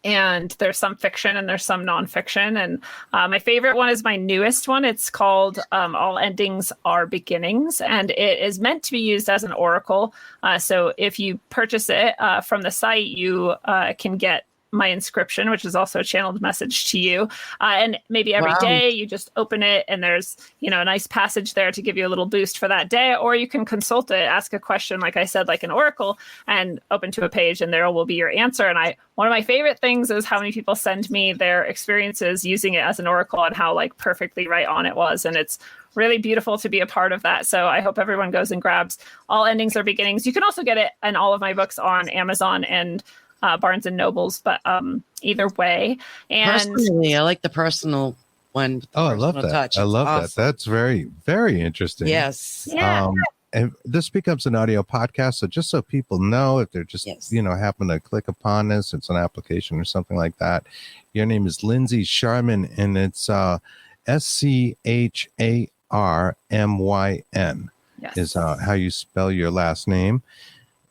D: And there's some fiction and there's some nonfiction. And my favorite one is my newest one. It's called All Endings Are Beginnings. And it is meant to be used as an oracle. So if you purchase it from the site, you can get my inscription, which is also a channeled message to you. And maybe every day you just open it and there's, a nice passage there to give you a little boost for that day, or you can consult it, ask a question, like I said, like an oracle, and open to a page and there will be your answer. And one of my favorite things is how many people send me their experiences using it as an oracle and how perfectly right on it was. And it's really beautiful to be a part of that. So I hope everyone goes and grabs All Endings Are Beginnings. You can also get it and all of my books on Amazon and Barnes and Nobles, but either way. And
B: personally, I like the personal one.
C: Oh, I love that.
B: Touch.
C: I love
B: Awesome.
C: that. That's very, very interesting.
B: Yes.
D: Yeah.
C: And this becomes an audio podcast. So just so people know, if they're just, happen to click upon this, it's an application or something like that. Your name is Lindsey Scharmyn, and it's SCHARMYN is how you spell your last name.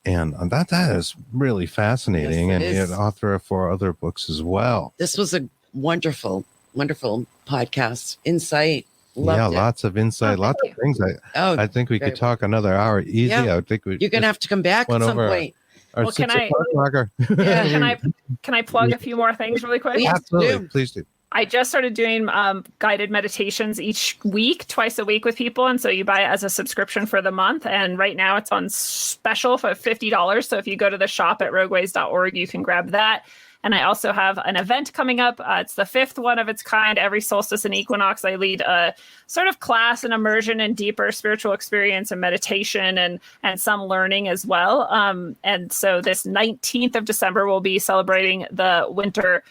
C: And that is really fascinating.
B: Yes,
C: and you're an author for other books as well.
B: This was a wonderful, wonderful podcast. Insight. Loved it.
C: Lots of insight, lots of things. I think we could talk another hour easy.
B: Yeah.
C: I think
B: you're gonna have to come back at some point.
C: Our
D: well,
C: 6 o'clock marker.
D: can I plug a few more things really quick?
C: Absolutely, please do.
D: I just started doing guided meditations each week, twice a week with people. And so you buy it as a subscription for the month. And right now it's on special for $50. So if you go to the shop at rogueways.org, you can grab that. And I also have an event coming up. It's the 5th one of its kind. Every solstice and equinox, I lead a sort of class and immersion in deeper spiritual experience and meditation and some learning as well. And so this 19th of December, we'll be celebrating the winter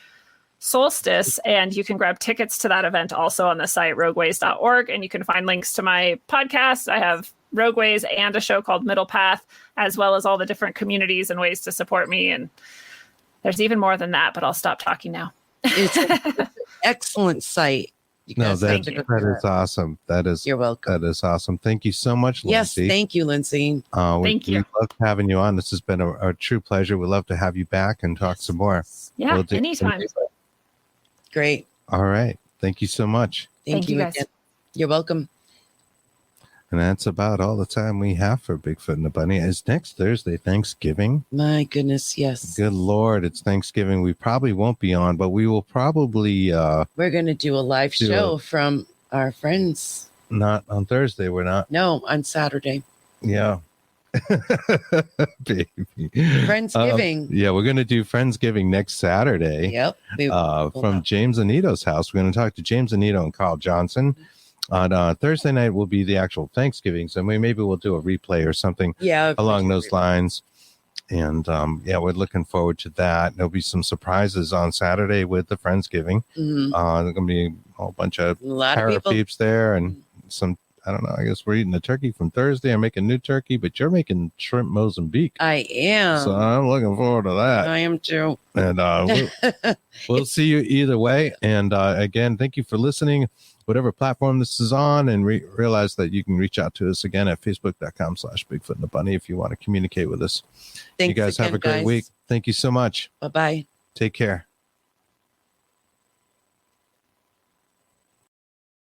D: solstice, and you can grab tickets to that event also on the site rogueways.org. And you can find links to my podcast. I have Rogueways and a show called Middle Path, as well as all the different communities and ways to support me. And there's even more than that, but I'll stop talking now.
B: It's an excellent site.
C: No, that is awesome. You're welcome. That is awesome. Thank you so much, Lindsey.
B: Yes, thank you, Lindsey.
D: Thank you.
C: We love having you on. This has been a true pleasure. We'd love to have you back and talk some more.
D: Yeah, anytime.
B: Great.
C: All right. Thank you so much.
D: Thank you guys.
B: Again. You're welcome.
C: And that's about all the time we have for Bigfoot and the Bunny. Is next Thursday Thanksgiving?
B: My goodness, yes.
C: Good Lord, it's Thanksgiving. We probably won't be on, but we will probably...
B: we're going to do a live show from our friends.
C: Not on Thursday, we're not.
B: No, on Saturday.
C: Yeah. Baby.
B: Friendsgiving.
C: Yeah, we're going to do Friendsgiving next Saturday.
B: Yep.
C: From James Anito's house. We're going to talk to James Anito and Carl Johnson. On Thursday night will be the actual Thanksgiving, so maybe we'll do a replay or something along those lines. And we're looking forward to that. There'll be some surprises on Saturday with the Friendsgiving.
B: Mm-hmm.
C: There's going to be a whole bunch of parapeeps there, and some, I don't know, I guess we're eating the turkey from Thursday. I'm making new turkey, but you're making shrimp Mozambique.
B: I am.
C: So I'm looking forward to that.
B: I am too.
C: And we'll see you either way. And again, thank you for listening. Whatever platform this is on, and realize that you can reach out to us again at facebook.com/Bigfoot and the Bunny if you want to communicate with us.
B: Thanks
C: you guys
B: again,
C: have a great week. Thank you so much.
B: Bye-bye.
C: Take care.